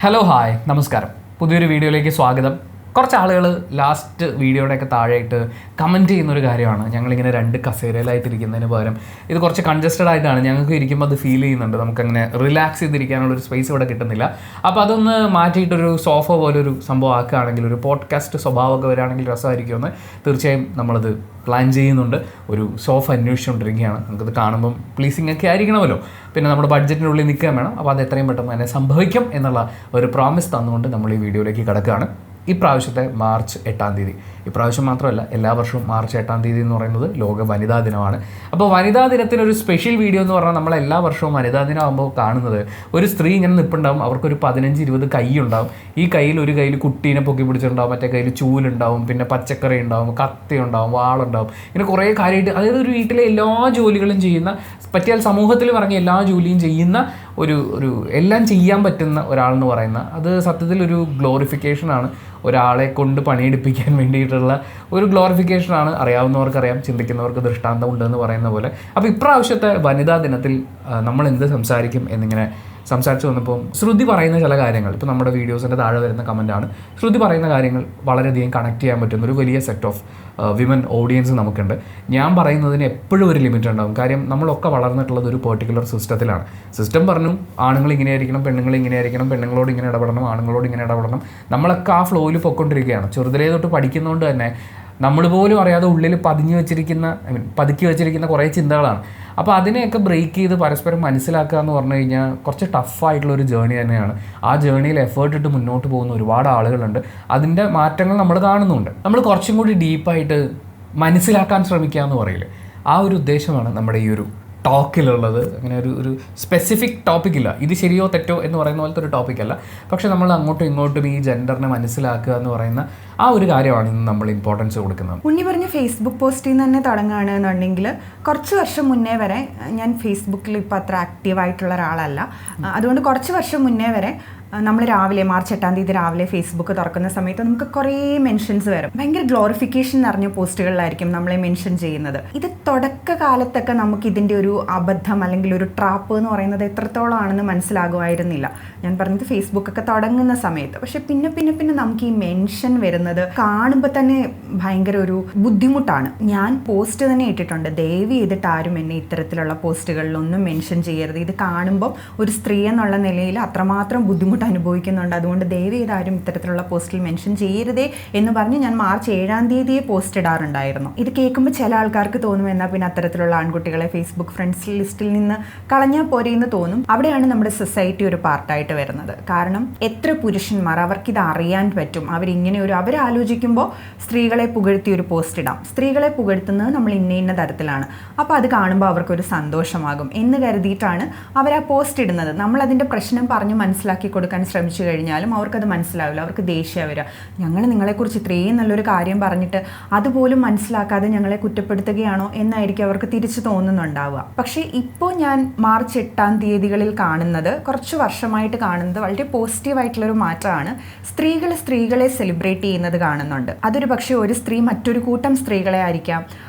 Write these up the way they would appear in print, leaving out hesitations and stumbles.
Hello hi നമസ്കാരം. പുതിയൊരു വീഡിയോയിലേക്ക് സ്വാഗതം. കുറച്ച് ആളുകൾ ലാസ്റ്റ് വീഡിയോയുടെയൊക്കെ താഴെയായിട്ട് കമൻറ്റ് ചെയ്യുന്നൊരു കാര്യമാണ്, ഞങ്ങളിങ്ങനെ രണ്ട് കസേരയിലായിട്ടിരിക്കുന്നതിന് പകരം ഇത് കുറച്ച് കൺജസ്റ്റഡ് ആയിട്ടാണ് ഞങ്ങൾക്ക് ഇരിക്കുമ്പോൾ അത് ഫീൽ ചെയ്യുന്നുണ്ട്, നമുക്കങ്ങനെ റിലാക്സ് ചെയ്തിരിക്കാനുള്ളൊരു സ്പേസ് ഇവിടെ കിട്ടുന്നില്ല. അപ്പോൾ അതൊന്ന് മാറ്റിയിട്ടൊരു സോഫ പോലൊരു സംഭവം ആക്കുകയാണെങ്കിൽ, ഒരു പോഡ്കാസ്റ്റ് സ്വഭാവമൊക്കെ വരികയാണെങ്കിൽ രസമായിരിക്കുമെന്ന് തീർച്ചയായും നമ്മളത് പ്ലാൻ ചെയ്യുന്നുണ്ട്. ഒരു സോഫ അന്വേഷിച്ചുകൊണ്ടിരിക്കുകയാണ്. നമുക്കത് കാണുമ്പം പ്ലീസിങ് ഒക്കെ ആയിരിക്കണമല്ലോ, പിന്നെ നമ്മുടെ ബഡ്ജറ്റിനുള്ളിൽ നിൽക്കാൻ വേണം. അപ്പോൾ അത് എത്രയും പെട്ടെന്ന് തന്നെ സംഭവിക്കും എന്നുള്ള ഒരു പ്രോമിസ് തന്നുകൊണ്ട് നമ്മൾ ഈ വീഡിയോയിലേക്ക് കിടക്കുകയാണ്. ഇപ്രാവശ്യത്തെ മാർച്ച് 8-ാം തീയതി, ഇപ്രാവശ്യം മാത്രമല്ല എല്ലാ വർഷവും മാർച്ച് 8-ാം തീയതി എന്ന് പറയുന്നത് ലോക വനിതാ ദിനമാണ്. അപ്പോൾ വനിതാ ദിനത്തിനൊരു സ്പെഷ്യൽ വീഡിയോ എന്ന് പറഞ്ഞാൽ നമ്മൾ എല്ലാ വർഷവും വനിതാ ദിനമാകുമ്പോൾ കാണുന്നത് ഒരു സ്ത്രീ ഇങ്ങനെ നിൽപ്പുണ്ടാവും, അവർക്കൊരു 15-20 കൈ ഉണ്ടാവും. ഈ കയ്യിൽ ഒരു കയ്യിൽ കുട്ടീനെ പൊക്കി പിടിച്ചിട്ടുണ്ടാവും, മറ്റേ കയ്യിൽ ചൂലുണ്ടാവും, പിന്നെ പച്ചക്കറി ഉണ്ടാവും, കത്തി ഉണ്ടാവും, വാളുണ്ടാവും, ഇങ്ങനെ കുറേ കാര്യമായിട്ട്, അതായത് ഒരു വീട്ടിലെ എല്ലാ ജോലികളും ചെയ്യുന്ന, പറ്റിയാൽ സമൂഹത്തിൽ പറഞ്ഞ എല്ലാ ജോലിയും ചെയ്യുന്ന ഒരു എല്ലാം ചെയ്യാൻ പറ്റുന്ന ഒരാളെന്ന് പറയുന്ന, അത് സത്യത്തിൽ ഒരു ഗ്ലോറിഫിക്കേഷനാണ്. ഒരാളെ കൊണ്ട് പണിയെടുപ്പിക്കാൻ വേണ്ടിയിട്ടുള്ള ഒരു ഗ്ലോറിഫിക്കേഷനാണ്. അറിയാവുന്നവർക്കറിയാം, ചിന്തിക്കുന്നവർക്ക് ദൃഷ്ടാന്തം ഉണ്ടെന്ന് പറയുന്ന പോലെ. അപ്പോൾ ഇപ്രാവശ്യത്തെ വനിതാ ദിനത്തിൽ നമ്മൾ എന്ത് സംസാരിക്കും എന്നിങ്ങനെ സംസാരിച്ച് വന്നപ്പോൾ ശ്രുതി പറയുന്ന ചില കാര്യങ്ങൾ, ഇപ്പോൾ നമ്മുടെ വീഡിയോസിൻ്റെ താഴെ വരുന്ന കമൻറ്റാണ്, ശ്രുതി പറയുന്ന കാര്യങ്ങൾ വളരെയധികം കണക്ട് ചെയ്യാൻ പറ്റുന്ന ഒരു വലിയ സെറ്റ് ഓഫ് വിമൻ ഓഡിയൻസ് നമുക്കുണ്ട്. ഞാൻ പറയുന്നതിന് എപ്പോഴും ഒരു ലിമിറ്റ് ഉണ്ടാകും. കാര്യം നമ്മളൊക്കെ വളർന്നിട്ടുള്ളത് ഒരു പെർട്ടിക്കുലർ സിസ്റ്റത്തിലാണ്. സിസ്റ്റം പറഞ്ഞു ആണുങ്ങൾ ഇങ്ങനെ ആയിരിക്കണം, പെണ്ണുങ്ങൾ ഇങ്ങനെ ആയിരിക്കണം, പെണ്ണുങ്ങളോട് ഇങ്ങനെ ഇടപെടണം, ആണുങ്ങളോട് ഇങ്ങനെ ഇടപെടണം. നമ്മളൊക്കെ ആ ഫ്ലോയിൽ പൊയ്ക്കൊണ്ടിരിക്കുകയാണ്. ചെറുതിലേ തൊട്ട് പഠിക്കുന്നതുകൊണ്ട് തന്നെ നമ്മൾ പോലും അറിയാതെ ഉള്ളിൽ പതുക്കി വെച്ചിരിക്കുന്ന കുറേ ചിന്തകളാണ്. അപ്പോൾ അതിനെയൊക്കെ ബ്രേക്ക് ചെയ്ത് പരസ്പരം മനസ്സിലാക്കുക എന്ന് പറഞ്ഞു കഴിഞ്ഞാൽ കുറച്ച് ടഫായിട്ടുള്ളൊരു ജേണി തന്നെയാണ്. ആ ജേണിയിൽ എഫേർട്ട് ഇട്ട് മുന്നോട്ട് പോകുന്ന ഒരുപാട് ആളുകളുണ്ട്. അതിൻ്റെ മാറ്റങ്ങൾ നമ്മൾ കാണുന്നുണ്ട്. നമ്മൾ കുറച്ചും കൂടി ഡീപ്പായിട്ട് മനസ്സിലാക്കാൻ ശ്രമിക്കുക എന്ന് പറയില്ലേ, ആ ഒരു ഉദ്ദേശമാണ് നമ്മുടെ ഈ ഒരു ടോക്കിലുള്ളത്. അങ്ങനെ ഒരു സ്പെസിഫിക് ടോപ്പിക്കില്ല, ഇത് ശരിയോ തെറ്റോ എന്ന് പറയുന്ന പോലത്തെ ഒരു ടോപ്പിക്കല്ല. പക്ഷേ നമ്മൾ അങ്ങോട്ടും ഇങ്ങോട്ടും ഈ ജെൻഡറിനെ മനസ്സിലാക്കുക എന്ന് പറയുന്ന ആ ഒരു കാര്യമാണ് ഇന്ന് നമ്മൾ ഇമ്പോർട്ടൻസ് കൊടുക്കുന്നത്. ഉണ്ണി പറഞ്ഞ ഫേസ്ബുക്ക് പോസ്റ്റിൽ നിന്ന് തന്നെ തുടങ്ങുകയാണെന്നുണ്ടെങ്കിൽ, കുറച്ച് വർഷം മുന്നേ വരെ ഞാൻ ഫേസ്ബുക്കിൽ ഇപ്പോൾ അത്ര ആക്റ്റീവായിട്ടുള്ള ഒരാളല്ല. അതുകൊണ്ട് കുറച്ച് വർഷം മുന്നേ വരെ നമ്മൾ രാവിലെ മാർച്ച് 8-ാം തീയതി രാവിലെ ഫേസ്ബുക്ക് തുറക്കുന്ന സമയത്ത് നമുക്ക് കുറേ മെൻഷൻസ് വരും. ഭയങ്കര ഗ്ലോറിഫിക്കേഷൻ നിറഞ്ഞ പോസ്റ്റുകളിലായിരിക്കും നമ്മളെ മെൻഷൻ ചെയ്യുന്നത്. ഇത് തുടക്കകാലത്തൊക്കെ നമുക്ക് ഇതിൻ്റെ ഒരു അബദ്ധം അല്ലെങ്കിൽ ഒരു ട്രാപ്പ് എന്ന് പറയുന്നത് എത്രത്തോളം ആണെന്ന് മനസ്സിലാകുമായിരുന്നില്ല. ഞാൻ പറഞ്ഞത് ഫേസ്ബുക്കൊക്കെ തുടങ്ങുന്ന സമയത്ത്. പക്ഷെ പിന്നെ നമുക്ക് ഈ മെൻഷൻ വരുന്നത് കാണുമ്പോൾ തന്നെ ഭയങ്കര ഒരു ബുദ്ധിമുട്ടാണ്. ഞാൻ പോസ്റ്റ് തന്നെ ഇട്ടിട്ടുണ്ട്, ദയവ് ചെയ്തിട്ട് ആരും എന്നെ ഇത്തരത്തിലുള്ള പോസ്റ്റുകളിലൊന്നും മെൻഷൻ ചെയ്യരുത്. ഇത് കാണുമ്പോൾ ഒരു സ്ത്രീ എന്നുള്ള നിലയിൽ അത്രമാത്രം ബുദ്ധിമുട്ട് അനുഭവിക്കുന്നുണ്ട്. അതുകൊണ്ട് ദയവ് ചെയ്ത് ആരും ഇത്തരത്തിലുള്ള പോസ്റ്റിൽ മെൻഷൻ ചെയ്യരുതേ എന്ന് പറഞ്ഞ് ഞാൻ മാർച്ച് 7-ാം തീയതിയെ പോസ്റ്റ് ഇടാറുണ്ടായിരുന്നു. ഇത് കേൾക്കുമ്പോൾ ചില ആൾക്കാർക്ക് തോന്നും, എന്നാൽ പിന്നെ അത്തരത്തിലുള്ള ആൺകുട്ടികളെ ഫേസ്ബുക്ക് ഫ്രണ്ട്സ് ലിസ്റ്റിൽ നിന്ന് കളഞ്ഞാൽ പോരെ എന്ന് തോന്നും. അവിടെയാണ് നമ്മുടെ സൊസൈറ്റി ഒരു പാർട്ടായിട്ട് വരുന്നത്. കാരണം എത്ര പുരുഷന്മാർ, അവർക്കിത് അറിയാൻ പറ്റും, അവരാലോചിക്കുമ്പോൾ സ്ത്രീകളെ പുകഴ്ത്തി ഒരു പോസ്റ്റ് ഇടാം, സ്ത്രീകളെ പുകഴ്ത്തുന്നത് നമ്മൾ ഇന്ന തരത്തിലാണ്, അപ്പോൾ അത് കാണുമ്പോൾ അവർക്കൊരു സന്തോഷമാകും എന്ന് കരുതിയിട്ടാണ് അവർ ആ പോസ്റ്റ് ഇടുന്നത്. നമ്മൾ അതിൻ്റെ പ്രശ്നം പറഞ്ഞ് മനസ്സിലാക്കി കൊടുക്കാൻ ശ്രമിച്ചു കഴിഞ്ഞാലും അവർക്കത് മനസ്സിലാവില്ല. അവർക്ക് ദേഷ്യം വരിക, ഞങ്ങൾ നിങ്ങളെക്കുറിച്ച് ഇത്രയും നല്ലൊരു കാര്യം പറഞ്ഞിട്ട് അതുപോലും മനസ്സിലാക്കാതെ ഞങ്ങളെ കുറ്റപ്പെടുത്തുകയാണോ എന്നായിരിക്കും അവർക്ക് തിരിച്ചു തോന്നുന്നുണ്ടാവുക. പക്ഷേ ഇപ്പോൾ ഞാൻ മാർച്ച് 8-ാം തീയതികളിൽ കാണുന്നത്, കുറച്ച് വർഷമായിട്ട് കാണുന്നത് വളരെ പോസിറ്റീവായിട്ടുള്ളൊരു മാറ്റമാണ്. സ്ത്രീകളെ സെലിബ്രേറ്റ് ചെയ്യുന്നത് കാണുന്നുണ്ട്. അതൊരു പക്ഷേ ഒരു സ്ത്രീ മറ്റൊരു കൂട്ടം സ്ത്രീകളെ ആയിരിക്കാം,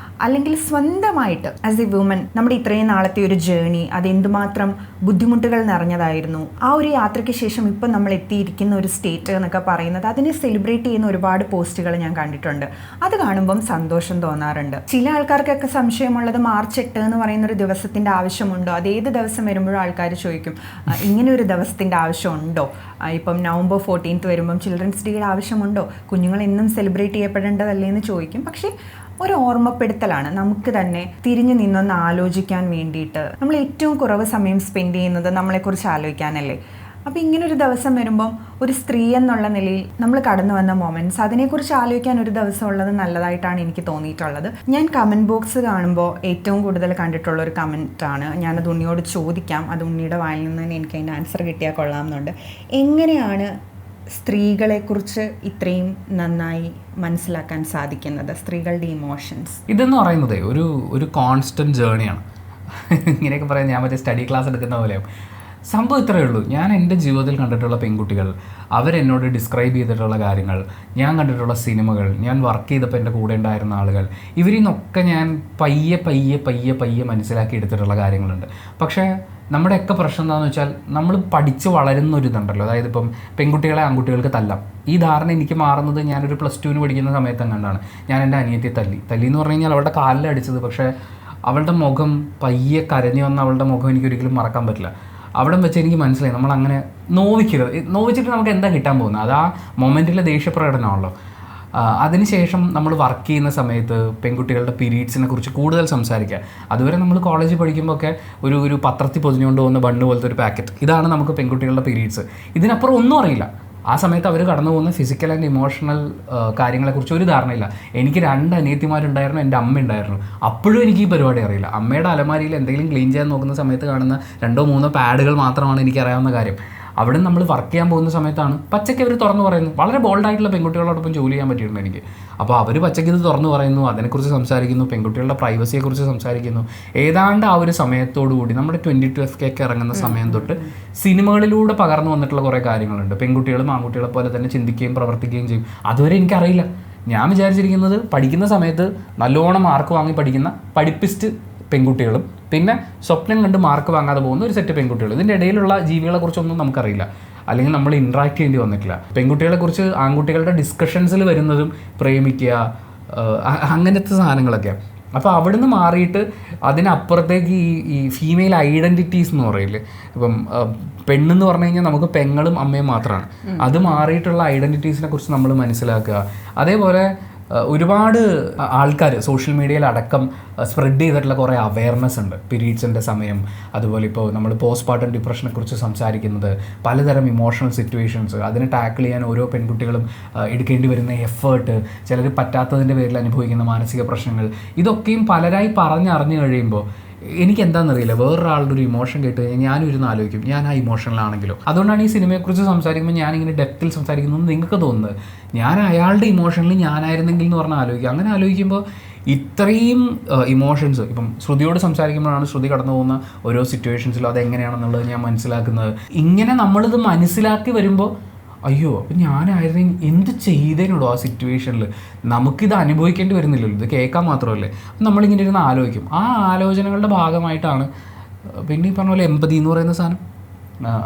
അല്ലെങ്കിൽ സ്വന്തമായിട്ട് ആസ് എ വുമൻ നമ്മുടെ ഇത്രയും നാളത്തെ ഒരു ജേണി അത് എന്തുമാത്രം ബുദ്ധിമുട്ടുകൾ നിറഞ്ഞതായിരുന്നു. ആ ഒരു യാത്രയ്ക്ക് ശേഷം ഇപ്പം നമ്മൾ എത്തിയിരിക്കുന്ന ഒരു സ്റ്റേറ്റ് എന്നൊക്കെ പറയുന്നത്, അതിനെ സെലിബ്രേറ്റ് ചെയ്യുന്ന ഒരുപാട് പോസ്റ്റുകൾ ഞാൻ കണ്ടിട്ടുണ്ട്. അത് കാണുമ്പം സന്തോഷം തോന്നാറുണ്ട്. ചില ആൾക്കാർക്കൊക്കെ സംശയമുള്ളത്, മാർച്ച് 8 എന്ന് പറയുന്ന ഒരു ദിവസത്തിൻ്റെ ആവശ്യമുണ്ടോ? അതേത് ദിവസം വരുമ്പോഴും ആൾക്കാർ ചോദിക്കും, ഇങ്ങനെ ഒരു ദിവസത്തിൻ്റെ ആവശ്യമുണ്ടോ? ഇപ്പം നവംബർ 14 വരുമ്പം ചിൽഡ്രൻസ് ഡേയുടെ ആവശ്യമുണ്ടോ? കുഞ്ഞുങ്ങൾ എന്നും സെലിബ്രേറ്റ് ചെയ്യപ്പെടേണ്ടതല്ലേ എന്ന് ചോദിക്കും. പക്ഷേ ഒരു ഓർമ്മപ്പെടുത്തലാണ്, നമുക്ക് തന്നെ തിരിഞ്ഞു നിന്നൊന്ന് ആലോചിക്കാൻ വേണ്ടിയിട്ട്. നമ്മൾ ഏറ്റവും കുറവ് സമയം സ്പെൻഡ് ചെയ്യുന്നത് നമ്മളെക്കുറിച്ച് ആലോചിക്കാനല്ലേ. അപ്പോൾ ഇങ്ങനൊരു ദിവസം വരുമ്പം ഒരു സ്ത്രീ എന്നുള്ള നിലയിൽ നമ്മൾ കടന്നു വന്ന മൊമെൻറ്റ്സ്, അതിനെക്കുറിച്ച് ആലോചിക്കാൻ ഒരു ദിവസം ഉള്ളത് നല്ലതായിട്ടാണ് എനിക്ക് തോന്നിയിട്ടുള്ളത്. ഞാൻ കമൻറ്റ് ബോക്സ് കാണുമ്പോൾ ഏറ്റവും കൂടുതൽ കണ്ടിട്ടുള്ളൊരു കമൻറ്റാണ്, ഞാനത് ഉണ്ണിയോട് ചോദിക്കാം, അത് ഉണ്ണിയുടെ വായിൽ നിന്ന് തന്നെ എനിക്ക് അതിൻ്റെ ആൻസർ കിട്ടിയാൽ കൊള്ളാമെന്നുണ്ട്. എങ്ങനെയാണ് സ്ത്രീകളെക്കുറിച്ച് ഇത്രയും നന്നായി മനസ്സിലാക്കാൻ സാധിക്കുന്നത്, സ്ത്രീകളുടെ ഇമോഷൻസ്? ഇതെന്ന് പറയുന്നത് ഒരു കോൺസ്റ്റൻറ്റ് ജേണിയാണ്. ഇങ്ങനെയൊക്കെ പറയാൻ ഞാൻ മറ്റേ സ്റ്റഡി ക്ലാസ് എടുക്കുന്ന പോലെയും സംഭവം ഇത്രയേ ഉള്ളൂ. ഞാൻ എൻ്റെ ജീവിതത്തിൽ കണ്ടിട്ടുള്ള പെൺകുട്ടികൾ, അവരെന്നോട് ഡിസ്ക്രൈബ് ചെയ്തിട്ടുള്ള കാര്യങ്ങൾ, ഞാൻ കണ്ടിട്ടുള്ള സിനിമകൾ, ഞാൻ വർക്ക് ചെയ്തപ്പോൾ എൻ്റെ കൂടെ ഉണ്ടായിരുന്ന ആളുകൾ, ഇവരിൽ നിന്നൊക്കെ ഞാൻ പയ്യെ മനസ്സിലാക്കി എടുത്തിട്ടുള്ള കാര്യങ്ങളുണ്ട്. പക്ഷേ നമ്മുടെയൊക്കെ പ്രശ്നം എന്താണെന്ന് വെച്ചാൽ നമ്മൾ പഠിച്ച് വളരുന്ന ഒരു ഇതുണ്ടല്ലോ, അതായത് ഇപ്പം പെൺകുട്ടികളെ ആൺകുട്ടികൾക്ക് തല്ലാം. ഈ ധാരണ എനിക്ക് മാറുന്നത് ഞാനൊരു +2 പഠിക്കുന്ന സമയത്ത് കണ്ടാണ്. ഞാൻ എൻ്റെ അനിയത്തിയെ തല്ലി എന്ന് പറഞ്ഞു കഴിഞ്ഞാൽ അവളുടെ കാലിൽ അടിച്ചത്, പക്ഷേ അവളുടെ മുഖം പയ്യെ കരഞ്ഞു വന്ന അവളുടെ മുഖം എനിക്കൊരിക്കലും മറക്കാൻ പറ്റില്ല. അവിടെ വെച്ച് എനിക്ക് മനസ്സിലായി നമ്മളങ്ങനെ നോവിച്ചിട്ട് നമുക്ക് എന്താ കിട്ടാൻ പോകുന്നത്, അത് ആ മൊമെൻറ്റിലെ ദേഷ്യപ്രകടനമാണല്ലോ. അതിനുശേഷം നമ്മൾ വർക്ക് ചെയ്യുന്ന സമയത്ത് പെൺകുട്ടികളുടെ പീരീഡ്സിനെ കുറിച്ച് കൂടുതൽ സംസാരിക്കുക. അതുവരെ നമ്മൾ കോളേജിൽ പഠിക്കുമ്പോൾ ഒക്കെ ഒരു പത്രത്തിൽ പൊതിഞ്ഞുകൊണ്ട് പോകുന്ന ബണ്ണ് പോലത്തെ ഒരു പാക്കറ്റ്, ഇതാണ് നമുക്ക് പെൺകുട്ടികളുടെ പീരീഡ്സ്. ഇതിനപ്പുറം ഒന്നും അറിയില്ല. ആ സമയത്ത് അവർ കടന്നു പോകുന്ന ഫിസിക്കൽ ആൻഡ് ഇമോഷണൽ കാര്യങ്ങളെക്കുറിച്ച് ഒരു ധാരണയില്ല. എനിക്ക് 2 അനിയത്തിമാരുണ്ടായിരുന്നു, എൻ്റെ അമ്മ ഉണ്ടായിരുന്നു. അപ്പോഴും എനിക്ക് ഈ പരിപാടി അറിയില്ല. അമ്മയുടെ അലമാരിയിൽ എന്തെങ്കിലും ക്ലീൻ ചെയ്യാൻ നോക്കുന്ന സമയത്ത് കാണുന്ന 2-3 പാഡുകൾ മാത്രമാണ് എനിക്കറിയാവുന്ന കാര്യം. അവിടെ നമ്മൾ വർക്ക് ചെയ്യാൻ പോകുന്ന സമയത്താണ് പച്ചയ്ക്ക് അവർ തുറന്നു പറയുന്നു. വളരെ ബോൾഡായിട്ടുള്ള പെൺകുട്ടികളോടൊപ്പം ജോലി ചെയ്യാൻ പറ്റിയിട്ടുണ്ട് എനിക്ക്. അപ്പോൾ അവർ പച്ചയ്ക്ക് ഇത് തുറന്നു പറയുന്നു, അതിനെക്കുറിച്ച് സംസാരിക്കുന്നു, പെൺകുട്ടികളുടെ പ്രൈവസിയെക്കുറിച്ച് സംസാരിക്കുന്നു. ഏതാണ്ട് ആ ഒരു സമയത്തോടു കൂടി നമ്മുടെ 22FK ഇറങ്ങുന്ന സമയം തൊട്ട് സിനിമകളിലൂടെ പകർന്നു വന്നിട്ടുള്ള കുറേ കാര്യങ്ങളുണ്ട്. പെൺകുട്ടികളും ആൺകുട്ടികളെ പോലെ തന്നെ ചിന്തിക്കുകയും പ്രവർത്തിക്കുകയും ചെയ്യും. അതുവരെ എനിക്കറിയില്ല. ഞാൻ വിചാരിച്ചിരിക്കുന്നത് പഠിക്കുന്ന സമയത്ത് നല്ലോണം മാർക്ക് വാങ്ങി പഠിക്കുന്ന പഠിപ്പിസ്റ്റ് പെൺകുട്ടികളും പിന്നെ സ്വപ്നം കണ്ട് മാർക്ക് വാങ്ങാതെ പോകുന്ന ഒരു സെറ്റ് പെൺകുട്ടികൾ. ഇതിൻ്റെ ഇടയിലുള്ള ജീവികളെക്കുറിച്ചൊന്നും നമുക്കറിയില്ല, അല്ലെങ്കിൽ നമ്മൾ ഇൻട്രാക്ട് ചെയ്യേണ്ടി വന്നിട്ടില്ല. പെൺകുട്ടികളെക്കുറിച്ച് ആൺകുട്ടികളുടെ ഡിസ്കഷൻസിൽ വരുന്നതും പ്രേമിക്കുക അങ്ങനത്തെ സാധനങ്ങളൊക്കെയാണ്. അപ്പോൾ അവിടുന്ന് മാറിയിട്ട് അതിനപ്പുറത്തേക്ക് ഈ ഫീമെയിൽ ഐഡൻറ്റിറ്റീസ് എന്ന് പറയില്ലേ, ഇപ്പം പെണ്ണെന്ന് പറഞ്ഞു കഴിഞ്ഞാൽ നമുക്ക് പെങ്ങളും അമ്മയും മാത്രമാണ്. അത് മാറിയിട്ടുള്ള ഐഡൻറ്റിറ്റീസിനെ കുറിച്ച് നമ്മൾ മനസ്സിലാക്കുക. അതേപോലെ ഒരുപാട് ആൾക്കാർ സോഷ്യൽ മീഡിയയിൽ അടക്കം സ്പ്രെഡ് ചെയ്തിട്ടുള്ള കുറേ അവയർനെസ് ഉണ്ട്. പീരീഡ്സിൻ്റെ സമയം, അതുപോലെ ഇപ്പോൾ നമ്മൾ പോസ്റ്റ്പാർട്ടം ഡിപ്രഷനെ കുറിച്ച് സംസാരിക്കുന്നത്, പലതരം ഇമോഷണൽ സിറ്റുവേഷൻസ്, അതിനെ ടാക്കിൾ ചെയ്യാൻ ഓരോ പെൺകുട്ടികളും എടുക്കേണ്ടി വരുന്ന എഫേർട്ട്, ചിലർ പറ്റാത്തതിൻ്റെ പേരിൽ അനുഭവിക്കുന്ന മാനസിക പ്രശ്നങ്ങൾ, ഇതൊക്കെയും പലരായി പറഞ്ഞറിഞ്ഞു കഴിയുമ്പോൾ എനിക്കെന്താണെന്നറിയില്ല, വേറൊരാളുടെ ഒരു ഇമോഷൻ കേട്ട് കഴിഞ്ഞാൽ ഞാനും ഇരുന്ന് ആലോചിക്കും ഞാൻ ആ ഇമോഷനിലാണെങ്കിലോ. അതുകൊണ്ടാണ് ഈ സിനിമയെക്കുറിച്ച് സംസാരിക്കുമ്പോൾ ഞാനിങ്ങനെ ഡെപ്തിൽ സംസാരിക്കുന്നത് നിങ്ങൾക്ക് തോന്നുന്നത്. ഞാൻ അയാളുടെ ഇമോഷനിൽ ഞാനായിരുന്നെങ്കിൽ എന്ന് പറഞ്ഞാൽ ആലോചിക്കുക. അങ്ങനെ ആലോചിക്കുമ്പോൾ ഇത്രയും ഇമോഷൻസ് ഇപ്പം ശ്രുതിയോട് സംസാരിക്കുമ്പോഴാണ് ശ്രുതി കടന്നു പോകുന്ന ഓരോ സിറ്റുവേഷൻസിലും അതെങ്ങനെയാണെന്നുള്ളത് ഞാൻ മനസ്സിലാക്കുന്നത്. ഇങ്ങനെ നമ്മളിത് മനസ്സിലാക്കി വരുമ്പോൾ അയ്യോ അപ്പം ഞാനായിരുന്നെങ്കിൽ എന്ത് ചെയ്തേനുള്ളൂ ആ സിറ്റുവേഷനിൽ. നമുക്കിത് അനുഭവിക്കേണ്ടി വരുന്നില്ലല്ലോ, ഇത് കേൾക്കാൻ മാത്രമല്ലേ. നമ്മളിങ്ങനെ ഇരുന്ന് ആലോചിക്കും. ആ ആലോചനകളുടെ ഭാഗമായിട്ടാണ് പിന്നെ ഈ പറഞ്ഞ പോലെ എമ്പതി എന്ന് പറയുന്ന സാധനം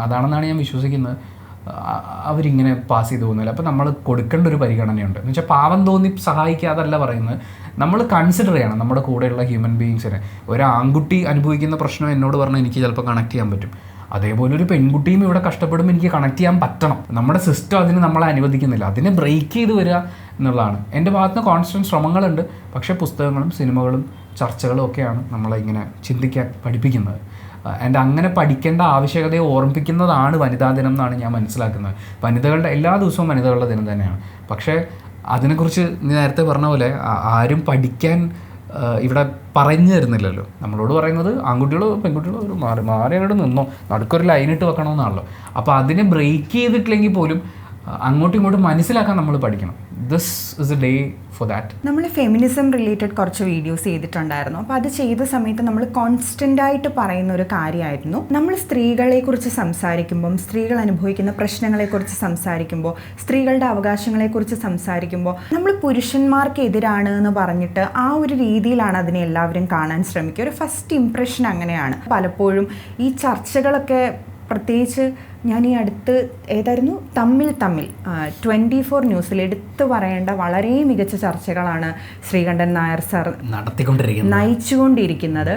അതാണെന്നാണ് ഞാൻ വിശ്വസിക്കുന്നത്. അവരിങ്ങനെ പാസ് ചെയ്ത് പോകുന്നില്ല. അപ്പോൾ നമ്മൾ കൊടുക്കേണ്ട ഒരു പരിഗണനയുണ്ട്. എന്ന് വെച്ചാൽ പാവം തോന്നി സഹായിക്കാതല്ല പറയുന്നത്, നമ്മൾ കൺസിഡർ ചെയ്യണം നമ്മുടെ കൂടെയുള്ള ഹ്യൂമൻ ബീയിങ്സിനെ. ഒരു ആൺകുട്ടി അനുഭവിക്കുന്ന പ്രശ്നം എന്നോട് പറഞ്ഞാൽ എനിക്ക് ചിലപ്പോൾ കണക്ട് ചെയ്യാൻ പറ്റും. അതേപോലെ ഒരു പെൺകുട്ടിയും ഇവിടെ കഷ്ടപ്പെടുമ്പോൾ എനിക്ക് കണക്ട് ചെയ്യാൻ പറ്റണം. നമ്മുടെ സിസ്റ്റം അതിന് നമ്മളെ അനുവദിക്കുന്നില്ല. അതിനെ ബ്രേക്ക് ചെയ്ത് വരിക എന്നുള്ളതാണ്. എൻ്റെ ഭാഗത്ത് നിന്ന് കോൺസ്റ്റൻറ്റ് ശ്രമങ്ങളുണ്ട്. പക്ഷേ പുസ്തകങ്ങളും സിനിമകളും ചർച്ചകളും ഒക്കെയാണ് നമ്മളെ ഇങ്ങനെ ചിന്തിക്കാൻ പഠിപ്പിക്കുന്നത്. ആൻഡ് അങ്ങനെ പഠിക്കേണ്ട ആവശ്യകതയെ ഓർമ്മിപ്പിക്കുന്നതാണ് വനിതാ ദിനം എന്നാണ് ഞാൻ മനസ്സിലാക്കുന്നത്. വനിതകളുടെ എല്ലാ ദിവസവും വനിതകളുടെ ദിനം തന്നെയാണ്. പക്ഷേ അതിനെക്കുറിച്ച് നേരത്തെ പറഞ്ഞ പോലെ ആരും പഠിക്കാൻ ഇവിടെ പറഞ്ഞു തരുന്നില്ലല്ലോ. നമ്മളോട് പറയുന്നത് ആൺകുട്ടികളോ പെൺകുട്ടികളോ ഒരു മാറി അങ്ങോട്ട് നിന്നോ, നടുക്കൊരു ലൈനിട്ട് വെക്കണമെന്നാണല്ലോ. അപ്പോൾ അതിനെ ബ്രേക്ക് ചെയ്തിട്ടില്ലെങ്കിൽ പോലും അങ്ങോട്ടും ഇങ്ങോട്ടും മനസ്സിലാക്കാൻ നമ്മൾ പഠിക്കണം. This is A day for that. നമ്മൾ ഫെമിനിസം റിലേറ്റഡ് കുറച്ച് വീഡിയോസ് ചെയ്തിട്ടുണ്ടായിരുന്നു. അപ്പോൾ അത് ചെയ്ത സമയത്ത് നമ്മൾ കോൺസ്റ്റൻ്റ് ആയിട്ട് പറയുന്ന ഒരു കാര്യമായിരുന്നു, നമ്മൾ സ്ത്രീകളെക്കുറിച്ച് സംസാരിക്കുമ്പം, സ്ത്രീകൾ അനുഭവിക്കുന്ന പ്രശ്നങ്ങളെക്കുറിച്ച് സംസാരിക്കുമ്പോൾ, സ്ത്രീകളുടെ അവകാശങ്ങളെക്കുറിച്ച് സംസാരിക്കുമ്പോൾ നമ്മൾ പുരുഷന്മാർക്ക് എതിരാണ് എന്ന് പറഞ്ഞിട്ട് ആ ഒരു രീതിയിലാണ് അതിനെ എല്ലാവരും കാണാൻ ശ്രമിക്കുക. ഒരു ഫസ്റ്റ് ഇംപ്രഷൻ അങ്ങനെയാണ്. പലപ്പോഴും ഈ ചർച്ചകളൊക്കെ, പ്രത്യേകിച്ച് ഞാൻ ഈ അടുത്ത് ഏതായിരുന്നു തമ്മിൽ 24 ന്യൂസിൽ എടുത്തു പറയേണ്ട വളരെ മികച്ച ചർച്ചകളാണ് ശ്രീകണ്ഠൻ നായർ സാർ നയിച്ചുകൊണ്ടിരിക്കുന്നത്.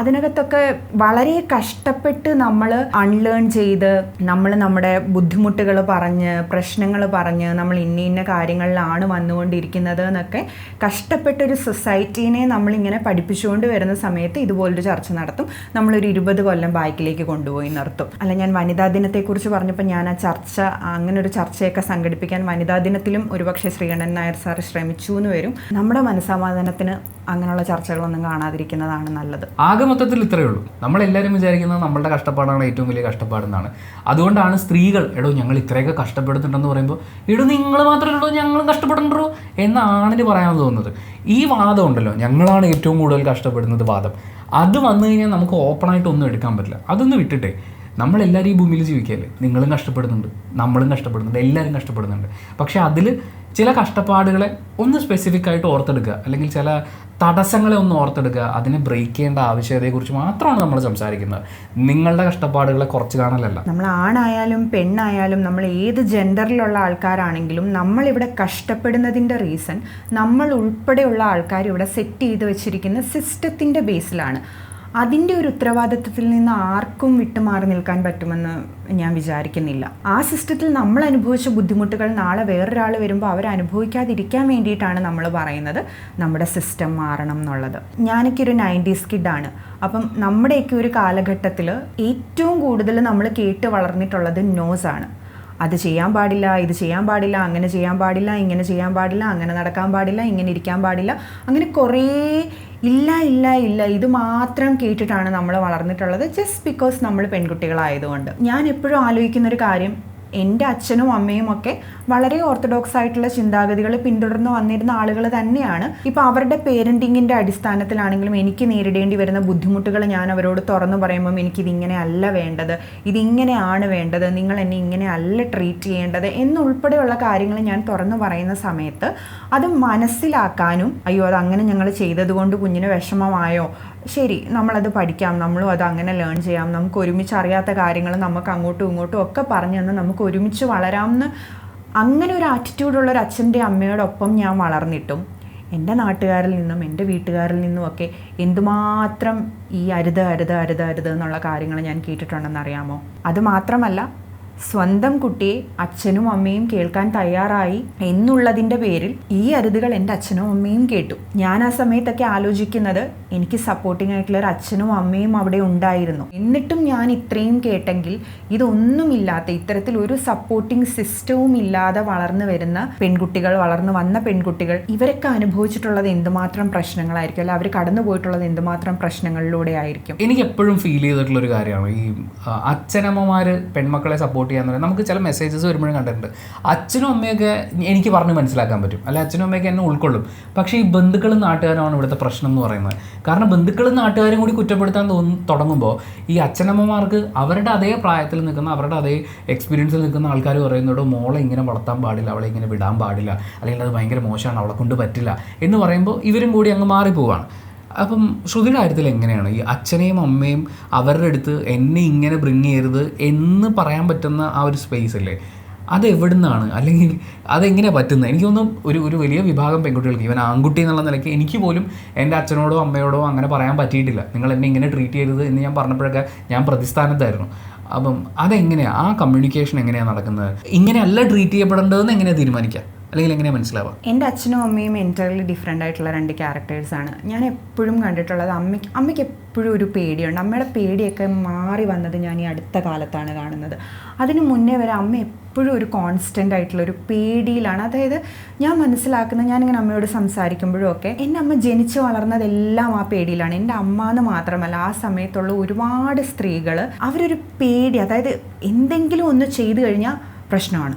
അതിനകത്തൊക്കെ വളരെ കഷ്ടപ്പെട്ട് നമ്മൾ അൺലേൺ ചെയ്ത് നമ്മൾ നമ്മുടെ ബുദ്ധിമുട്ടുകൾ പറഞ്ഞ് പ്രശ്നങ്ങൾ പറഞ്ഞ് നമ്മൾ ഇന്ന കാര്യങ്ങളിലാണ് വന്നുകൊണ്ടിരിക്കുന്നത് എന്നൊക്കെ കഷ്ടപ്പെട്ടൊരു സൊസൈറ്റീനെ നമ്മളിങ്ങനെ പഠിപ്പിച്ചുകൊണ്ട് വരുന്ന സമയത്ത് ഇതുപോലൊരു ചർച്ച നടത്തും. നമ്മളൊരു 20 കൊല്ലം ബാക്കിലേക്ക് കൊണ്ടുപോയി നിർത്തും. അല്ല, ഞാൻ വനിതാ ദിനത്തെക്കുറിച്ച് പറഞ്ഞപ്പോൾ ഞാൻ ആ ചർച്ച, അങ്ങനെ ഒരു ചർച്ചയൊക്കെ സംഘടിപ്പിക്കാൻ വനിതാ ദിനത്തിലും ഒരുപക്ഷെ ശ്രീകണ്ഠൻ നായർ സാർ ശ്രമിച്ചു എന്ന് വരും. നമ്മുടെ മനസ്സമാധാനത്തിന് അങ്ങനെയുള്ള ചർച്ചകളൊന്നും കാണാതിരിക്കുന്നതാണ് നല്ലത്. ആകെ മൊത്തത്തിൽ ഇത്രയേ ഉള്ളൂ. നമ്മളെല്ലാവരും വിചാരിക്കുന്നത് നമ്മളുടെ കഷ്ടപ്പാടാണ് ഏറ്റവും വലിയ കഷ്ടപ്പാടെന്നാണ്. അതുകൊണ്ടാണ് സ്ത്രീകൾ ഞങ്ങൾ ഇത്രയൊക്കെ കഷ്ടപ്പെടുന്നുണ്ടെന്ന് പറയുമ്പോൾ നിങ്ങൾ മാത്രമല്ലോ ഞങ്ങളും കഷ്ടപ്പെടണ്ടോ എന്നാണ് പറയാമെന്ന് തോന്നുന്നത്. ഈ വാദം ഉണ്ടല്ലോ, ഞങ്ങളാണ് ഏറ്റവും കൂടുതൽ കഷ്ടപ്പെടുന്നത് വാദം, അത് വന്നു കഴിഞ്ഞാൽ നമുക്ക് ഓപ്പണായിട്ട് ഒന്നും എടുക്കാൻ പറ്റില്ല. അതൊന്ന് വിട്ടിട്ടേ നമ്മളെല്ലാവരും ഈ ഭൂമിയിൽ ജീവിക്കുകയല്ലേ, നിങ്ങളും കഷ്ടപ്പെടുന്നുണ്ട്, നമ്മളും കഷ്ടപ്പെടുന്നുണ്ട്, എല്ലാവരും കഷ്ടപ്പെടുന്നുണ്ട്. പക്ഷേ അതിൽ ചില കഷ്ടപ്പാടുകളെ ഒന്ന് സ്പെസിഫിക് ആയിട്ട് ഓർത്തെടുക്കുക, അല്ലെങ്കിൽ ചില തടസ്സങ്ങളെ ഒന്ന് ഓർത്തെടുക്കുക, അതിനെ ബ്രേക്ക് ചെയ്യേണ്ട ആവശ്യകതയെക്കുറിച്ച് മാത്രമാണ് നമ്മൾ സംസാരിക്കുന്നത്. നിങ്ങളുടെ കഷ്ടപ്പാടുകളെ കുറച്ച് കാണലല്ല. നമ്മൾ ആണായാലും പെണ്ണായാലും നമ്മൾ ഏത് ജെൻഡറിലുള്ള ആൾക്കാരാണെങ്കിലും നമ്മളിവിടെ കഷ്ടപ്പെടുന്നതിൻ്റെ റീസൺ നമ്മൾ ഉൾപ്പെടെയുള്ള ആൾക്കാർ ഇവിടെ സെറ്റ് ചെയ്ത് വെച്ചിരിക്കുന്ന സിസ്റ്റത്തിൻ്റെ ബേസിലാണ്. അതിൻ്റെ ഒരു ഉത്തരവാദിത്വത്തിൽ നിന്ന് ആർക്കും വിട്ടുമാറി നിൽക്കാൻ പറ്റുമെന്ന് ഞാൻ വിചാരിക്കുന്നില്ല. ആ സിസ്റ്റത്തിൽ നമ്മൾ അനുഭവിച്ച ബുദ്ധിമുട്ടുകൾ നാളെ വേറൊരാൾ വരുമ്പോൾ അവരനുഭവിക്കാതിരിക്കാൻ വേണ്ടിയിട്ടാണ് നമ്മൾ പറയുന്നത് നമ്മുടെ സിസ്റ്റം മാറണം എന്നുള്ളത്. ഞാനൊക്കെ ഒരു 90s കിഡാണ്. അപ്പം നമ്മുടെയൊക്കെ ഒരു കാലഘട്ടത്തിൽ ഏറ്റവും കൂടുതൽ നമ്മൾ കേട്ട് വളർന്നിട്ടുള്ളത് നോസാണ്. അത് ചെയ്യാൻ പാടില്ല, ഇത് ചെയ്യാൻ പാടില്ല, അങ്ങനെ ചെയ്യാൻ പാടില്ല, ഇങ്ങനെ ചെയ്യാൻ പാടില്ല, അങ്ങനെ നടക്കാൻ പാടില്ല, ഇങ്ങനെ ഇരിക്കാൻ പാടില്ല, അങ്ങനെ കുറേ ഇല്ല ഇല്ല ഇല്ല ഇത് മാത്രം കേട്ടിട്ടാണ് നമ്മൾ വളർന്നിട്ടുള്ളത്. ജസ്റ്റ് ബിക്കോസ് നമ്മൾ പെൺകുട്ടികളായതുകൊണ്ട്. ഞാൻ എപ്പോഴും ആലോചിക്കുന്നൊരു കാര്യം, എൻ്റെ അച്ഛനും അമ്മയും ഒക്കെ വളരെ ഓർത്തഡോക്സ് ആയിട്ടുള്ള ചിന്താഗതികൾ പിന്തുടർന്ന് വന്നിരുന്ന ആളുകൾ തന്നെയാണ്. ഇപ്പോൾ അവരുടെ പേരൻറ്റിങ്ങിൻ്റെ അടിസ്ഥാനത്തിലാണെങ്കിലും എനിക്ക് നേരിടേണ്ടി വരുന്ന ബുദ്ധിമുട്ടുകൾ ഞാൻ അവരോട് തുറന്നു പറയുമ്പം എനിക്കിതിങ്ങനെ അല്ല വേണ്ടത്, ഇതിങ്ങനെയാണ് വേണ്ടത്, നിങ്ങൾ എന്നെ ഇങ്ങനെ അല്ല ട്രീറ്റ് ചെയ്യേണ്ടത് എന്നുൾപ്പെടെയുള്ള കാര്യങ്ങൾ ഞാൻ തുറന്നു പറയുന്ന സമയത്ത് അത് മനസ്സിലാക്കാനും, അയ്യോ അതങ്ങനെ ഞങ്ങൾ ചെയ്തതുകൊണ്ട് കുഞ്ഞിന് വിഷമമായോ, ശരി നമ്മളത് പഠിക്കാം, നമ്മളും അത് അങ്ങനെ ലേൺ ചെയ്യാം, നമുക്ക് ഒരുമിച്ച് അറിയാത്ത കാര്യങ്ങൾ നമുക്ക് അങ്ങോട്ടും ഇങ്ങോട്ടും ഒക്കെ പറഞ്ഞു തന്ന് നമുക്ക് ഒരുമിച്ച് വളരാമെന്ന് അങ്ങനെ ഒരു ആറ്റിറ്റ്യൂഡുള്ള ഒരു അച്ഛൻ്റെ അമ്മയോടൊപ്പം ഞാൻ വളർന്നിട്ടും എൻ്റെ നാട്ടുകാരിൽ നിന്നും എൻ്റെ വീട്ടുകാരിൽ നിന്നുമൊക്കെ എന്തുമാത്രം ഈ അരുത് അരുത് അരുത് അരുത് എന്നുള്ള കാര്യങ്ങൾ ഞാൻ കേട്ടിട്ടുണ്ടെന്ന് അറിയാമോ? അതുമാത്രമല്ല, സ്വന്തം കുട്ടിയെ അച്ഛനും അമ്മയും കേൾക്കാൻ തയ്യാറായി എന്നുള്ളതിൻ്റെ പേരിൽ ഈ അരുതുകൾ എൻ്റെ അച്ഛനും അമ്മയും കേട്ടു. ഞാൻ ആ സമയത്തൊക്കെ ആലോചിക്കുന്നത് എനിക്ക് സപ്പോർട്ടിംഗ് ആയിട്ടുള്ള ഒരു അച്ഛനും അമ്മയും അവിടെ ഉണ്ടായിരുന്നു. എന്നിട്ടും ഞാൻ ഇത്രയും കേട്ടെങ്കിൽ ഇതൊന്നുമില്ലാത്ത, ഇത്തരത്തിൽ ഒരു സപ്പോർട്ടിംഗ് സിസ്റ്റവും ഇല്ലാതെ വളർന്നു വരുന്ന പെൺകുട്ടികൾ, വളർന്നു വന്ന പെൺകുട്ടികൾ, ഇവരൊക്കെ അനുഭവിച്ചിട്ടുള്ളത് എന്തുമാത്രം പ്രശ്നങ്ങളായിരിക്കും, അല്ല അവർ കടന്നു പോയിട്ടുള്ളത് എന്തുമാത്രം പ്രശ്നങ്ങളിലൂടെ ആയിരിക്കും. എനിക്ക് എപ്പോഴും ഫീൽ ചെയ്തിട്ടുള്ളൊരു കാര്യമാണ് ഈ അച്ഛനമ്മമാർ പെൺമക്കളെ സപ്പോർട്ട് ചെയ്യാന്ന് പറയുന്നത്. നമുക്ക് ചില മെസ്സേജസ് വരുമ്പോഴും കണ്ടിട്ടുണ്ട്. അച്ഛനും അമ്മയൊക്കെ എനിക്ക് പറഞ്ഞ് മനസ്സിലാക്കാൻ പറ്റും, അല്ല അച്ഛനും അമ്മയൊക്കെ എന്നെ ഉൾക്കൊള്ളും. പക്ഷേ ഈ ബന്ധുക്കളും നാട്ടുകാരുമാണ് ഇവിടുത്തെ പ്രശ്നം എന്ന് പറയുന്നത്. കാരണം ബന്ധുക്കളും നാട്ടുകാരും കൂടി കുറ്റപ്പെടുത്താൻ തുടങ്ങുമ്പോൾ ഈ അച്ഛനമ്മമാർക്ക് അവരുടെ അതേ പ്രായത്തിൽ നിൽക്കുന്ന, അവരുടെ അതേ എക്സ്പീരിയൻസിൽ നിൽക്കുന്ന ആൾക്കാർ പറയുന്നതോട് മോളെ ഇങ്ങനെ വളർത്താൻ പാടില്ല, അവളെ ഇങ്ങനെ വിടാൻ പാടില്ല, അല്ലെങ്കിൽ അത് ഭയങ്കര മോശമാണ്, അവളെ കൊണ്ട് പറ്റില്ല എന്ന് പറയുമ്പോൾ ഇവരും കൂടി അങ്ങ് മാറിപ്പോവാണ്. അപ്പം ശ്രുതിയുടെ കാര്യത്തിൽ എങ്ങനെയാണ് ഈ അച്ഛനെയും അമ്മയും അവരുടെ അടുത്ത് എന്നെ ഇങ്ങനെ ബ്രിങ് ചെയ്യരുത് എന്ന് പറയാൻ പറ്റുന്ന ആ ഒരു സ്പേസ് അല്ലേ, അത് എവിടെ നിന്നാണ്, അല്ലെങ്കിൽ അതെങ്ങനെയാണ് പറ്റുന്നത്? എനിക്കൊന്നും ഒരു വലിയ വിഭാഗം പെൺകുട്ടികൾക്ക്, ഇവൻ ആൺകുട്ടി എന്നുള്ള നിലയ്ക്ക് എനിക്ക് പോലും എൻ്റെ അച്ഛനോടോ അമ്മയോടോ അങ്ങനെ പറയാൻ പറ്റിയിട്ടില്ല. നിങ്ങൾ എന്നെ ഇങ്ങനെ ട്രീറ്റ് ചെയ്യരുത് എന്ന് ഞാൻ പറഞ്ഞപ്പോഴൊക്കെ ഞാൻ പ്രതിസ്ഥാനത്തായിരുന്നു. അപ്പം അതെങ്ങനെയാണ്, ആ കമ്മ്യൂണിക്കേഷൻ എങ്ങനെയാണ് നടക്കുന്നത്? ഇങ്ങനെയല്ല ട്രീറ്റ് ചെയ്യപ്പെടേണ്ടതെന്ന് എങ്ങനെയാണ് തീരുമാനിക്കുക, അല്ലെങ്കിൽ എങ്ങനെ മനസ്സിലാവുക? എൻ്റെ അച്ഛനും അമ്മയും എൻറ്റയർലി ഡിഫറെൻ്റ് ആയിട്ടുള്ള രണ്ട് ക്യാരക്ടേഴ്സാണ്. ഞാൻ എപ്പോഴും കണ്ടിട്ടുള്ളത് അമ്മയ്ക്ക് എപ്പോഴും ഒരു പേടിയുണ്ട്. അമ്മയുടെ പേടിയൊക്കെ മാറി വന്നത് ഞാൻ ഈ അടുത്ത കാലത്താണ് കാണുന്നത്. അതിന് മുന്നേ വരെ അമ്മ എപ്പോഴും ഒരു കോൺസ്റ്റൻ്റ് ആയിട്ടുള്ള ഒരു പേടിയിലാണ്. അതായത് ഞാൻ മനസ്സിലാക്കുന്നത്, ഞാനിങ്ങനെ അമ്മയോട് സംസാരിക്കുമ്പോഴും ഒക്കെ എൻ്റെ അമ്മ ജനിച്ച് വളർന്നതെല്ലാം ആ പേടിയിലാണ്. എൻ്റെ അമ്മ എന്ന് മാത്രമല്ല, ആ സമയത്തുള്ള ഒരുപാട് സ്ത്രീകൾ അവരൊരു പേടി, അതായത് എന്തെങ്കിലും ഒന്ന് ചെയ്തു കഴിഞ്ഞാൽ പ്രശ്നമാണ്,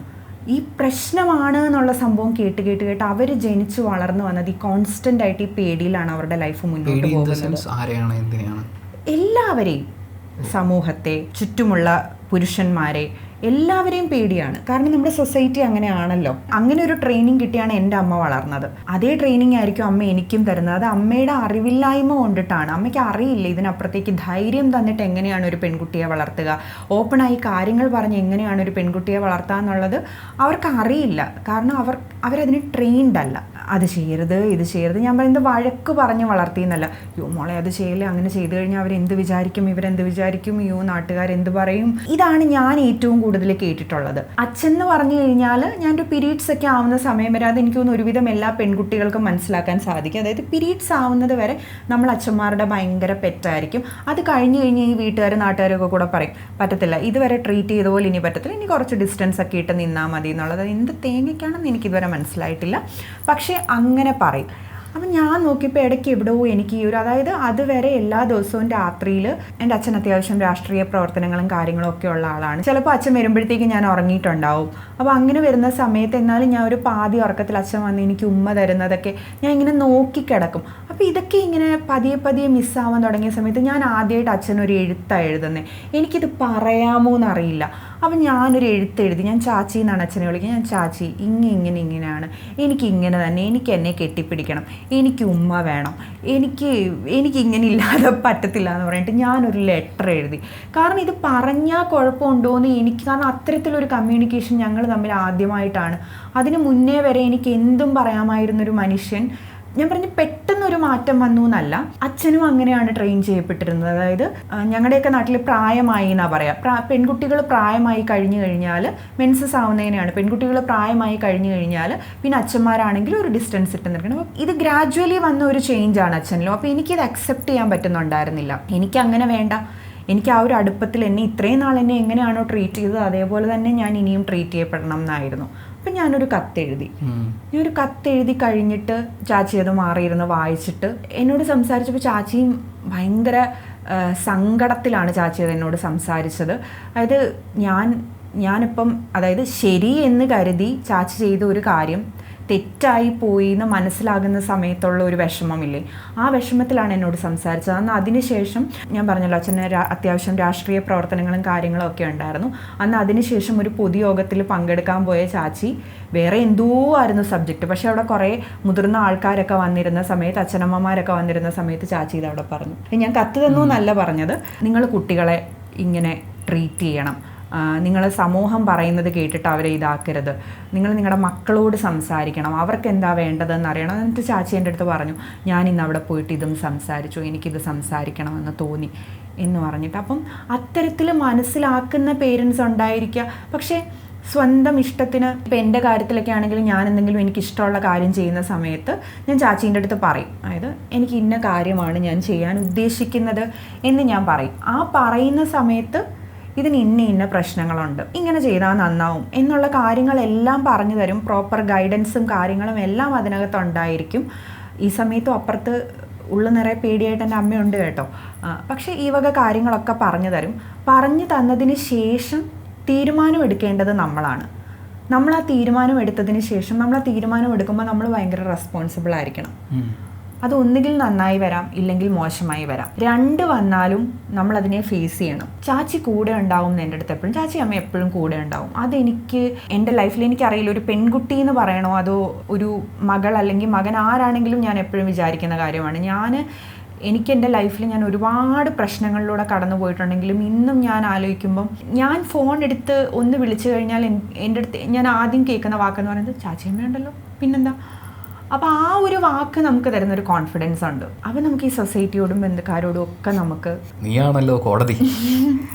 ഈ പ്രശ്നമാണ് എന്നുള്ള സംഭവം കേട്ട് കേട്ട് കേട്ട് അവർ ജനിച്ച് വളർന്നു വന്നത് ഈ കോൺസ്റ്റൻ്റ് ആയിട്ട് ഈ പേടിയിലാണ് അവരുടെ ലൈഫ് മുന്നോട്ട് പോകുന്നത്. എല്ലാവരെയും, സമൂഹത്തെ, ചുറ്റുമുള്ള പുരുഷന്മാരെ, എല്ലാവരെയും പേടിയാണ്. കാരണം നമ്മുടെ സൊസൈറ്റി അങ്ങനെയാണല്ലോ. അങ്ങനെ ഒരു ട്രെയിനിങ് കിട്ടിയാണ് എൻ്റെ അമ്മ വളർന്നത്. അതേ ട്രെയിനിങ് ആയിരിക്കും അമ്മ എനിക്കും തരുന്നത്. അത് അമ്മയുടെ അറിവില്ലായ്മ കൊണ്ടിട്ടാണ്. അമ്മയ്ക്ക് അറിയില്ല ഇതിനപ്പുറത്തേക്ക് ധൈര്യം തന്നിട്ട് എങ്ങനെയാണ് ഒരു പെൺകുട്ടിയെ വളർത്തുക, ഓപ്പണായി കാര്യങ്ങൾ പറഞ്ഞ് എങ്ങനെയാണ് ഒരു പെൺകുട്ടിയെ വളർത്തുക എന്നുള്ളത് അവർക്ക് അറിയില്ല. കാരണം അവരതിന് ട്രെയിൻഡ് അല്ല. അത് ചെയ്യരുത്, ഇത് ചെയ്യരുത്. ഞാൻ പറയുന്നത് വഴക്ക് പറഞ്ഞ് വളർത്തിയെന്നല്ല. യോ മോളെ അത് ചെയ്യല്ലേ, അങ്ങനെ ചെയ്തു കഴിഞ്ഞാൽ അവരെന്ത് വിചാരിക്കും, ഇവരെന്ത് വിചാരിക്കും, യോ നാട്ടുകാരെന്ത് പറയും. ഇതാണ് ഞാൻ ഏറ്റവും കൂടുതൽ കേട്ടിട്ടുള്ളത്. അച്ഛൻ എന്ന് പറഞ്ഞു കഴിഞ്ഞാൽ ഞാനൊരു പീരീഡ്സ് ഒക്കെ ആവുന്ന സമയം വരെ, അത് എനിക്ക് തോന്നുന്നു ഒരുവിധം എല്ലാ പെൺകുട്ടികൾക്കും മനസ്സിലാക്കാൻ സാധിക്കും. അതായത് പീരീഡ്സ് ആവുന്നത് വരെ നമ്മൾ അച്ഛന്മാരുടെ ഭയങ്കര പെറ്റായിരിക്കും. അത് കഴിഞ്ഞ് കഴിഞ്ഞ് ഈ വീട്ടുകാരും നാട്ടുകാരൊക്കെ കൂടെ പറയും പറ്റത്തില്ല, ഇതുവരെ ട്രീറ്റ് ചെയ്ത പോലെ ഇനി പറ്റത്തില്ല, ഇനി കുറച്ച് ഡിസ്റ്റൻസ് ഒക്കെ ഇട്ട് നിന്നാൽ മതി എന്നുള്ളത് എന്ത് തേങ്ങയ്ക്കാണെന്ന് എനിക്കിതുവരെ മനസ്സിലായിട്ടില്ല. പക്ഷേ അങ്ങനെ പറയും. അപ്പം ഞാൻ നോക്കിയപ്പോൾ ഇടയ്ക്ക് എവിടെയോ എനിക്ക് ഈ ഒരു, അതായത് അതുവരെ എല്ലാ ദിവസവും രാത്രിയിൽ എൻ്റെ അച്ഛൻ അത്യാവശ്യം രാഷ്ട്രീയ പ്രവർത്തനങ്ങളും കാര്യങ്ങളും ഒക്കെ ഉള്ള ആളാണ്. ചിലപ്പോൾ അച്ഛൻ വരുമ്പോഴത്തേക്ക് ഞാൻ ഉറങ്ങിയിട്ടുണ്ടാവും. അപ്പോൾ അങ്ങനെ വരുന്ന സമയത്ത് എന്നാലും ഞാൻ ഒരു പാതി ഉറക്കത്തിൽ അച്ഛൻ വന്ന് എനിക്ക് ഉമ്മ തരുന്നതൊക്കെ ഞാൻ ഇങ്ങനെ നോക്കിക്കിടക്കും. അപ്പോൾ ഇതൊക്കെ ഇങ്ങനെ പതിയെ പതിയെ മിസ്സാവാൻ തുടങ്ങിയ സമയത്ത് ഞാൻ ആദ്യമായിട്ട് അച്ഛനൊരു എഴുത്താണ് എഴുതുന്നത്. എനിക്കിത് പറയാമോ എന്നറിയില്ല. അപ്പം ഞാനൊരു എഴുത്തെഴുതി, ഞാൻ ചാച്ചി എന്നാണ് അച്ഛനെ വിളിക്കുന്നത്. ഞാൻ ചാച്ചി ഇങ്ങനെയാണ്, എനിക്കിങ്ങനെ തന്നെ, എനിക്ക് എന്നെ കെട്ടിപ്പിടിക്കണം, എനിക്ക് ഉമ്മ വേണം, എനിക്കിങ്ങനെ ഇല്ലാതെ പറ്റത്തില്ല എന്ന് പറഞ്ഞിട്ട് ഞാനൊരു ലെറ്റർ എഴുതി. കാരണം ഇത് പറഞ്ഞാൽ കുഴപ്പമുണ്ടോയെന്ന് എനിക്ക്, കാരണം അത്തരത്തിലൊരു കമ്മ്യൂണിക്കേഷൻ ഞങ്ങൾ തമ്മിൽ ആദ്യമായിട്ടാണ്. അതിന് മുന്നേ വരെ എനിക്ക് എന്തും പറയാമായിരുന്നൊരു മനുഷ്യൻ, ഞാൻ പറഞ്ഞ് പെട്ടെന്നൊരു മാറ്റം വന്നു എന്നല്ല, അച്ഛനും അങ്ങനെയാണ് ട്രെയിൻ ചെയ്യപ്പെട്ടിരുന്നത്. അതായത് ഞങ്ങളുടെയൊക്കെ നാട്ടിൽ പ്രായമായി എന്നാണ് പറയുക. പെൺകുട്ടികൾ പ്രായമായി കഴിഞ്ഞു കഴിഞ്ഞാൽ മെൻസസ് ആവുന്നതിനെയാണ്. പെൺകുട്ടികൾ പ്രായമായി കഴിഞ്ഞു കഴിഞ്ഞാൽ പിന്നെ അച്ഛന്മാരാണെങ്കിൽ ഒരു ഡിസ്റ്റൻസ് ഇട്ട് നിൽക്കണം. അപ്പോൾ ഇത് ഗ്രാജുവലി വന്ന ഒരു ചേഞ്ചാണ് അച്ഛനിലും. അപ്പോൾ എനിക്കിത് അക്സെപ്റ്റ് ചെയ്യാൻ പറ്റുന്നുണ്ടായിരുന്നില്ല. എനിക്കങ്ങനെ വേണ്ട, എനിക്ക് ആ ഒരു അടുപ്പത്തിൽ എന്നെ ഇത്രയും നാൾ എന്നെ എങ്ങനെയാണോ ട്രീറ്റ് ചെയ്തത് അതേപോലെ തന്നെ ഞാൻ ഇനിയും ട്രീറ്റ് ചെയ്യപ്പെടണം എന്നായിരുന്നു. അപ്പം ഞാനൊരു കത്തെഴുതി. ഞാനൊരു കത്തെഴുതി കഴിഞ്ഞിട്ട് ചാച്ചി അത് മാറിയിരുന്ന് വായിച്ചിട്ട് എന്നോട് സംസാരിച്ചപ്പോൾ ചാച്ചിയും ഭയങ്കര സങ്കടത്തിലാണ് ചാച്ചി അത് എന്നോട് സംസാരിച്ചത്. അതായത് ഞാനിപ്പം അതായത് ശരി എന്ന് കരുതി ചാച്ചി ചെയ്ത ഒരു കാര്യം തെറ്റായി പോയി എന്ന് മനസ്സിലാകുന്ന സമയത്തുള്ള ഒരു വിഷമമില്ലേ, ആ വിഷമത്തിലാണ് എന്നോട് സംസാരിച്ചത്. അന്ന് അതിനുശേഷം ഞാൻ പറഞ്ഞല്ലോ അച്ഛന് അത്യാവശ്യം രാഷ്ട്രീയ പ്രവർത്തനങ്ങളും കാര്യങ്ങളും ഒക്കെ ഉണ്ടായിരുന്നു. അന്ന് അതിനുശേഷം ഒരു പൊതുയോഗത്തിൽ പങ്കെടുക്കാൻ പോയ ചാച്ചി വേറെ എന്തോ ആയിരുന്നു സബ്ജക്റ്റ്, പക്ഷെ അവിടെ കുറേ മുതിർന്ന ആൾക്കാരൊക്കെ വന്നിരുന്ന സമയത്ത്, അച്ഛനമ്മമാരൊക്കെ വന്നിരുന്ന സമയത്ത് ചാച്ചി ഇത് അവിടെ പറഞ്ഞു. ഞാൻ കത്ത് തന്നു എന്നല്ല പറഞ്ഞത്, നിങ്ങൾ കുട്ടികളെ ഇങ്ങനെ ട്രീറ്റ് ചെയ്യണം, നിങ്ങൾ സമൂഹം പറയുന്നത് കേട്ടിട്ട് അവരെ ഇതാക്കരുത്, നിങ്ങൾ നിങ്ങളുടെ മക്കളോട് സംസാരിക്കണം, അവർക്ക് എന്താ വേണ്ടതെന്ന് അറിയണം. എന്നിട്ട് ചാച്ചി എൻ്റെ അടുത്ത് പറഞ്ഞു, ഞാൻ ഇന്ന് അവിടെ പോയിട്ട് ഇതും സംസാരിച്ചു, എനിക്കിത് സംസാരിക്കണമെന്ന് തോന്നി എന്ന് പറഞ്ഞിട്ട്. അപ്പം അത്തരത്തിൽ മനസ്സിലാക്കുന്ന പേരൻസ് ഉണ്ടായിരിക്കുക. പക്ഷേ സ്വന്തം ഇഷ്ടത്തിന്, ഇപ്പം എൻ്റെ കാര്യത്തിലൊക്കെ ആണെങ്കിലും ഞാൻ എന്തെങ്കിലും എനിക്കിഷ്ടമുള്ള കാര്യം ചെയ്യുന്ന സമയത്ത് ഞാൻ ചാച്ചീൻ്റെ അടുത്ത് പറയും, അതായത് എനിക്ക് ഇന്ന കാര്യമാണ് ഞാൻ ചെയ്യാൻ ഉദ്ദേശിക്കുന്നത് എന്ന് ഞാൻ പറയും. ആ പറയുന്ന സമയത്ത് ഇതിന് ഇന്ന പ്രശ്നങ്ങളുണ്ട്, ഇങ്ങനെ ചെയ്താൽ നന്നാവും എന്നുള്ള കാര്യങ്ങളെല്ലാം പറഞ്ഞു തരും. പ്രോപ്പർ ഗൈഡൻസും കാര്യങ്ങളും എല്ലാം അതിനകത്തുണ്ടായിരിക്കും. ഈ സമയത്തും അപ്പുറത്ത് ഉള്ളു നിറയെ പേടിയായിട്ട് എൻ്റെ അമ്മയുണ്ട് കേട്ടോ. പക്ഷേ ഈ വക കാര്യങ്ങളൊക്കെ പറഞ്ഞു തരും. പറഞ്ഞു തന്നതിന് ശേഷം തീരുമാനം എടുക്കേണ്ടത് നമ്മളാണ്. നമ്മൾ ആ തീരുമാനം എടുത്തതിന് ശേഷം, നമ്മൾ ആ തീരുമാനം എടുക്കുമ്പോൾ നമ്മൾ ഭയങ്കര റെസ്പോൺസിബിൾ ആയിരിക്കണം. അത് ഒന്നുകിൽ നന്നായി വരാം, ഇല്ലെങ്കിൽ മോശമായി വരാം. രണ്ട് വന്നാലും നമ്മളതിനെ ഫേസ് ചെയ്യണം. ചാച്ചി കൂടെ ഉണ്ടാവും എന്ന് എൻ്റെ അടുത്ത് എപ്പോഴും, ചാച്ചി അമ്മ എപ്പോഴും കൂടെ ഉണ്ടാവും. അതെനിക്ക് എൻ്റെ ലൈഫിൽ എനിക്കറിയില്ല, ഒരു പെൺകുട്ടി എന്ന് പറയണോ അതോ ഒരു മകൾ അല്ലെങ്കിൽ മകൻ ആരാണെങ്കിലും ഞാൻ എപ്പോഴും വിചാരിക്കുന്ന കാര്യമാണ്. എനിക്ക് എൻ്റെ ലൈഫിൽ ഞാൻ ഒരുപാട് പ്രശ്നങ്ങളിലൂടെ കടന്നു പോയിട്ടുണ്ടെങ്കിലും ഇന്നും ഞാൻ ആലോചിക്കുമ്പം, ഞാൻ ഫോൺ എടുത്ത് ഒന്ന് വിളിച്ചു കഴിഞ്ഞാൽ എൻ്റെ അടുത്ത് ഞാൻ ആദ്യം കേൾക്കുന്ന വാക്കെന്ന് പറയുന്നത് ചാച്ചിയമ്മയുണ്ടല്ലോ, പിന്നെന്താ. അപ്പോൾ ആ ഒരു വാക്ക് നമുക്ക് തരുന്നൊരു കോൺഫിഡൻസ് ഉണ്ട്. അപ്പോൾ നമുക്ക് ഈ സൊസൈറ്റിയോടും ബന്ധുക്കാരോടും ഒക്കെ നമുക്ക് നീയാണല്ലോ കോടതി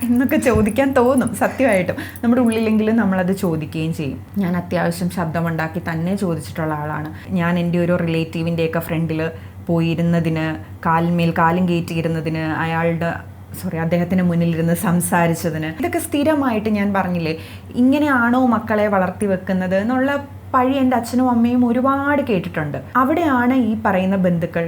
എന്നൊക്കെ ചോദിക്കാൻ തോന്നും. സത്യമായിട്ടും നമ്മുടെ ഉള്ളിലെങ്കിലും നമ്മളത് ചോദിക്കുകയും ചെയ്യും. ഞാൻ അത്യാവശ്യം ശബ്ദമുണ്ടാക്കി തന്നെ ചോദിച്ചിട്ടുള്ള ആളാണ്. ഞാൻ എൻ്റെ ഒരു റിലേറ്റീവിൻ്റെയൊക്കെ ഫ്രണ്ടിൽ പോയിരുന്നതിന്, കാലിന്മേൽ കാലും കയറ്റിയിരുന്നതിന്, അദ്ദേഹത്തിന് മുന്നിലിരുന്ന് സംസാരിച്ചതിന്, ഇതൊക്കെ സ്ഥിരമായിട്ട് ഞാൻ പറഞ്ഞില്ലേ, ഇങ്ങനെയാണോ മക്കളെ വളർത്തി വെക്കുന്നത് എന്നുള്ള പഴി എൻ്റെ അച്ഛനും അമ്മയും ഒരുപാട് കേട്ടിട്ടുണ്ട്. അവിടെയാണ് ഈ പറയുന്ന ബന്ധുക്കൾ,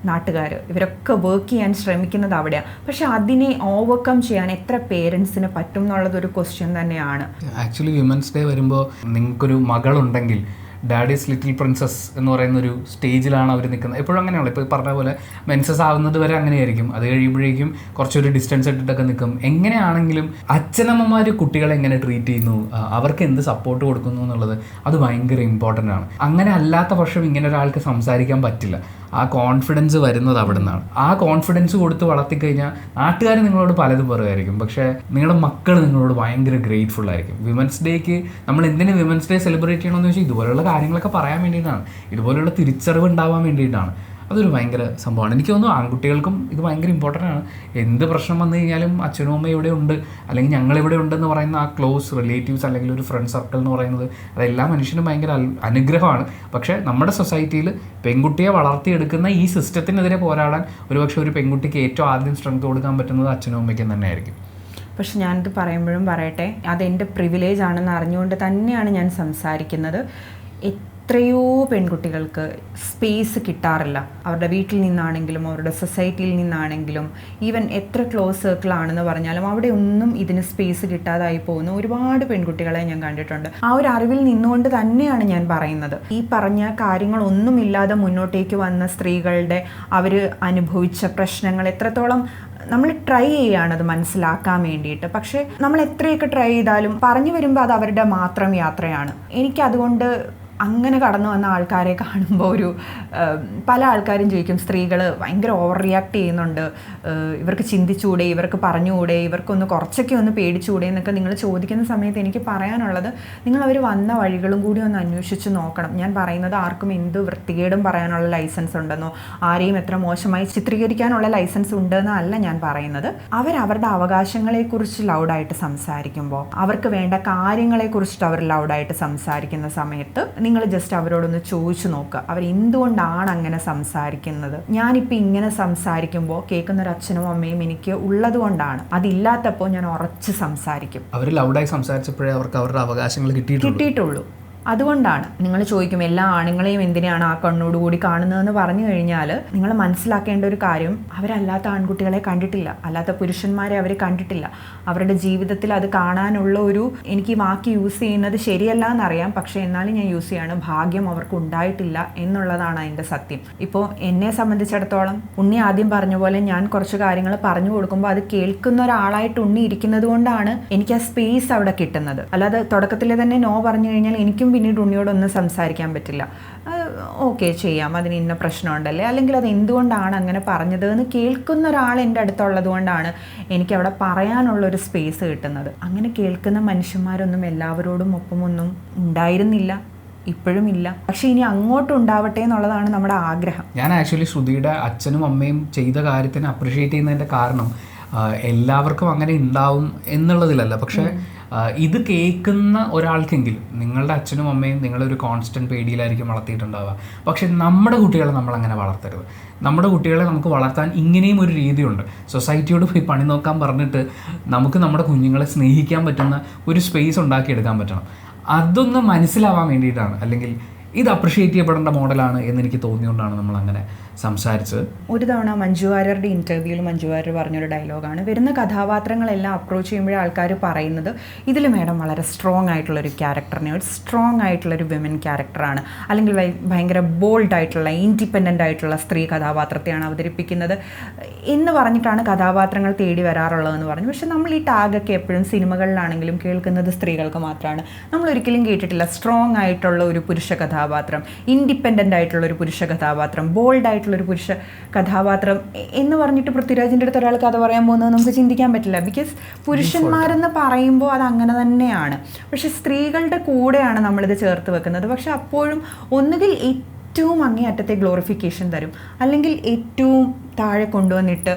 നാട്ടുകാർ, ഇവരൊക്കെ വർക്ക് ചെയ്യാൻ ശ്രമിക്കുന്നത് അവിടെയാണ്. പക്ഷെ അതിനെ ഓവർകം ചെയ്യാൻ എത്ര പേരൻസിന് പറ്റും എന്നുള്ളതൊരു ക്വസ്റ്റ്യൻ തന്നെയാണ്. ആക്ച്വലി വിമൻസ് ഡേ വരുമ്പോൾ നിങ്ങൾക്കൊരു മകളുണ്ടെങ്കിൽ ഡാഡീസ് ലിറ്റിൽ പ്രിൻസസ് എന്ന് പറയുന്നൊരു സ്റ്റേജിലാണ് അവർ നിൽക്കുന്നത്. എപ്പോഴും അങ്ങനെയാണല്ലോ. ഇപ്പോൾ പറഞ്ഞ പോലെ മെൻസസ് ആവുന്നത് വരെ അങ്ങനെയായിരിക്കും. അത് കഴിയുമ്പോഴേക്കും കുറച്ചൊരു ഡിസ്റ്റൻസ് ഇട്ടിട്ടൊക്കെ നിൽക്കും. എങ്ങനെയാണെങ്കിലും അച്ഛനമ്മമാർ കുട്ടികളെ എങ്ങനെ ട്രീറ്റ് ചെയ്യുന്നു, അവർക്ക് എന്ത് സപ്പോർട്ട് കൊടുക്കുന്നു എന്നുള്ളത് അത് ഭയങ്കര ഇമ്പോർട്ടൻ്റ് ആണ്. അങ്ങനെ അല്ലാത്ത പക്ഷം ഇങ്ങനെ ഒരാൾക്ക് സംസാരിക്കാൻ പറ്റില്ല. ആ കോൺഫിഡൻസ് വരുന്നത് അവിടെ നിന്നാണ്. ആ കോൺഫിഡൻസ് കൊടുത്ത് വളർത്തിക്കഴിഞ്ഞാൽ നാട്ടുകാർ നിങ്ങളോട് പലതും പറയുമായിരിക്കും, പക്ഷേ നിങ്ങളുടെ മക്കൾ നിങ്ങളോട് ഭയങ്കര ഗ്രേറ്റ്ഫുൾ ആയിരിക്കും. വിമൻസ് ഡേക്ക് നമ്മൾ എന്തിന് വിമൻസ് ഡേ സെലിബ്രേറ്റ് ചെയ്യണമെന്ന് വെച്ചാൽ ഇതുപോലുള്ള കാര്യങ്ങളൊക്കെ പറയാൻ വേണ്ടിയിട്ടാണ്, ഇതുപോലെയുള്ള തിരിച്ചറിവ് ഉണ്ടാവാൻ വേണ്ടിയിട്ടാണ്. അതൊരു ഭയങ്കര സംഭവമാണ്. എനിക്ക് തോന്നുന്നു ആൺകുട്ടികൾക്കും ഇത് ഭയങ്കര ഇമ്പോർട്ടൻ്റ് ആണ്. എന്ത് പ്രശ്നം വന്നു കഴിഞ്ഞാലും അച്ഛനും അമ്മയും ഇവിടെ ഉണ്ട്, അല്ലെങ്കിൽ ഞങ്ങളിവിടെ ഉണ്ടെന്ന് പറയുന്ന ആ ക്ലോസ് റിലേറ്റീവ്സ് അല്ലെങ്കിൽ ഒരു ഫ്രണ്ട് സർക്കിൾ എന്ന് പറയുന്നത് അതെല്ലാ മനുഷ്യനും ഭയങ്കര അനുഗ്രഹമാണ്. പക്ഷേ നമ്മുടെ സൊസൈറ്റിയിൽ പെൺകുട്ടിയെ വളർത്തിയെടുക്കുന്ന ഈ സിസ്റ്റത്തിനെതിരെ പോരാടാൻ ഒരുപക്ഷെ ഒരു പെൺകുട്ടിക്ക് ഏറ്റവും ആദ്യം സ്ട്രെങ്ത് കൊടുക്കാൻ പറ്റുന്നത് അച്ഛനും അമ്മയ്ക്കും തന്നെയായിരിക്കും. പക്ഷെ ഞാനിത് പറയുമ്പോഴും പറയട്ടെ, അതെൻ്റെ പ്രിവിലേജ് ആണെന്ന് അറിഞ്ഞുകൊണ്ട് തന്നെയാണ് ഞാൻ സംസാരിക്കുന്നത്. എത്രയോ പെൺകുട്ടികൾക്ക് സ്പേസ് കിട്ടാറില്ല. അവരുടെ വീട്ടിൽ നിന്നാണെങ്കിലും അവരുടെ സൊസൈറ്റിയിൽ നിന്നാണെങ്കിലും ഈവൻ എത്ര ക്ലോസ് സർക്കിളാണെന്ന് പറഞ്ഞാലും അവിടെ ഒന്നും ഇതിന് സ്പേസ് കിട്ടാതായി പോകുന്ന ഒരുപാട് പെൺകുട്ടികളെ ഞാൻ കണ്ടിട്ടുണ്ട്. ആ ഒരു അറിവിൽ നിന്നുകൊണ്ട് തന്നെയാണ് ഞാൻ പറയുന്നത്. ഈ പറഞ്ഞ കാര്യങ്ങളൊന്നുമില്ലാതെ മുന്നോട്ടേക്ക് വന്ന സ്ത്രീകളുടെ അവർ അനുഭവിച്ച പ്രശ്നങ്ങൾ എത്രത്തോളം നമ്മൾ ട്രൈ ചെയ്യുകയാണ് അത് മനസ്സിലാക്കാൻ വേണ്ടിയിട്ട്. പക്ഷേ നമ്മൾ എത്രയൊക്കെ ട്രൈ ചെയ്താലും പറഞ്ഞു വരുമ്പോൾ അത് അവരുടെ മാത്രം യാത്രയാണ്. എനിക്കതുകൊണ്ട് അങ്ങനെ കടന്നു വന്ന ആൾക്കാരെ കാണുമ്പോൾ പല ആൾക്കാരും ചോദിക്കും, സ്ത്രീകൾ ഭയങ്കര ഓവർ റിയാക്ട് ചെയ്യുന്നുണ്ട്, ഇവർക്ക് ചിന്തിച്ചുകൂടെ, ഇവർക്ക് പറഞ്ഞുകൂടെ, ഇവർക്കൊന്ന് കുറച്ചൊക്കെ ഒന്ന് പേടിച്ചുകൂടെ എന്നൊക്കെ നിങ്ങൾ ചോദിക്കുന്ന സമയത്ത് എനിക്ക് പറയാനുള്ളത്, നിങ്ങൾ അവർ വന്ന വഴികളും കൂടി ഒന്ന് അന്വേഷിച്ച് നോക്കണം. ഞാൻ പറയുന്നത് ആർക്കും എന്ത് വൃത്തികേടും പറയാനുള്ള ലൈസൻസ് ഉണ്ടെന്നോ ആരെയും എത്ര മോശമായി ചിത്രീകരിക്കാനുള്ള ലൈസൻസ് ഉണ്ടെന്നോ അല്ല ഞാൻ പറയുന്നത്. അവരവരുടെ അവകാശങ്ങളെക്കുറിച്ച് ലൗഡായിട്ട് സംസാരിക്കുമ്പോൾ, അവർക്ക് വേണ്ട കാര്യങ്ങളെക്കുറിച്ചിട്ട് അവർ ലൗഡായിട്ട് സംസാരിക്കുന്ന സമയത്ത് നിങ്ങൾ ജസ്റ്റ് അവരോടൊന്ന് ചോദിച്ചു നോക്കുക, അവരെന്തുകൊണ്ടാണ് അങ്ങനെ സംസാരിക്കുന്നത്. ഞാനിപ്പോൾ ഇങ്ങനെ സംസാരിക്കുമ്പോൾ കേൾക്കുന്നൊരു അച്ഛനും അമ്മയും എനിക്ക് ഉള്ളത് കൊണ്ടാണ്, അതില്ലാത്തപ്പോൾ ഞാൻ ഉറച്ച് സംസാരിക്കും. അവർ ലൗഡായി സംസാരിച്ചപ്പോഴേ അവർക്ക് അവരുടെ അവകാശങ്ങൾ കിട്ടിയിട്ടുള്ളൂ. അതുകൊണ്ടാണ് നിങ്ങൾ ചോദിക്കും, എല്ലാ ആണുങ്ങളെയും എന്തിനാണ് ആ കണ്ണോടുകൂടി കാണുന്നതെന്ന് പറഞ്ഞു കഴിഞ്ഞാൽ നിങ്ങൾ മനസ്സിലാക്കേണ്ട ഒരു കാര്യം, അവരല്ലാത്ത ആൺകുട്ടികളെ കണ്ടിട്ടില്ല, അല്ലാത്ത പുരുഷന്മാരെ അവർ കണ്ടിട്ടില്ല. അവരുടെ ജീവിതത്തിൽ അത് കാണാനുള്ള എനിക്ക് ഈ വാക്ക് യൂസ് ചെയ്യുന്നത് ശരിയല്ല എന്നറിയാം, പക്ഷേ എന്നാലും ഞാൻ യൂസ് ചെയ്യാണ്, ഭാഗ്യം അവർക്ക് ഉണ്ടായിട്ടില്ല എന്നുള്ളതാണ് അതിൻ്റെ സത്യം. ഇപ്പോൾ എന്നെ സംബന്ധിച്ചിടത്തോളം ഉണ്ണി ആദ്യം പറഞ്ഞ പോലെ ഞാൻ കുറച്ച് കാര്യങ്ങൾ പറഞ്ഞു കൊടുക്കുമ്പോൾ അത് കേൾക്കുന്ന ഒരാളായിട്ട് ഉണ്ണി ഇരിക്കുന്നത് കൊണ്ടാണ് എനിക്ക് ആ സ്പേസ് അവിടെ കിട്ടുന്നത്. അല്ലാതെ തുടക്കത്തിൽ തന്നെ നോ പറഞ്ഞു കഴിഞ്ഞാൽ എനിക്കും പിന്നീട് ഉണ്ണിയോടൊന്നും സംസാരിക്കാൻ പറ്റില്ല. ഓക്കെ, ചെയ്യാം, അതിന് ഇന്ന പ്രശ്നമുണ്ടല്ലേ, അല്ലെങ്കിൽ അത് എന്തുകൊണ്ടാണ് അങ്ങനെ പറഞ്ഞത് എന്ന് കേൾക്കുന്ന ഒരാൾ എൻ്റെ അടുത്തുള്ളത് കൊണ്ടാണ് എനിക്കവിടെ പറയാനുള്ളൊരു സ്പേസ് കിട്ടുന്നത്. അങ്ങനെ കേൾക്കുന്ന മനുഷ്യന്മാരൊന്നും എല്ലാവരോടും ഒപ്പമൊന്നും ഉണ്ടായിരുന്നില്ല, ഇപ്പോഴും ഇല്ല. പക്ഷെ ഇനി അങ്ങോട്ടും ഉണ്ടാവട്ടെ എന്നുള്ളതാണ് നമ്മുടെ ആഗ്രഹം. ഞാൻ ആക്ച്വലി ശ്രുതിയുടെ അച്ഛനും അമ്മയും ചെയ്ത കാര്യത്തിന് അപ്രിഷ്യേറ്റ് ചെയ്യുന്നതിൻ്റെ കാരണം എല്ലാവർക്കും അങ്ങനെ ഉണ്ടാവും എന്നുള്ളതിലല്ല, പക്ഷേ ഇത് കേൾക്കുന്ന ഒരാൾക്കെങ്കിലും നിങ്ങളുടെ അച്ഛനും അമ്മയും നിങ്ങളൊരു കോൺസ്റ്റൻറ്റ് പേടിയിലായിരിക്കും വളർത്തിയിട്ടുണ്ടാവുക. പക്ഷെ നമ്മുടെ കുട്ടികളെ നമ്മളങ്ങനെ വളർത്തരുത്. നമ്മുടെ കുട്ടികളെ നമുക്ക് വളർത്താൻ ഇങ്ങനെയും ഒരു രീതിയുണ്ട്. സൊസൈറ്റിയോട് പോയി പണി നോക്കാൻ പറഞ്ഞിട്ട് നമുക്ക് നമ്മുടെ കുഞ്ഞുങ്ങളെ സ്നേഹിക്കാൻ പറ്റുന്ന ഒരു സ്പേസ് ഉണ്ടാക്കിയെടുക്കാൻ പറ്റണം. അതൊന്ന് മനസ്സിലാവാൻ വേണ്ടിയിട്ടാണ്, അല്ലെങ്കിൽ ഇത് അപ്രിഷ്യേറ്റ് ചെയ്യപ്പെടേണ്ട മോഡലാണ് എന്നെനിക്ക് തോന്നിയുകൊണ്ടാണ് നമ്മൾ അങ്ങനെ സംസാരിച്ചത്. ഒരു തവണ മഞ്ജു വാര്യരുടെ ഇൻ്റർവ്യൂവിൽ മഞ്ജു വാര്യർ പറഞ്ഞൊരു ഡയലോഗാണ്, വരുന്ന കഥാപാത്രങ്ങളെല്ലാം അപ്രോച്ച് ചെയ്യുമ്പോഴേ ആൾക്കാർ പറയുന്നത്, ഇതിൽ മേഡം വളരെ സ്ട്രോങ് ആയിട്ടുള്ളൊരു ക്യാരക്ടറിനെ, ഒരു സ്ട്രോങ് ആയിട്ടുള്ളൊരു വിമൻ ക്യാരക്ടറാണ്, അല്ലെങ്കിൽ ഭയങ്കര ബോൾഡ് ആയിട്ടുള്ള ഇൻഡിപെൻഡൻ്റ് ആയിട്ടുള്ള സ്ത്രീ കഥാപാത്രത്തെയാണ് അവതരിപ്പിക്കുന്നത് എന്ന് പറഞ്ഞിട്ടാണ് കഥാപാത്രങ്ങൾ തേടി വരാറുള്ളതെന്ന് പറഞ്ഞു. പക്ഷെ നമ്മൾ ഈ ടാഗൊക്കെ എപ്പോഴും സിനിമകളിലാണെങ്കിലും കേൾക്കുന്നത് സ്ത്രീകൾക്ക് മാത്രമാണ്. നമ്മൾ ഒരിക്കലും കേട്ടിട്ടില്ല സ്ട്രോങ് ആയിട്ടുള്ള ഒരു പുരുഷ കഥാപാത്രം, ഇൻഡിപെൻഡൻ്റ് ആയിട്ടുള്ളൊരു പുരുഷ കഥാപാത്രം, ബോൾഡ് ആയിട്ടുള്ളൊരു പുരുഷ കഥാപാത്രം എന്ന് പറഞ്ഞിട്ട് പൃഥ്വിരാജിൻ്റെ അടുത്ത് ഒരാൾ കഥ പറയാൻ പോകുന്നത് നമുക്ക് ചിന്തിക്കാൻ പറ്റില്ല. ബിക്കോസ് പുരുഷന്മാരെന്ന് പറയുമ്പോൾ അത് അങ്ങനെ തന്നെയാണ്. പക്ഷെ സ്ത്രീകളുടെ കൂടെയാണ് നമ്മളിത് ചേർത്ത് വെക്കുന്നത്. പക്ഷെ അപ്പോഴും ഒന്നുകിൽ ഏറ്റവും അങ്ങേയറ്റത്തെ ഗ്ലോറിഫിക്കേഷൻ തരും, അല്ലെങ്കിൽ ഏറ്റവും താഴെ കൊണ്ടുവന്നിട്ട്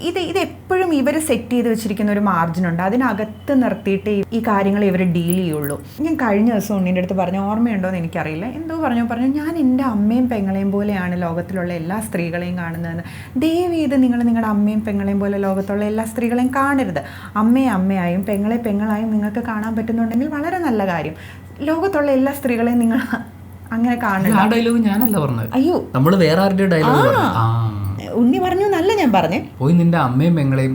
ഇതെപ്പോഴും ഇവർ സെറ്റ് ചെയ്ത് വെച്ചിരിക്കുന്ന ഒരു മാർജിനുണ്ട്, അതിനകത്ത് നിർത്തിയിട്ട് ഈ കാര്യങ്ങൾ ഇവർ ഡീൽ ചെയ്യുള്ളൂ. ഞാൻ കഴിഞ്ഞ ദിവസം ഉണ്ണീൻ്റെ അടുത്ത് പറഞ്ഞു, ഓർമ്മയുണ്ടോ എന്ന് എനിക്കറിയില്ല, എന്തോ പറഞ്ഞു ഞാൻ എൻ്റെ അമ്മയും പെങ്ങളെയും പോലെയാണ് ലോകത്തിലുള്ള എല്ലാ സ്ത്രീകളെയും കാണുന്നതെന്ന്. ദയവ് ചെയ്ത് നിങ്ങൾ നിങ്ങളുടെ അമ്മയും പെങ്ങളെയും പോലെ ലോകത്തുള്ള എല്ലാ സ്ത്രീകളെയും കാണരുത്. അമ്മയെ അമ്മയായും പെങ്ങളെ പെങ്ങളായും നിങ്ങൾക്ക് കാണാൻ പറ്റുന്നുണ്ടെങ്കിൽ വളരെ നല്ല കാര്യം. ലോകത്തുള്ള എല്ലാ സ്ത്രീകളെയും നിങ്ങൾ അങ്ങനെ കാണുന്നത്. ആ ഡയലോഗ് ഞാനല്ല പറഞ്ഞത്, അയ്യോ നമ്മൾ വേറെ ആരുടെ ഡയലോഗ് ഉണ്ണി പറഞ്ഞു എന്നല്ല ഞാൻ പറഞ്ഞേ, പോയി നിന്റെ അമ്മയും പെങ്ങളെയും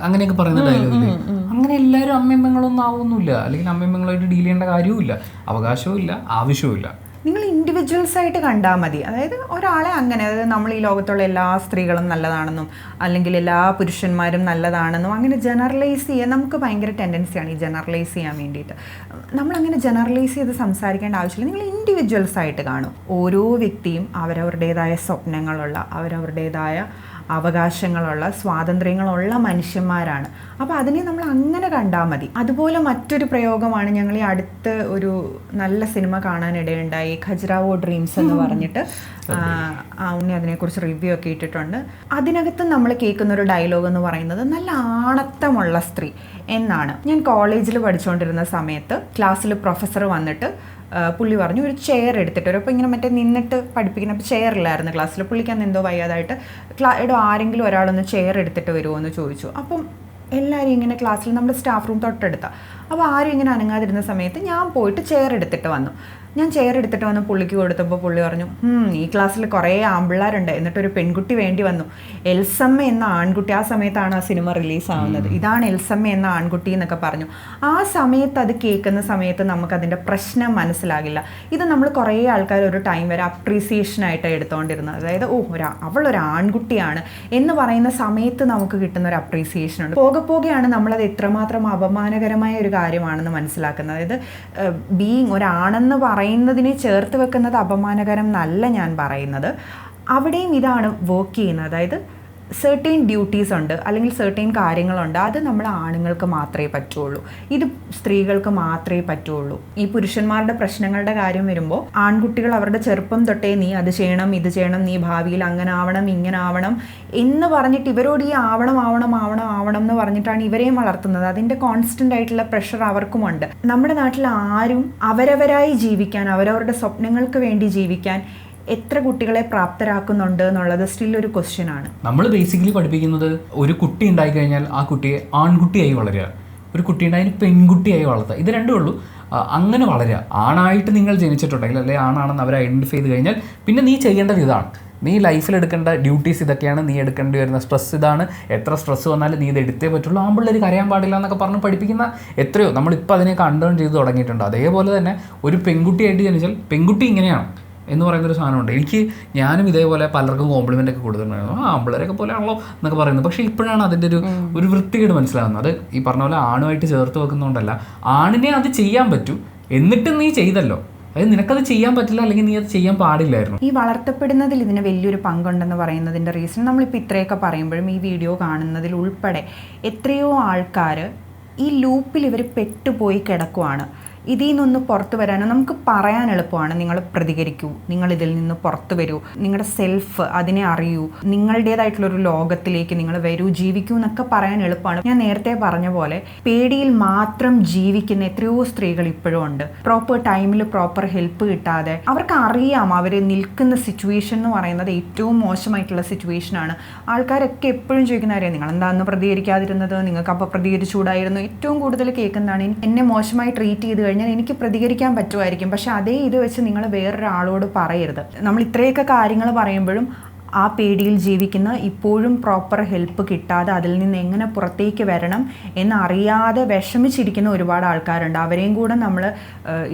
അങ്ങനെയൊക്കെ പറയുന്ന ഡയലോഗില് അങ്ങനെ എല്ലാവരും അമ്മയും പെങ്ങളൊന്നും ആവുന്നില്ല, അല്ലെങ്കിൽ അമ്മയും പെങ്ങളായിട്ട് ഡീൽ ചെയ്യേണ്ട കാര്യവുമില്ല, അവകാശവും ഇല്ല, ആവശ്യവും ഇല്ല. നിങ്ങൾ ഇൻഡിവിജ്വൽസ് ആയിട്ട് കണ്ടാൽ മതി. അതായത് ഒരാളെ അങ്ങനെ, അതായത് നമ്മൾ ഈ ലോകത്തുള്ള എല്ലാ സ്ത്രീകളും നല്ലതാണെന്നും അല്ലെങ്കിൽ എല്ലാ പുരുഷന്മാരും നല്ലതാണെന്നും അങ്ങനെ ജനറലൈസ് ചെയ്യാൻ നമുക്ക് ഭയങ്കര ടെൻഡൻസിയാണ്, ഈ ജനറലൈസ് ചെയ്യാൻ വേണ്ടിയിട്ട്. നമ്മളങ്ങനെ ജനറലൈസ് ചെയ്ത് സംസാരിക്കേണ്ട ആവശ്യമില്ല. നിങ്ങൾ ഇൻഡിവിജ്വൽസ് ആയിട്ട് കാണും. ഓരോ വ്യക്തിയും അവരവരുടേതായ സ്വപ്നങ്ങളുള്ള, അവരവരുടേതായ അവകാശങ്ങളുള്ള, സ്വാതന്ത്ര്യങ്ങളുള്ള മനുഷ്യന്മാരാണ്. അപ്പോൾ അതിനെ നമ്മൾ അങ്ങനെ കണ്ടാൽ മതി. അതുപോലെ മറ്റൊരു പ്രയോഗമാണ് ഞങ്ങൾ ഈ അടുത്ത് ഒരു നല്ല സിനിമ കാണാനിടയുണ്ടായി, ഖജുരാഹോ ഡ്രീംസ് എന്ന് പറഞ്ഞിട്ട്. ഉണ്ണി അതിനെക്കുറിച്ച് റിവ്യൂ ഒക്കെ ഇട്ടിട്ടുണ്ട്. അതിനകത്ത് നമ്മൾ കേൾക്കുന്ന ഒരു ഡയലോഗ് എന്ന് പറയുന്നത് നല്ല ആണത്തമുള്ള സ്ത്രീ എന്നാണ്. ഞാൻ കോളേജിൽ പഠിച്ചുകൊണ്ടിരുന്ന സമയത്ത് ക്ലാസ്സിൽ പ്രൊഫസർ വന്നിട്ട് പുള്ളി പറഞ്ഞു, ഒരു ചെയർ എടുത്തിട്ട് വരും. അപ്പോൾ ഇങ്ങനെ മറ്റേ നിന്നിട്ട് പഠിപ്പിക്കുന്ന, അപ്പോൾ ചെയറില്ലായിരുന്നു ക്ലാസ്സിൽ, പുള്ളിക്കന്ന് എന്തോ വയ്യാതായിട്ട് ആരെങ്കിലും ഒരാളൊന്ന് ചെയർ എടുത്തിട്ട് വരുമോ എന്ന് ചോദിച്ചു. അപ്പം എല്ലാവരും ഇങ്ങനെ ക്ലാസ്സിൽ, നമ്മുടെ സ്റ്റാഫ് റൂം തൊട്ടടുത്ത, അപ്പോൾ ആരും ഇങ്ങനെ അനങ്ങാതിരുന്ന സമയത്ത് ഞാൻ പോയിട്ട് ചെയർ എടുത്തിട്ട് വന്നു. ഞാൻ ചെയർ എടുത്തിട്ട് വന്ന് പുള്ളിക്ക് കൊടുത്തപ്പോൾ പുള്ളി പറഞ്ഞു, ഈ ക്ലാസ്സിൽ കുറേ ആൺപിള്ളേരുണ്ട്, എന്നിട്ടൊരു പെൺകുട്ടി വേണ്ടി വന്നു. എൽസമ്മ എന്ന ആൺകുട്ടി, ആ സമയത്താണ് ആ സിനിമ റിലീസാവുന്നത്, ഇതാണ് എൽസമ്മ എന്ന ആൺകുട്ടി എന്നൊക്കെ പറഞ്ഞു. ആ സമയത്ത് അത് കേൾക്കുന്ന സമയത്ത് നമുക്കതിൻ്റെ പ്രശ്നം മനസ്സിലാകില്ല. ഇത് നമ്മൾ കുറേ ആൾക്കാർ ഒരു ടൈം വരെ അപ്രീസിയേഷനായിട്ട് എടുത്തുകൊണ്ടിരുന്നത്. അതായത് അവളൊരു ആൺകുട്ടിയാണ് എന്ന് പറയുന്ന സമയത്ത് നമുക്ക് കിട്ടുന്ന ഒരു അപ്രീസിയേഷൻ ഉണ്ട്. പോകെയാണ് നമ്മളത് എത്രമാത്രം അപമാനകരമായ ഒരു കാര്യമാണെന്ന് മനസ്സിലാക്കുന്നത്. അതായത് ബീയിങ് ഒരാണെന്ന് പറയുന്നതിനെ ചേർത്ത് വെക്കുന്നത് അപമാനകരം എന്നല്ല ഞാൻ പറയുന്നത്. അവിടെയും ഇതാണ് വർക്ക് ചെയ്യുന്നത്. അതായത് സെർട്ടൈൻ ഡ്യൂട്ടീസ് ഉണ്ട്, അല്ലെങ്കിൽ സെർട്ടൈൻ കാര്യങ്ങളുണ്ട്, അത് നമ്മൾ ആണുങ്ങൾക്ക് മാത്രമേ പറ്റുള്ളൂ, ഇത് സ്ത്രീകൾക്ക് മാത്രമേ പറ്റുള്ളൂ. ഈ പുരുഷന്മാരുടെ പ്രശ്നങ്ങളുടെ കാര്യം വരുമ്പോൾ ആൺകുട്ടികൾ അവരുടെ ചെറുപ്പം തൊട്ടേ നീ അത് ചെയ്യണം, ഇത് ചെയ്യണം, നീ ഭാവിയിൽ അങ്ങനെ ആവണം, ഇങ്ങനെ ആവണം എന്ന് പറഞ്ഞിട്ട് ഇവരോട് ഈ ആവണം എന്ന് പറഞ്ഞിട്ടാണ് ഇവരെയും വളർത്തുന്നത്. അതിൻ്റെ കോൺസ്റ്റൻ്റ് ആയിട്ടുള്ള പ്രഷർ അവർക്കുമുണ്ട്. നമ്മുടെ നാട്ടിൽ ആരും അവരവരായി ജീവിക്കാൻ, അവരവരുടെ സ്വപ്നങ്ങൾക്ക് വേണ്ടി ജീവിക്കാൻ എത്ര കുട്ടികളെ പ്രാപ്തരാക്കുന്നുണ്ട് എന്നുള്ളത് സ്റ്റിൽ ഒരു ക്വസ്റ്റ്യൻ ആണ്. നമ്മൾ ബേസിക്കലി പഠിപ്പിക്കുന്നത് ഒരു കുട്ടി ഉണ്ടായി കഴിഞ്ഞാൽ ആ കുട്ടിയെ ആൺകുട്ടിയായി വളരുക, ഒരു കുട്ടി ഉണ്ടായി പെൺകുട്ടിയായി വളർത്തുക, ഇത് രണ്ടും ഉള്ളൂ. അങ്ങനെ വളരുക. ആണായിട്ട് നിങ്ങൾ ജനിച്ചിട്ടുണ്ടെങ്കിൽ അല്ലെങ്കിൽ ആണാണെന്ന് അവർ ഐഡൻറ്റിഫൈ ചെയ്ത് കഴിഞ്ഞാൽ പിന്നെ നീ ചെയ്യേണ്ടത് ഇതാണ്, നീ ലൈഫിൽ എടുക്കേണ്ട ഡ്യൂട്ടീസ് ഇതൊക്കെയാണ്, നീ എടുക്കേണ്ടി വരുന്ന സ്ട്രെസ് ഇതാണ്, എത്ര സ്ട്രെസ് വന്നാലും നീ ഇത് എടുത്തേ പറ്റുള്ളൂ, ആൺപിള്ളേർ കരയാൻ പാടില്ല എന്നൊക്കെ പറഞ്ഞ് പഠിപ്പിക്കുന്ന എത്രയോ നമ്മളിപ്പോൾ അതിനെ കണ്ടേൺ ചെയ്ത് തുടങ്ങിയിട്ടുണ്ട്. അതേപോലെ തന്നെ ഒരു പെൺകുട്ടിയായിട്ട് ജനിച്ചാൽ പെൺകുട്ടി ഇങ്ങനെയാണ് എന്ന് പറയുന്നൊരു സാധനമുണ്ട്. ഞാനും ഇതേപോലെ പലർക്കും കോംപ്ലിമെൻ്റ് ഒക്കെ കൊടുത്തിട്ടുണ്ടായിരുന്നു, ആൺപിള്ളേരൊക്കെ പോലെയാണല്ലോ എന്നൊക്കെ പറയുന്നത്. പക്ഷേ ഇപ്പോഴാണ് അതിൻ്റെ ഒരു വൃത്തികേട് മനസ്സിലാകുന്നത്. അത് ഈ പറഞ്ഞ പോലെ ആണുമായിട്ട് ചേർത്ത് വെക്കുന്നതുകൊണ്ടല്ല, ആണിനെ അത് ചെയ്യാൻ പറ്റൂ, എന്നിട്ട് നീ ചെയ്തല്ലോ, അതായത് നിനക്കത് ചെയ്യാൻ പറ്റില്ല, അല്ലെങ്കിൽ നീ അത് ചെയ്യാൻ പാടില്ലായിരുന്നു. ഈ വളർത്തപ്പെടുന്നതിൽ ഇതിന് വലിയൊരു പങ്കുണ്ടെന്ന് പറയുന്നതിൻ്റെ റീസൺ നമ്മളിപ്പോൾ ഇത്രയൊക്കെ പറയുമ്പോഴും ഈ വീഡിയോ കാണുന്നതിൽ ഉൾപ്പെടെ എത്രയോ ആൾക്കാർ ഈ ലൂപ്പിൽ ഇവർ പെട്ടുപോയി കിടക്കുവാണ്. ഇതിൽ നിന്നൊന്ന് പുറത്തു വരാനോ നമുക്ക് പറയാൻ എളുപ്പമാണ്, നിങ്ങൾ പ്രതികരിക്കൂ, നിങ്ങൾ ഇതിൽ നിന്ന് പുറത്തു വരൂ, നിങ്ങളുടെ സെൽഫ് അതിനെ അറിയൂ, നിങ്ങളുടേതായിട്ടുള്ളൊരു ലോകത്തിലേക്ക് നിങ്ങൾ വരൂ, ജീവിക്കൂ എന്നൊക്കെ പറയാൻ എളുപ്പമാണ്. ഞാൻ നേരത്തെ പറഞ്ഞ പോലെ പേടിയിൽ മാത്രം ജീവിക്കുന്ന എത്രയോ സ്ത്രീകൾ ഇപ്പോഴും ഉണ്ട്. പ്രോപ്പർ ടൈമിൽ പ്രോപ്പർ ഹെൽപ്പ് കിട്ടാതെ. അവർക്ക് അറിയാം അവർ നിൽക്കുന്ന സിറ്റുവേഷൻ എന്ന് പറയുന്നത് ഏറ്റവും മോശമായിട്ടുള്ള സിറ്റുവേഷനാണ്. ആൾക്കാരൊക്കെ എപ്പോഴും ചോദിക്കുന്ന കാര്യം, നിങ്ങൾ എന്താണെന്ന് പ്രതികരിക്കാതിരുന്നത്, നിങ്ങൾക്ക് അപ്പോൾ പ്രതികരിച്ചുകൂടായിരുന്നു. ഏറ്റവും കൂടുതൽ കേൾക്കുന്നതാണ്, എന്നെ മോശമായി ട്രീറ്റ് ചെയ്ത് കഴിഞ്ഞാൽ എനിക്ക് പ്രതികരിക്കാൻ പറ്റുമായിരിക്കും, പക്ഷെ അതേ ഇത് വെച്ച് നിങ്ങൾ വേറൊരാളോട് പറയരുത്. നമ്മൾ ഇത്രയൊക്കെ കാര്യങ്ങൾ പറയുമ്പോഴും ആ പേടിയിൽ ജീവിക്കുന്ന, ഇപ്പോഴും പ്രോപ്പർ ഹെൽപ്പ് കിട്ടാതെ അതിൽ നിന്ന് എങ്ങനെ പുറത്തേക്ക് വരണം എന്നറിയാതെ വിഷമിച്ചിരിക്കുന്ന ഒരുപാട് ആൾക്കാരുണ്ട്. അവരെയും കൂടെ നമ്മൾ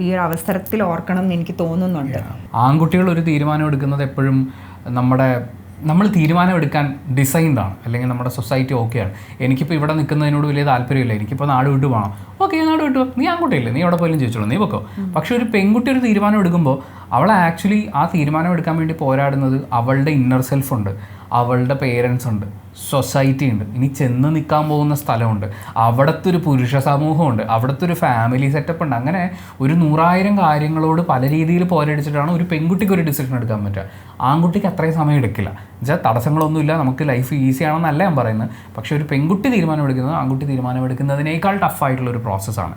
ഈ ഒരു അവസരത്തിൽ ഓർക്കണം എന്ന് എനിക്ക് തോന്നുന്നുണ്ട്. ആൺകുട്ടികൾ ഒരു തീരുമാനം എടുക്കുന്നത് എപ്പോഴും നമ്മൾ തീരുമാനമെടുക്കാൻ ഡിസൈൻഡാണ്, അല്ലെങ്കിൽ നമ്മുടെ സൊസൈറ്റി ഓക്കെയാണ്. എനിക്കിപ്പോൾ ഇവിടെ നിൽക്കുന്നതിനോട് വലിയ താല്പര്യമില്ല, എനിക്കിപ്പോൾ നാട് വിട്ടു പോകണം, ഓക്കെ നാട് വിട്ടു, നീ ആൺകുട്ടിയില്ലേ, നീ എവിടെ പോലും ചോദിച്ചോളൂ, നീ വെക്കോ. പക്ഷേ ഒരു പെൺകുട്ടി ഒരു തീരുമാനം എടുക്കുമ്പോൾ അവൾ ആക്ച്വലി ആ തീരുമാനം എടുക്കാൻ വേണ്ടി പോരാടുന്നത് അവളുടെ ഇന്നർ സെൽഫുണ്ട്, അവളുടെ പേരൻസ് ഉണ്ട്, സൊസൈറ്റി ഉണ്ട്, ഇനി ചെന്ന് നിൽക്കാൻ പോകുന്ന സ്ഥലമുണ്ട്, അവിടുത്തെ ഒരു പുരുഷ സമൂഹമുണ്ട്, അവിടുത്തെ ഒരു ഫാമിലി സെറ്റപ്പ് ഉണ്ട്. അങ്ങനെ ഒരു 100,000 കാര്യങ്ങളോട് പല രീതിയിൽ പോരടിച്ചിട്ടാണ് ഒരു പെൺകുട്ടിക്ക് ഒരു ഡിസിഷൻ എടുക്കാൻ പറ്റുക. ആൺകുട്ടിക്ക് അത്രയും സമയം എടുക്കില്ല. എന്നുവെച്ചാൽ തടസ്സങ്ങളൊന്നുമില്ല, നമുക്ക് ലൈഫ് ഈസി ആണെന്നല്ല ഞാൻ പറയുന്നത്. പക്ഷേ ഒരു പെൺകുട്ടി തീരുമാനം എടുക്കുന്നത് ആൺകുട്ടി തീരുമാനം എടുക്കുന്നതിനേക്കാൾ ടഫായിട്ടുള്ളൊരു പ്രോസസ്സാണ്.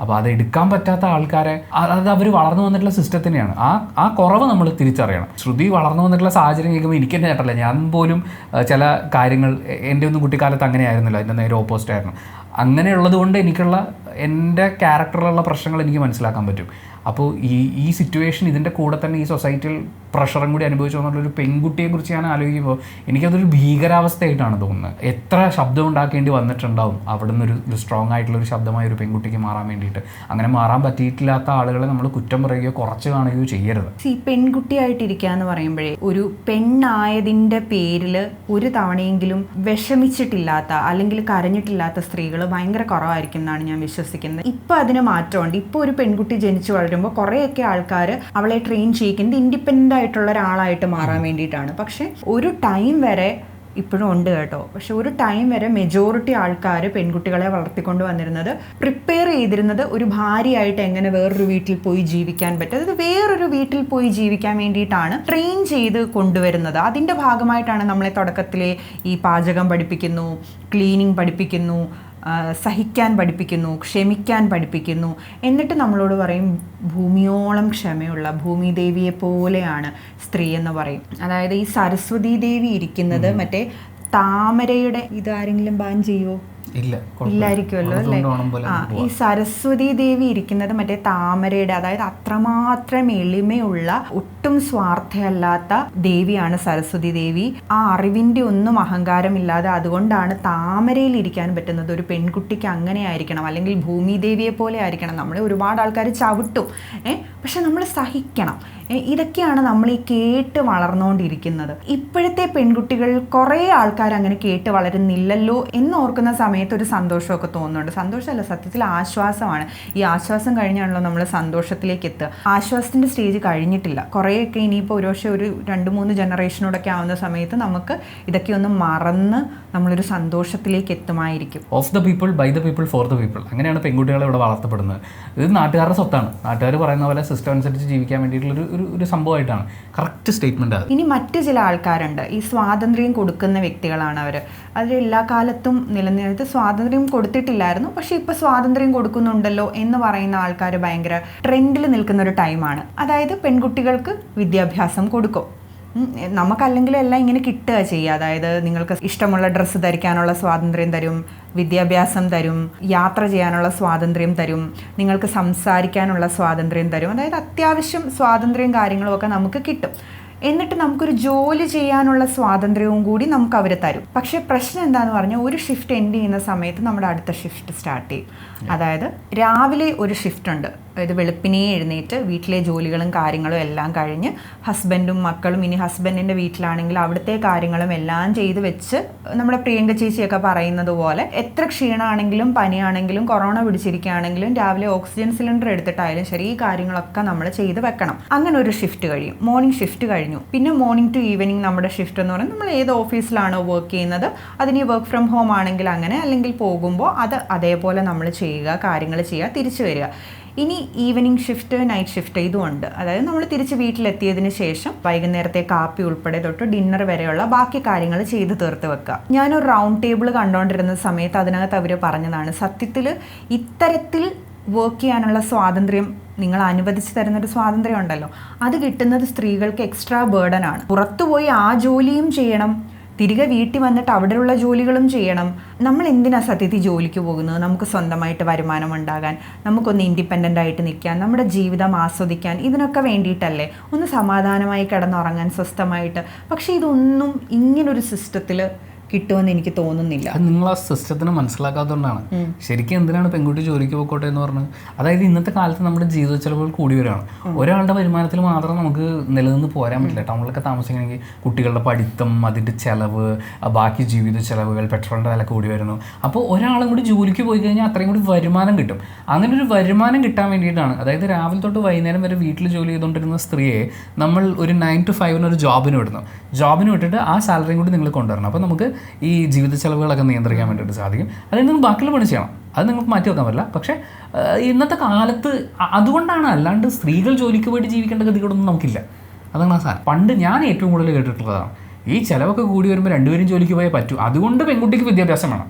അപ്പോൾ അത് എടുക്കാൻ പറ്റാത്ത ആൾക്കാരെ, അത് അവർ വളർന്നു വന്നിട്ടുള്ള സിസ്റ്റം തന്നെയാണ്. ആ കുറവ് നമ്മൾ തിരിച്ചറിയണം. ശ്രുതി വളർന്നു വന്നിട്ടുള്ള സാഹചര്യം കേൾക്കുമ്പോൾ എനിക്ക് തന്നെ ചേട്ടല്ല, ഞാൻ പോലും ചില കാര്യങ്ങൾ എൻ്റെ ഒന്നും കുട്ടിക്കാലത്ത് അങ്ങനെ ആയിരുന്നില്ല, അതിൻ്റെ നേരെ ഓപ്പോസിറ്റ് ആയിരുന്നു. അങ്ങനെയുള്ളത് കൊണ്ട് എനിക്കുള്ള എൻ്റെ ക്യാരക്ടറിലുള്ള പ്രശ്നങ്ങൾ എനിക്ക് മനസ്സിലാക്കാൻ പറ്റും. അപ്പോൾ ഈ സിറ്റുവേഷൻ ഇതിൻ്റെ കൂടെ തന്നെ ഈ സൊസൈറ്റിയിൽ പ്രഷറും കൂടി അനുഭവിച്ചു എന്നുള്ളൊരു പെൺകുട്ടിയെക്കുറിച്ച് ഞാൻ ആലോചിക്കുമ്പോൾ എനിക്കതൊരു ഭീകരാവസ്ഥയായിട്ടാണ് തോന്നുന്നത്. എത്ര ശബ്ദം ഉണ്ടാക്കേണ്ടി വന്നിട്ടുണ്ടാവും അവിടെ നിന്നൊരു സ്ട്രോങ് ആയിട്ടുള്ളൊരു ശബ്ദമായ ഒരു പെൺകുട്ടിക്ക് മാറാൻ വേണ്ടിയിട്ട്. അങ്ങനെ മാറാൻ പറ്റിയിട്ടില്ലാത്ത ആളുകളെ നമ്മൾ കുറ്റം പറയുകയോ കുറച്ച് കാണുകയോ ചെയ്യരുത്. പെൺകുട്ടിയായിട്ടിരിക്കുക എന്ന് പറയുമ്പോഴേ ഒരു പെണ്ണായതിൻ്റെ പേരിൽ ഒരു തവണയെങ്കിലും വിഷമിച്ചിട്ടില്ലാത്ത അല്ലെങ്കിൽ കരഞ്ഞിട്ടില്ലാത്ത സ്ത്രീകൾ ഭയങ്കര കുറവായിരിക്കും എന്നാണ് ഞാൻ വിശ്വസിക്കുന്നത്. ഇപ്പോൾ അതിന് മാറ്റമുണ്ട്. ഇപ്പോൾ ഒരു പെൺകുട്ടി ജനിച്ചു വളരുമ്പോൾ കുറേയൊക്കെ ആൾക്കാർ അവളെ ട്രെയിൻ ചെയ്യിക്കുന്നത് ഇൻഡിപെൻഡൻ്റ് ആയിട്ടുള്ള ഒരാളായിട്ട് മാറാൻ വേണ്ടിയിട്ടാണ്. പക്ഷെ ഒരു ടൈം വരെ ഇപ്പോഴും ഉണ്ട് കേട്ടോ. പക്ഷെ ഒരു ടൈം വരെ മെജോറിറ്റി ആൾക്കാർ പെൺകുട്ടികളെ വളർത്തിക്കൊണ്ട് വന്നിരുന്നത്, പ്രിപ്പയർ ചെയ്തിരുന്നത് ഒരു ഭാര്യയായിട്ട് എങ്ങനെ വേറൊരു വീട്ടിൽ പോയി ജീവിക്കാൻ പറ്റും, അതായത് വേറൊരു വീട്ടിൽ പോയി ജീവിക്കാൻ വേണ്ടിയിട്ടാണ് ട്രെയിൻ ചെയ്ത് കൊണ്ടുവരുന്നത്. അതിൻ്റെ ഭാഗമായിട്ടാണ് നമ്മളെ തുടക്കത്തിലെ ഈ പാചകം പഠിപ്പിക്കുന്നു, ക്ലീനിങ് പഠിപ്പിക്കുന്നു, സഹിക്കാൻ പഠിപ്പിക്കുന്നു, ക്ഷമിക്കാൻ പഠിപ്പിക്കുന്നു. എന്നിട്ട് നമ്മളോട് പറയും ഭൂമിയോളം ക്ഷമയുള്ള ഭൂമിദേവിയെ പോലെയാണ് സ്ത്രീ എന്ന് പറയും. അതായത് ഈ സരസ്വതി ദേവി ഇരിക്കുന്നത് മറ്റേ താമരയുടെ, ഇതാരെങ്കിലും ബാൻ ചെയ്യുമോ? ഇല്ലായിരിക്കുമല്ലോ അല്ലേ? ഈ സരസ്വതി ദേവി ഇരിക്കുന്നത് മറ്റേ താമരയുടെ, അതായത് അത്രമാത്രം എളിമയുള്ള ഒട്ടും സ്വാർത്ഥയല്ലാത്ത ദേവിയാണ് സരസ്വതി ദേവി. ആ അറിവിന്റെ ഒന്നും അഹങ്കാരമില്ലാതെ, അതുകൊണ്ടാണ് താമരയിൽ ഇരിക്കാൻ പറ്റുന്നത്. ഒരു പെൺകുട്ടിക്ക് അങ്ങനെ ആയിരിക്കണം, അല്ലെങ്കിൽ ഭൂമി ദേവിയെ പോലെ ആയിരിക്കണം. നമ്മളെ ഒരുപാട് ആൾക്കാർ ചവിട്ടും, പക്ഷെ നമ്മൾ സഹിക്കണം. ഇതൊക്കെയാണ് നമ്മൾ ഈ കേട്ട് വളർന്നുകൊണ്ടിരിക്കുന്നത്. ഇപ്പോഴത്തെ പെൺകുട്ടികൾ കുറേ ആൾക്കാർ അങ്ങനെ കേട്ട് വളരുന്നില്ലല്ലോ എന്നോർക്കുന്ന സമയത്ത് ഒരു സന്തോഷമൊക്കെ തോന്നുന്നുണ്ട്. സന്തോഷമല്ല, സത്യത്തിൽ ആശ്വാസമാണ്. ഈ ആശ്വാസം കഴിഞ്ഞാണല്ലോ നമ്മൾ സന്തോഷത്തിലേക്ക് എത്തുക. ആശ്വാസത്തിൻ്റെ സ്റ്റേജ് കഴിഞ്ഞിട്ടില്ല. കുറേയൊക്കെ ഇനിയിപ്പോൾ ഒരുപക്ഷെ ഒരു 2-3 ജനറേഷനോടൊക്കെ ആവുന്ന സമയത്ത് നമുക്ക് ഇതൊക്കെ ഒന്ന് മറന്ന് നമ്മളൊരു സന്തോഷത്തിലേക്ക് എത്തുമായിരിക്കും. Of the people, by the people, for the people, അങ്ങനെയാണ് പെൺകുട്ടികളെ ഇവിടെ വളർത്തപ്പെടുന്നത്. ഇത് നാട്ടുകാരുടെ സ്വത്താണ്. നാട്ടുകാർ പറയുന്ന പോലെ സിസ്റ്റം അനുസരിച്ച് ജീവിക്കാൻ വേണ്ടിയിട്ടുള്ള ഒരു സംഭവമായിട്ടാണ്. കറക്റ്റ് സ്റ്റേറ്റ്മെന്റ് അത്. ഇനി മറ്റു ചില ആൾക്കാരുണ്ട്, ഈ സ്വാതന്ത്ര്യം കൊടുക്കുന്ന വ്യക്തികളാണ് അവർ. അതിൽ എല്ലാ കാലത്തും നിലനിർത്തി സ്വാതന്ത്ര്യം കൊടുത്തിട്ടില്ലായിരുന്നു, പക്ഷെ ഇപ്പൊ സ്വാതന്ത്ര്യം കൊടുക്കുന്നുണ്ടല്ലോ എന്ന് പറയുന്ന ആൾക്കാർ ഭയങ്കര ട്രെൻഡിൽ നിൽക്കുന്ന ഒരു ടൈമാണ്. അതായത് പെൺകുട്ടികൾക്ക് വിദ്യാഭ്യാസം കൊടുക്കും, നമുക്കല്ലെങ്കിലും എല്ലാം ഇങ്ങനെ കിട്ടുക ചെയ്യുക. അതായത് നിങ്ങൾക്ക് ഇഷ്ടമുള്ള ഡ്രസ്സ് ധരിക്കാനുള്ള സ്വാതന്ത്ര്യം തരും, വിദ്യാഭ്യാസം തരും, യാത്ര ചെയ്യാനുള്ള സ്വാതന്ത്ര്യം തരും, നിങ്ങൾക്ക് സംസാരിക്കാനുള്ള സ്വാതന്ത്ര്യം തരും. അതായത് അത്യാവശ്യം സ്വാതന്ത്ര്യം കാര്യങ്ങളും ഒക്കെ നമുക്ക് കിട്ടും. എന്നിട്ട് നമുക്കൊരു ജോലി ചെയ്യാനുള്ള സ്വാതന്ത്ര്യവും കൂടി നമുക്ക് അവർ തരും. പക്ഷേ പ്രശ്നം എന്താണെന്ന് പറഞ്ഞാൽ, ഒരു ഷിഫ്റ്റ് എൻഡ് ചെയ്യുന്ന സമയത്ത് നമ്മുടെ അടുത്ത ഷിഫ്റ്റ് സ്റ്റാർട്ട് ചെയ്യും. അതായത് രാവിലെ ഒരു ഷിഫ്റ്റ് ഉണ്ട്, അതായത് വെളുപ്പിനെ എഴുന്നേറ്റ് വീട്ടിലെ ജോലികളും കാര്യങ്ങളും എല്ലാം കഴിഞ്ഞ് ഹസ്ബൻഡും മക്കളും, ഇനി ഹസ്ബൻഡിൻ്റെ വീട്ടിലാണെങ്കിൽ അവിടുത്തെ കാര്യങ്ങളും എല്ലാം ചെയ്ത് വെച്ച്, നമ്മുടെ പ്രിയങ്ക ചേച്ചിയൊക്കെ പറയുന്നത് പോലെ എത്ര ക്ഷീണമാണെങ്കിലും പനിയാണെങ്കിലും കൊറോണ പിടിച്ചിരിക്കുകയാണെങ്കിലും രാവിലെ ഓക്സിജൻ സിലിണ്ടർ എടുത്തിട്ടായാലും ശരി, ഈ കാര്യങ്ങളൊക്കെ നമ്മൾ ചെയ്ത് വെക്കണം. അങ്ങനെ ഒരു ഷിഫ്റ്റ് കഴിയും. മോർണിംഗ് ഷിഫ്റ്റ് കഴിഞ്ഞു. പിന്നെ മോർണിംഗ് ടു ഈവനിങ് നമ്മുടെ ഷിഫ്റ്റ് എന്ന് പറയുന്നത്, നമ്മൾ ഏത് ഓഫീസിലാണോ വർക്ക് ചെയ്യുന്നത് അതിന് വർക്ക് ഫ്രം ഹോം ആണെങ്കിൽ അങ്ങനെ, അല്ലെങ്കിൽ പോകുമ്പോൾ അത് അതേപോലെ നമ്മൾ ചെയ്യുക, കാര്യങ്ങൾ ചെയ്യുക, തിരിച്ചു വരിക. ഇനി ഈവനിങ് ഷിഫ്റ്റ്, നൈറ്റ് ഷിഫ്റ്റ് ഇതുമുണ്ട്. അതായത് നമ്മൾ തിരിച്ച് വീട്ടിലെത്തിയതിന് ശേഷം വൈകുന്നേരത്തെ കാപ്പി ഉൾപ്പെടെ തൊട്ട് ഡിന്നർ വരെയുള്ള ബാക്കി കാര്യങ്ങൾ ചെയ്ത് തീർത്ത് വെക്കുക. ഞാനൊരു റൗണ്ട് ടേബിൾ കണ്ടുകൊണ്ടിരുന്ന സമയത്ത് അതിനകത്ത് അവർ പറഞ്ഞതാണ്, സത്യത്തിൽ ഇത്തരത്തിൽ വർക്ക് ചെയ്യാനുള്ള സ്വാതന്ത്ര്യം നിങ്ങൾ അനുവദിച്ച് തരുന്നൊരു സ്വാതന്ത്ര്യം ഉണ്ടല്ലോ, അത് കിട്ടുന്നത് സ്ത്രീകൾക്ക് എക്സ്ട്രാ ബേർഡനാണ്. പുറത്തുപോയി ആ ജോലിയും ചെയ്യണം, തിരികെ വീട്ടിൽ വന്നിട്ട് അവിടെയുള്ള ജോലികളും ചെയ്യണം. നമ്മൾ എന്തിനാ സത്യത്തിൽ ജോലിക്ക് പോകുന്നത്? നമുക്ക് സ്വന്തമായിട്ട് വരുമാനം ഉണ്ടാകാൻ, നമുക്കൊന്ന് ഇൻഡിപെൻഡൻ്റ് ആയിട്ട് നിൽക്കാൻ, നമ്മുടെ ജീവിതം ആസ്വദിക്കാൻ, ഇതിനൊക്കെ വേണ്ടിയിട്ടല്ലേ? ഒന്ന് സമാധാനമായി കിടന്നുറങ്ങാൻ സ്വസ്ഥമായിട്ട്. പക്ഷേ ഇതൊന്നും ഇങ്ങനൊരു സിസ്റ്റത്തിൽ കിട്ടുമെന്ന് എനിക്ക് തോന്നുന്നില്ല. അത് നിങ്ങൾ ആ സിസ്റ്റത്തിന് മനസ്സിലാക്കാത്തതുകൊണ്ടാണ്. ശരിക്കും എന്തിനാണ് പെൺകുട്ടി ജോലിക്ക് പോയിക്കോട്ടെ എന്ന് പറഞ്ഞത്? അതായത് ഇന്നത്തെ കാലത്ത് നമ്മുടെ ജീവിത ചെലവുകൾ കൂടി വരികയാണ്. ഒരാളുടെ വരുമാനത്തിൽ മാത്രം നമുക്ക് നിലനിന്ന് പോരാൻ പറ്റില്ല. ടൗണിലൊക്കെ താമസിക്കണമെങ്കിൽ കുട്ടികളുടെ പഠിത്തം, അതിൻ്റെ ചിലവ്, ബാക്കി ജീവിത ചിലവുകൾ, പെട്രോളിൻ്റെ വില കൂടി വരുന്നു. അപ്പോൾ ഒരാളും കൂടി ജോലിക്ക് പോയി കഴിഞ്ഞാൽ അത്രയും കൂടി വരുമാനം കിട്ടും. അങ്ങനെ ഒരു വരുമാനം കിട്ടാൻ വേണ്ടിയിട്ടാണ്, അതായത് രാവിലെ തൊട്ട് വൈകുന്നേരം വരെ വീട്ടിൽ ജോലി ചെയ്തുകൊണ്ടിരുന്ന സ്ത്രീയെ നമ്മൾ ഒരു 9 to 5 ഒരു ജോബിന് വിടുന്നു. ജോബിന് വിട്ടിട്ട് ആ സാലറിയും കൂടി നിങ്ങൾ കൊണ്ടുവരണം. അപ്പോൾ നമുക്ക് ഈ ജീവിത ചെലവുകളൊക്കെ നിയന്ത്രിക്കാൻ വേണ്ടിയിട്ട് സാധിക്കും. അതിൽ നിന്ന് ബാക്കിയുള്ള പണി ചെയ്യണം, അത് നിങ്ങൾക്ക് മാറ്റി വെക്കാൻ പറ്റില്ല. പക്ഷേ ഇന്നത്തെ കാലത്ത് അതുകൊണ്ടാണ്, അല്ലാണ്ട് സ്ത്രീകൾ ജോലിക്ക് പോയിട്ട് ജീവിക്കേണ്ട ഗതികളൊന്നും നമുക്കില്ല. അതാണ് ആ സാധനം. പണ്ട് ഞാൻ ഏറ്റവും കൂടുതൽ കേട്ടിട്ടുള്ളതാണ്, ഈ ചിലവൊക്കെ കൂടി വരുമ്പോൾ രണ്ടുപേരും ജോലിക്ക് പോയാൽ പറ്റൂ, അതുകൊണ്ട് പെൺകുട്ടിക്ക് വിദ്യാഭ്യാസം വേണം.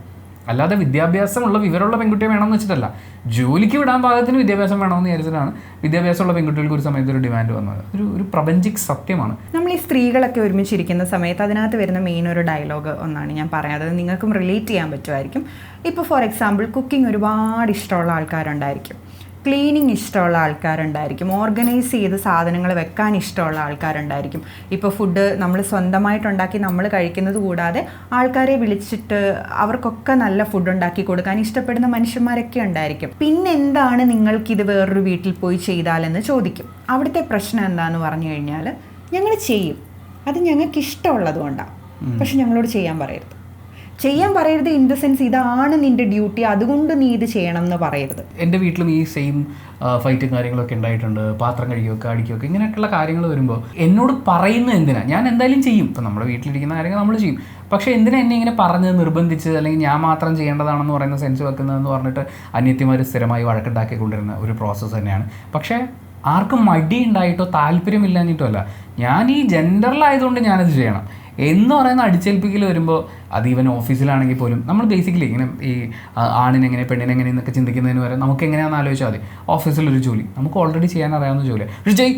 അല്ലാതെ വിദ്യാഭ്യാസമുള്ള വിവരമുള്ള പെൺകുട്ടിയെ വേണമെന്ന് വെച്ചിട്ടല്ല, ജോലിക്ക് വിടാൻ പാകത്തിന് വിദ്യാഭ്യാസം വേണമെന്ന് വിചാരിച്ചിട്ടാണ് വിദ്യാഭ്യാസമുള്ള പെൺകുട്ടികൾക്ക് ഒരു സമയത്ത് ഒരു ഡിമാൻഡ് വന്നത്. ഒരു പ്രപഞ്ചിക് സത്യമാണ്. നമ്മൾ ഈ സ്ത്രീകളൊക്കെ ഒരുമിച്ചിരിക്കുന്ന സമയത്ത് അതിനകത്ത് വരുന്ന മെയിൻ ഒരു ഡയലോഗ് ഒന്നാണ് ഞാൻ പറയാം, അത് നിങ്ങൾക്കും റിലേറ്റ് ചെയ്യാൻ പറ്റുമായിരിക്കും. ഇപ്പോൾ ഫോർ എക്സാമ്പിൾ കുക്കിംഗ് ഒരുപാട് ഇഷ്ടമുള്ള ആൾക്കാരുണ്ടായിരിക്കും, ക്ലീനിങ് ഇഷ്ടമുള്ള ആൾക്കാരുണ്ടായിരിക്കും, ഓർഗനൈസ് ചെയ്ത് സാധനങ്ങൾ വെക്കാൻ ഇഷ്ടമുള്ള ആൾക്കാരുണ്ടായിരിക്കും. ഇപ്പോൾ ഫുഡ് നമ്മൾ സ്വന്തമായിട്ടുണ്ടാക്കി നമ്മൾ കഴിക്കുന്നത് കൂടാതെ ആൾക്കാരെ വിളിച്ചിട്ട് അവർക്കൊക്കെ നല്ല ഫുഡ് ഉണ്ടാക്കി കൊടുക്കാൻ ഇഷ്ടപ്പെടുന്ന മനുഷ്യന്മാരൊക്കെ ഉണ്ടായിരിക്കും. പിന്നെ എന്താണ് നിങ്ങൾക്കിത് വേറൊരു വീട്ടിൽ പോയി ചെയ്താലെന്ന് ചോദിക്കും. അവിടുത്തെ പ്രശ്നം എന്താണെന്ന് പറഞ്ഞു കഴിഞ്ഞാൽ, ഞങ്ങൾ ചെയ്യും, അത് ഞങ്ങൾക്ക് ഇഷ്ടമുള്ളത് കൊണ്ടാണ്, പക്ഷെ ഞങ്ങളോട് ചെയ്യാൻ പറയരുത്. ചെയ്യാൻ പറയരുത് ഇൻ ദ സെൻസ് ഇതാണ് നിൻ്റെ ഡ്യൂട്ടി, അതുകൊണ്ട് നീ ഇത് ചെയ്യണം എന്ന് പറയരുത്. എൻ്റെ വീട്ടിലും ഈ സെയിം ഫൈറ്റും കാര്യങ്ങളൊക്കെ ഉണ്ടായിട്ടുണ്ട്. പാത്രം കഴുകിയൊക്കെ അടിക്കുകയൊക്കെ ഇങ്ങനെയൊക്കെയുള്ള കാര്യങ്ങൾ വരുമ്പോൾ എന്നോട് പറയുന്നത് എന്തിനാ? ഞാൻ എന്തായാലും ചെയ്യും. ഇപ്പം നമ്മുടെ വീട്ടിലിരിക്കുന്ന കാര്യങ്ങൾ നമ്മൾ ചെയ്യും. പക്ഷേ എന്തിനാ എന്നെ ഇങ്ങനെ പറഞ്ഞ് നിർബന്ധിച്ച്, അല്ലെങ്കിൽ ഞാൻ മാത്രം ചെയ്യേണ്ടതാണെന്ന് പറയുന്ന സെൻസ് വെക്കുന്നതെന്ന് പറഞ്ഞിട്ട് അനിയത്തിമാർ സ്ഥിരമായി വഴക്കുണ്ടാക്കിക്കൊണ്ടിരുന്ന ഒരു പ്രോസസ്സ് തന്നെയാണ്. പക്ഷേ ആർക്കും മടി ഉണ്ടായിട്ടോ താല്പര്യമില്ലാഞ്ഞിട്ടോ അല്ല, ഞാൻ ഈ ജെൻഡറിലായതുകൊണ്ട് ഞാനത് ചെയ്യണം. എന്ന് പറയുന്ന അടിച്ചേൽപ്പിക്കൽ വരുമ്പോൾ അത് ഈവൻ ഓഫീസിലാണെങ്കിൽ പോലും നമ്മൾ ബേസിക്കലി ഇങ്ങനെ ഈ ആണിനെങ്ങനെ പെണ്ണിനെങ്ങനെ എന്നൊക്കെ ചിന്തിക്കുന്നതിന് വരെ നമുക്ക് എങ്ങനെയാണെന്ന് ആലോചിച്ചാൽ മതി. ഓഫീസിലൊരു ജോലി നമുക്ക് ഓൾറെഡി ചെയ്യാൻ അറിയാവുന്ന ജോലിയാണ്, പക്ഷേ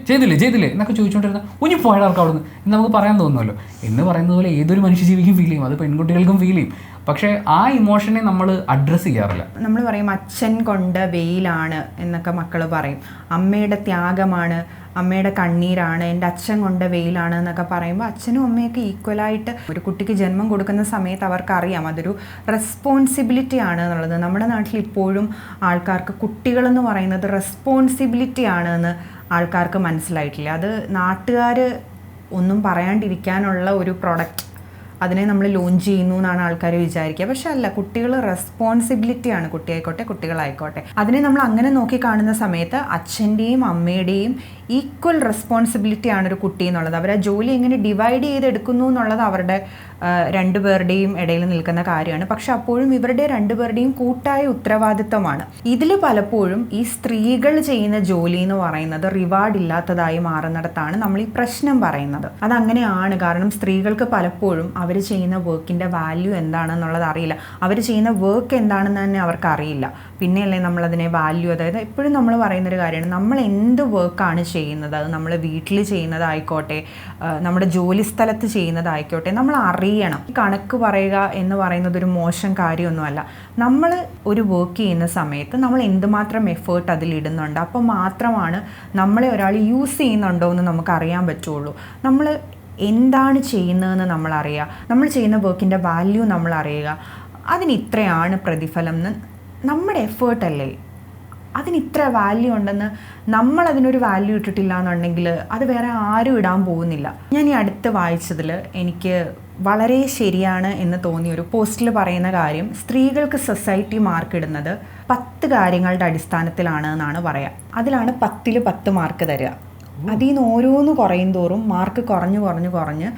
ചെയ്തില്ലേ എന്നൊക്കെ ചോദിച്ചുകൊണ്ടിരുന്ന കുഞ്ഞു പോയവർക്ക് അവിടെ നിന്ന് നമുക്ക് പറയാൻ തോന്നുമല്ലോ. എന്ന് പറയുന്നത് പോലെ ഏതൊരു മനുഷ്യജീവിക്കും ഫീൽ ചെയ്യും, അത് പെൺകുട്ടികൾക്കും ഫീൽ ചെയ്യും. പക്ഷേ ആ ഇമോഷനെ നമ്മൾ അഡ്രസ്സ് ചെയ്യാറില്ല. നമ്മൾ പറയും അച്ഛൻ കൊണ്ട് വെയിലാണ് എന്നൊക്കെ മക്കൾ പറയും, അമ്മയുടെ ത്യാഗമാണ്, അമ്മയുടെ കണ്ണീരാണ്, എൻ്റെ അച്ഛൻ കൊണ്ട് വെയിലാണ് എന്നൊക്കെ പറയുമ്പോൾ അച്ഛനും അമ്മയൊക്കെ ഈക്വലായിട്ട് ഒരു കുട്ടിക്ക് ജന്മം കൊടുക്കുന്ന സമയത്ത് അവർക്കറിയാം അതൊരു റെസ്പോൺസിബിലിറ്റി ആണ് എന്നുള്ളത്. നമ്മുടെ നാട്ടിൽ ഇപ്പോഴും ആൾക്കാർക്ക് കുട്ടികളെന്ന് പറയുന്നത് റെസ്പോൺസിബിലിറ്റി ആണ് എന്ന് ആൾക്കാർക്ക് മനസ്സിലായിട്ടില്ല. അത് നാട്ടുകാർ ഒന്നും പറയാണ്ടിരിക്കാനുള്ള ഒരു പ്രൊഡക്റ്റ്, അതിനെ നമ്മൾ ലോഞ്ച് ചെയ്യുന്നു എന്നാണ് ആൾക്കാർ വിചാരിക്കുക. പക്ഷെ അല്ല, കുട്ടികൾ റെസ്പോൺസിബിലിറ്റിയാണ്, കുട്ടിയായിക്കോട്ടെ കുട്ടികളായിക്കോട്ടെ. അതിനെ നമ്മൾ അങ്ങനെ നോക്കി കാണുന്ന സമയത്ത് അച്ഛൻ്റെയും അമ്മയുടെയും ഈക്വൽ റെസ്പോൺസിബിലിറ്റിയാണ് ഒരു കുട്ടി എന്നുള്ളത്. അവർ ആ ജോലി എങ്ങനെ ഡിവൈഡ് ചെയ്തെടുക്കുന്നു എന്നുള്ളത് അവരുടെ രണ്ടുപേരുടെയും ഇടയിൽ നിൽക്കുന്ന കാര്യമാണ്. പക്ഷെ അപ്പോഴും ഇവരുടെ രണ്ടുപേരുടെയും കൂട്ടായ ഉത്തരവാദിത്തമാണ്. ഇതിൽ പലപ്പോഴും ഈ സ്ത്രീകൾ ചെയ്യുന്ന ജോലി എന്ന് പറയുന്നത് റിവാർഡ് ഇല്ലാത്തതായി മാറുന്നിടത്താണ് നമ്മൾ ഈ പ്രശ്നം പറയുന്നത്. അതങ്ങനെയാണ്. കാരണം സ്ത്രീകൾക്ക് പലപ്പോഴും അവർ ചെയ്യുന്ന വർക്കിൻ്റെ വാല്യൂ എന്താണെന്നുള്ളത് അറിയില്ല, അവർ ചെയ്യുന്ന വർക്ക് എന്താണെന്ന് തന്നെ അവർക്ക് അറിയില്ല. പിന്നെയല്ലേ നമ്മളതിനെ വാല്യൂ, അതായത് എപ്പോഴും നമ്മൾ പറയുന്നൊരു കാര്യമാണ്, നമ്മൾ എന്ത് വർക്കാണ് ചെയ്യുന്നത്, അത് നമ്മൾ വീട്ടിൽ ചെയ്യുന്നതായിക്കോട്ടെ നമ്മുടെ ജോലി സ്ഥലത്ത് ചെയ്യുന്നതായിക്കോട്ടെ നമ്മൾ അറിയണം. കണക്ക് പറയുക എന്ന് പറയുന്നത് ഒരു മോശം കാര്യമൊന്നുമല്ല. നമ്മൾ ഒരു വർക്ക് ചെയ്യുന്ന സമയത്ത് നമ്മൾ എന്തുമാത്രം എഫേർട്ട് അതിലിടുന്നുണ്ട്, അപ്പോൾ മാത്രമാണ് നമ്മളെ ഒരാൾ യൂസ് ചെയ്യുന്നുണ്ടോ എന്ന് നമുക്ക് അറിയാൻ പറ്റുള്ളൂ. നമ്മൾ എന്താണ് ചെയ്യുന്നതെന്ന് നമ്മൾ അറിയുക, നമ്മൾ ചെയ്യുന്ന വർക്കിൻ്റെ വാല്യൂ നമ്മൾ അറിയുക, അതിന് ഇത്രയാണ് പ്രതിഫലം എന്ന് നമ്മുടെ എഫേർട്ടല്ലേ, അതിന് ഇത്ര വാല്യൂ ഉണ്ടെന്ന് നമ്മളതിനൊരു വാല്യൂ ഇട്ടിട്ടില്ല എന്നുണ്ടെങ്കിൽ അത് വേറെ ആരും ഇടാൻ പോകുന്നില്ല. ഞാൻ ഈ അടുത്ത് വായിച്ചതിൽ എനിക്ക് വളരെ ശരിയാണ് എന്ന് തോന്നിയ ഒരു പോസ്റ്റിൽ പറയുന്ന കാര്യം, സ്ത്രീകൾക്ക് സൊസൈറ്റി മാർക്ക് ഇടുന്നത് 10 കാര്യങ്ങളുടെ അടിസ്ഥാനത്തിലാണ് എന്നാണ് പറയുക. അതിലാണ് 10ൽ 10 മാർക്ക് തരിക. അതിൽ നിന്ന് ഓരോന്ന് കുറയും തോറും മാർക്ക് കുറഞ്ഞ്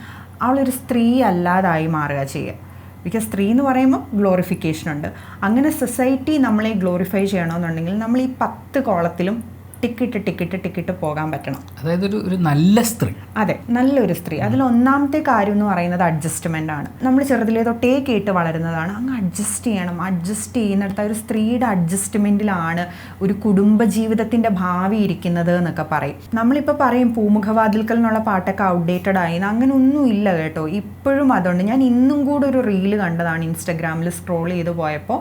അവളൊരു സ്ത്രീ അല്ലാതായി മാറുക ചെയ്യുക. ബിക്കോസ് സ്ത്രീ എന്ന് പറയുമ്പോൾ ഗ്ലോറിഫിക്കേഷൻ ഉണ്ട്. അങ്ങനെ സൊസൈറ്റി നമ്മളെ ഗ്ലോറിഫൈ ചെയ്യണമെന്നുണ്ടെങ്കിൽ നമ്മൾ ഈ 10 കോളത്തിലും ടിക്കിട്ട് പോകാൻ പറ്റണം. അതായത് ഒരു നല്ല സ്ത്രീ, അതെ, നല്ലൊരു സ്ത്രീ. അതിൽ ഒന്നാമത്തെ കാര്യം എന്ന് പറയുന്നത് അഡ്ജസ്റ്റ്മെൻ്റ് ആണ്. നമ്മൾ ചെറുതിലേ തൊട്ടേ കേട്ട് വളരുന്നതാണ്, അങ്ങ് അഡ്ജസ്റ്റ് ചെയ്യണം. അഡ്ജസ്റ്റ് ചെയ്യുന്നിടത്ത് ഒരു സ്ത്രീയുടെ അഡ്ജസ്റ്റ്മെൻറ്റിലാണ് ഒരു കുടുംബജീവിതത്തിൻ്റെ ഭാവി ഇരിക്കുന്നത് എന്നൊക്കെ പറയും. നമ്മളിപ്പോൾ പറയും പൂമുഖവാതിൽക്കൽ എന്നുള്ള പാട്ടൊക്കെ ഔട്ട്ഡേറ്റഡ് ആയി, അങ്ങനെ ഒന്നും ഇല്ല കേട്ടോ, ഇപ്പോഴും അതുണ്ട്. ഞാൻ ഇന്നും കൂടെ ഒരു റീല് കണ്ടതാണ്, ഇൻസ്റ്റഗ്രാമിൽ സ്ക്രോൾ ചെയ്ത് പോയപ്പോൾ.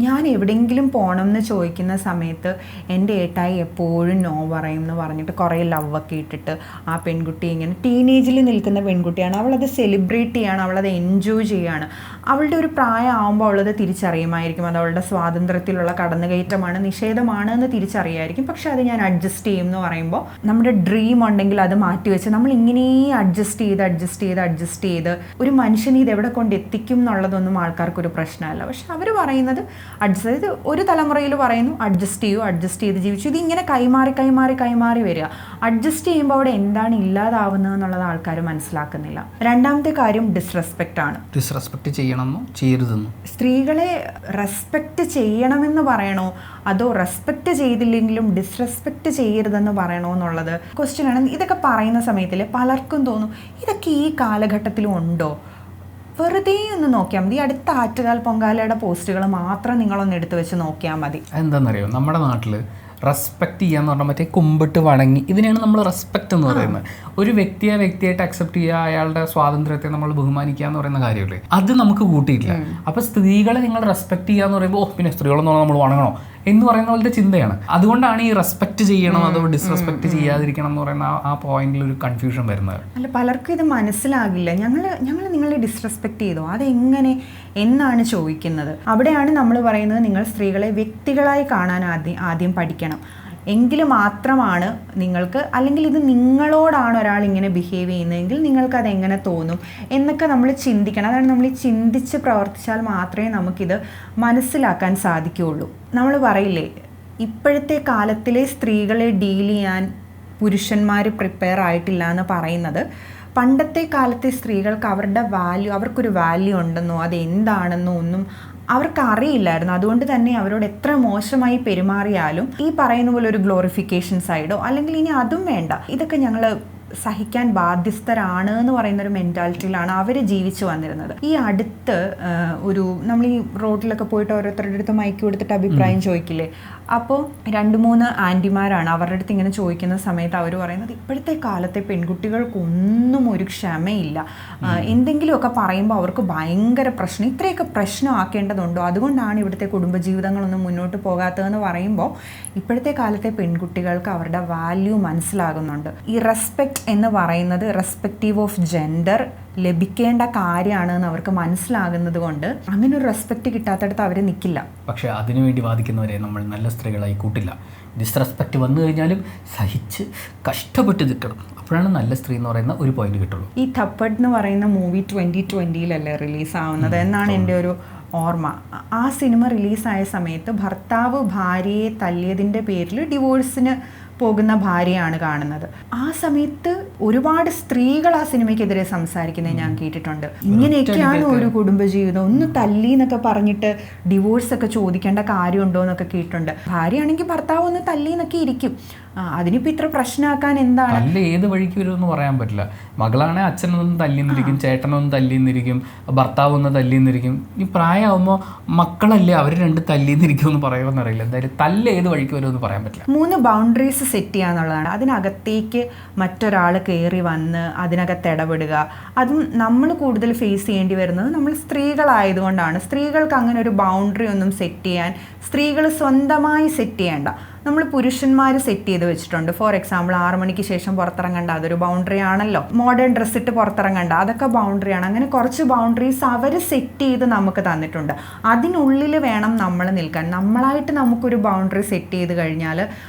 ഞാൻ എവിടെയെങ്കിലും പോകണം എന്ന് ചോദിക്കുന്ന സമയത്ത് എൻ്റെ ഏട്ടായി എപ്പോഴും നോ പറയും എന്ന് പറഞ്ഞിട്ട് കുറേ ലവൊക്കെ ഇട്ടിട്ട് ആ പെൺകുട്ടി ഇങ്ങനെ ടീനേജിൽ നിൽക്കുന്ന പെൺകുട്ടിയാണ്, അവളത് സെലിബ്രേറ്റ് ചെയ്യാണ്, അവളത് എൻജോയ് ചെയ്യാണ്. അവളുടെ ഒരു പ്രായം ആകുമ്പോൾ അവളത് തിരിച്ചറിയുമായിരിക്കും, അത് അവളുടെ സ്വാതന്ത്ര്യത്തിലുള്ള കടന്നുകയറ്റമാണ്, നിഷേധമാണ് എന്ന് തിരിച്ചറിയായിരിക്കും. പക്ഷെ അത് ഞാൻ അഡ്ജസ്റ്റ് ചെയ്യും എന്ന് പറയുമ്പോൾ നമ്മുടെ ഡ്രീം ഉണ്ടെങ്കിൽ അത് മാറ്റിവെച്ച് നമ്മൾ ഇങ്ങനെ അഡ്ജസ്റ്റ് ചെയ്ത് ഒരു മനുഷ്യനെ ഇത് എവിടെ കൊണ്ട് എത്തിക്കും എന്നുള്ളതൊന്നും ആൾക്കാർക്കൊരു പ്രശ്നമല്ല. പക്ഷെ അവർ പറയുന്നത് അതായത് ഒരു തലമുറയിൽ പറയുന്നു അഡ്ജസ്റ്റ് ചെയ്ത് ജീവിച്ചു. ഇതിങ്ങനെ കൈമാറി വരിക. അഡ്ജസ്റ്റ് ചെയ്യുമ്പോൾ അവിടെ എന്താണ് ഇല്ലാതാവുന്നത് എന്നുള്ളത് ആൾക്കാർ മനസ്സിലാക്കുന്നില്ല. രണ്ടാമത്തെ കാര്യം ഡിസ്റെസ്പെക്റ്റ് ആണ്. ഡിസ്റെസ്പെക്റ്റ് ചെയ്യണമെന്നോ ചെയ്യരുതെന്നോ? സ്ത്രീകളെ റെസ്പെക്റ്റ് ചെയ്യണമെന്ന് പറയണോ അതോ റെസ്പെക്റ്റ് ചെയ്തില്ലെങ്കിലും ഡിസ്റെസ്പെക്റ്റ് ചെയ്യരുതെന്ന് പറയണോ എന്നുള്ളത് ക്വസ്റ്റ്യൻ ആണ്. ഇതൊക്കെ പറയുന്ന സമയത്തിൽ പലർക്കും തോന്നും ഇതൊക്കെ ഈ കാലഘട്ടത്തിലും ഉണ്ടോ? വെറുതെ ഒന്ന് നോക്കിയാൽ മതി, അടുത്ത ആറ്റുകാൽ പൊങ്കാലയുടെ പോസ്റ്റുകൾ മാത്രം നിങ്ങളൊന്ന് എടുത്തു വെച്ച് നോക്കിയാൽ മതി. എന്താണെന്നറിയോ, നമ്മുടെ നാട്ടിൽ റെസ്പെക്റ്റ് ചെയ്യാന്ന് പറഞ്ഞാൽ മറ്റേ കുമ്പിട്ട് വണങ്ങി, ഇതിനെയാണ് നമ്മൾ റെസ്പെക്റ്റ് എന്ന് പറയുന്നത്. ഒരു വ്യക്തിയായിട്ട് അക്സെപ്റ്റ് ചെയ്യുക, അയാളുടെ സ്വാതന്ത്ര്യത്തെ നമ്മൾ ബഹുമാനിക്കുക എന്ന് പറയുന്ന കാര്യമില്ലേ, അത് നമുക്ക് കൂട്ടിയിട്ടില്ല. അപ്പോൾ സ്ത്രീകളെ നിങ്ങൾ റെസ്പെക്റ്റ് ചെയ്യുക എന്ന് പറയുമ്പോൾ പിന്നെ സ്ത്രീകളെന്ന് പറഞ്ഞാൽ നമ്മൾ വണങ്ങണോ എന്ന് പറയുന്ന പോലത്തെ ചിന്തയാണ്. അതുകൊണ്ടാണ് ഈ റെസ്പെക്റ്റ് ചെയ്യണം അതോ ഡിസ്റെസ്പെക്റ്റ് ചെയ്യാതിരിക്കണം എന്ന് പറയുന്ന ആ പോയിന്റിൽ ഒരു കൺഫ്യൂഷൻ വരുന്നത്. അല്ല, പലർക്കും ഇത് മനസ്സിലാകില്ല. ഞങ്ങൾ നിങ്ങളെ ഡിസ്റെസ്പെക്റ്റ് ചെയ്തോ, അതെങ്ങനെ എന്നാണ് ചോദിക്കുന്നത്. അവിടെയാണ് നമ്മൾ പറയുന്നത് നിങ്ങൾ സ്ത്രീകളെ വ്യക്തികളായി കാണാൻ ആദ്യം പഠിക്കണം. എങ്കിൽ മാത്രമാണ് നിങ്ങൾക്ക്, അല്ലെങ്കിൽ ഇത് നിങ്ങളോടാണ് ഒരാൾ ഇങ്ങനെ ബിഹേവ് ചെയ്യുന്നതെങ്കിൽ നിങ്ങൾക്ക് അതെങ്ങനെ തോന്നും എന്നൊക്കെ നമ്മൾ ചിന്തിക്കണം. അതാണ് നമ്മൾ ഈ ചിന്തിച്ച് പ്രവർത്തിച്ചാൽ മാത്രമേ നമുക്കിത് മനസ്സിലാക്കാൻ സാധിക്കുകയുള്ളൂ. നമ്മൾ പറയില്ലേ, ഇപ്പോഴത്തെ കാലത്തിലെ സ്ത്രീകളെ ഡീൽ ചെയ്യാൻ പുരുഷന്മാർ പ്രിപ്പയർ ആയിട്ടില്ല എന്ന് പറയുന്നത്, പണ്ടത്തെ കാലത്തെ സ്ത്രീകൾക്ക് അവർക്കൊരു വാല്യൂ ഉണ്ടെന്നോ അതെന്താണെന്നോ ഒന്നും അവർക്ക് അറിയില്ലായിരുന്നു. അതുകൊണ്ട് തന്നെ അവരോട് എത്ര മോശമായി പെരുമാറിയാലും ഈ പറയുന്ന പോലെ ഒരു ഗ്ലോറിഫിക്കേഷൻ സൈഡോ അല്ലെങ്കിൽ ഇനി അതും വേണ്ട, ഇതൊക്കെ ഞങ്ങൾ സഹിക്കാൻ ബാധ്യസ്ഥരാണ് എന്ന് പറയുന്നൊരു മെൻറ്റാലിറ്റിയിലാണ് അവർ ജീവിച്ചു വന്നിരുന്നത്. ഈ അടുത്ത് നമ്മൾ ഈ റോഡിലൊക്കെ പോയിട്ട് ഓരോരുത്തരുടെ അടുത്ത് മൈക്ക് കൊടുത്തിട്ട് അഭിപ്രായം ചോദിക്കില്ലേ, അപ്പോൾ 2-3 ആൻറ്റിമാരാണ് അവരുടെ അടുത്ത് ഇങ്ങനെ ചോദിക്കുന്ന സമയത്ത് അവർ പറയുന്നത് ഇപ്പോഴത്തെ കാലത്തെ പെൺകുട്ടികൾക്കൊന്നും ഒരു ക്ഷമയില്ല, എന്തെങ്കിലുമൊക്കെ പറയുമ്പോൾ അവർക്ക് ഭയങ്കര പ്രശ്നം, ഇത്രയൊക്കെ പ്രശ്നമാക്കേണ്ടതുണ്ടോ, അതുകൊണ്ടാണ് ഇവിടുത്തെ കുടുംബജീവിതങ്ങളൊന്നും മുന്നോട്ട് പോകാത്തതെന്ന് പറയുമ്പോൾ ഇപ്പോഴത്തെ കാലത്തെ പെൺകുട്ടികൾക്ക് അവരുടെ വാല്യൂ മനസ്സിലാകുന്നുണ്ട്. ഈ റെസ്പെക്റ്റ് എന്ന് പറയുന്നത് റെസ്പെക്റ്റീവ് ഓഫ് ജെൻഡർ ലഭിക്കേണ്ട കാര്യമാണെന്ന് അവർക്ക് മനസ്സിലാകുന്നത് കൊണ്ട് അങ്ങനെ ഒരു റെസ്പെക്റ്റ് കിട്ടാത്തടത്ത് അവർ നിൽക്കില്ല. പക്ഷേ അതിനുവേണ്ടി വാദിക്കുന്നവരെ നമ്മൾ നല്ല സ്ത്രീകളായി കൂട്ടില്ല. ഡിസ്റെസ്പെക്റ്റ് വന്നു കഴിഞ്ഞാലും സഹിച്ച് കഷ്ടപ്പെട്ട് നിൽക്കണം, അപ്പോഴാണ് നല്ല സ്ത്രീ എന്ന് പറയുന്ന ഒരു പോയിന്റ് കിട്ടുള്ളൂ. ഈ തപ്പഡ് എന്ന് പറയുന്ന മൂവി 2020 റിലീസാവുന്നത് എന്നാണ് എൻ്റെ ഒരു ഓർമ്മ. ആ സിനിമ റിലീസായ സമയത്ത് ഭർത്താവ് ഭാര്യയെ തല്ലിയതിൻ്റെ പേരിൽ ഡിവോഴ്സിന് പോകുന്ന ഭാര്യയാണ് കാണുന്നത്. ആ സമയത്ത് ഒരുപാട് സ്ത്രീകൾ ആ സിനിമയ്ക്കെതിരെ സംസാരിക്കുന്നത് ഞാൻ കേട്ടിട്ടുണ്ട്. ഇങ്ങനെയൊക്കെയാണ് ഒരു കുടുംബജീവിതം, ഒന്ന് തല്ലി എന്നൊക്കെ പറഞ്ഞിട്ട് ഡിവോഴ്സ് ഒക്കെ ചോദിക്കേണ്ട കാര്യമുണ്ടോ എന്നൊക്കെ കേട്ടിട്ടുണ്ട്. ഭാര്യയാണെങ്കിൽ ഭർത്താവ് ഒന്ന് തല്ലി എന്നൊക്കെ ഇരിക്കും, അതിനിപ്പോൾ ഇത്ര പ്രശ്നമാക്കാൻ എന്താണ്? തല്ല് ഏത് വഴിക്ക് വരുമെന്ന് പറയാൻ പറ്റില്ല. മകളാണെ അച്ഛനൊന്നും തല്ലിന്നിരിക്കും, ചേട്ടനൊന്നും തല്ലിന്നിരിക്കും, ഭർത്താവ് ഒന്ന് തല്ലിന്നിരിക്കും. ഈ പ്രായമാകുമ്പോൾ മക്കളല്ലേ അവർ 2 തല്ലിന്നിരിക്കും എന്ന് പറയുമെന്ന് അറിയില്ല. എന്തായാലും തല്ല് ഏത് വഴിക്ക് വരുമെന്ന് പറയാൻ പറ്റില്ല. 3 ബൗണ്ടറീസ് സെറ്റ് ചെയ്യുക എന്നുള്ളതാണ്. അതിനകത്തേക്ക് മറ്റൊരാൾ കയറി വന്ന് അതിനകത്ത് ഇടപെടുക, അതും നമ്മൾ കൂടുതൽ ഫേസ് ചെയ്യേണ്ടി വരുന്നത് നമ്മൾ സ്ത്രീകളായതുകൊണ്ടാണ്. സ്ത്രീകൾക്ക് അങ്ങനെ ഒരു ബൗണ്ടറി ഒന്നും സെറ്റ് ചെയ്യാൻ സ്ത്രീകൾ സ്വന്തമായി സെറ്റ് ചെയ്യേണ്ട. നമ്മൾ പുരുഷന്മാർ സെറ്റ് ചെയ്ത് വെച്ചിട്ടുണ്ട്. ഫോർ എക്സാമ്പിൾ 6 മണിക്ക് ശേഷം പുറത്തിറങ്ങണ്ട, അതൊരു ബൗണ്ടറി ആണല്ലോ. മോഡേൺ ഡ്രസ്സ് ഇട്ട് പുറത്തിറങ്ങണ്ട, അതൊക്കെ ബൗണ്ടറിയാണ്. അങ്ങനെ കുറച്ച് ബൗണ്ടറീസ് അവർ സെറ്റ് ചെയ്ത് നമുക്ക് തന്നിട്ടുണ്ട്. അതിനുള്ളിൽ വേണം നമ്മൾ നിൽക്കാൻ. നമ്മളായിട്ട് നമുക്കൊരു ബൗണ്ടറി സെറ്റ് ചെയ്ത് കഴിഞ്ഞാൽ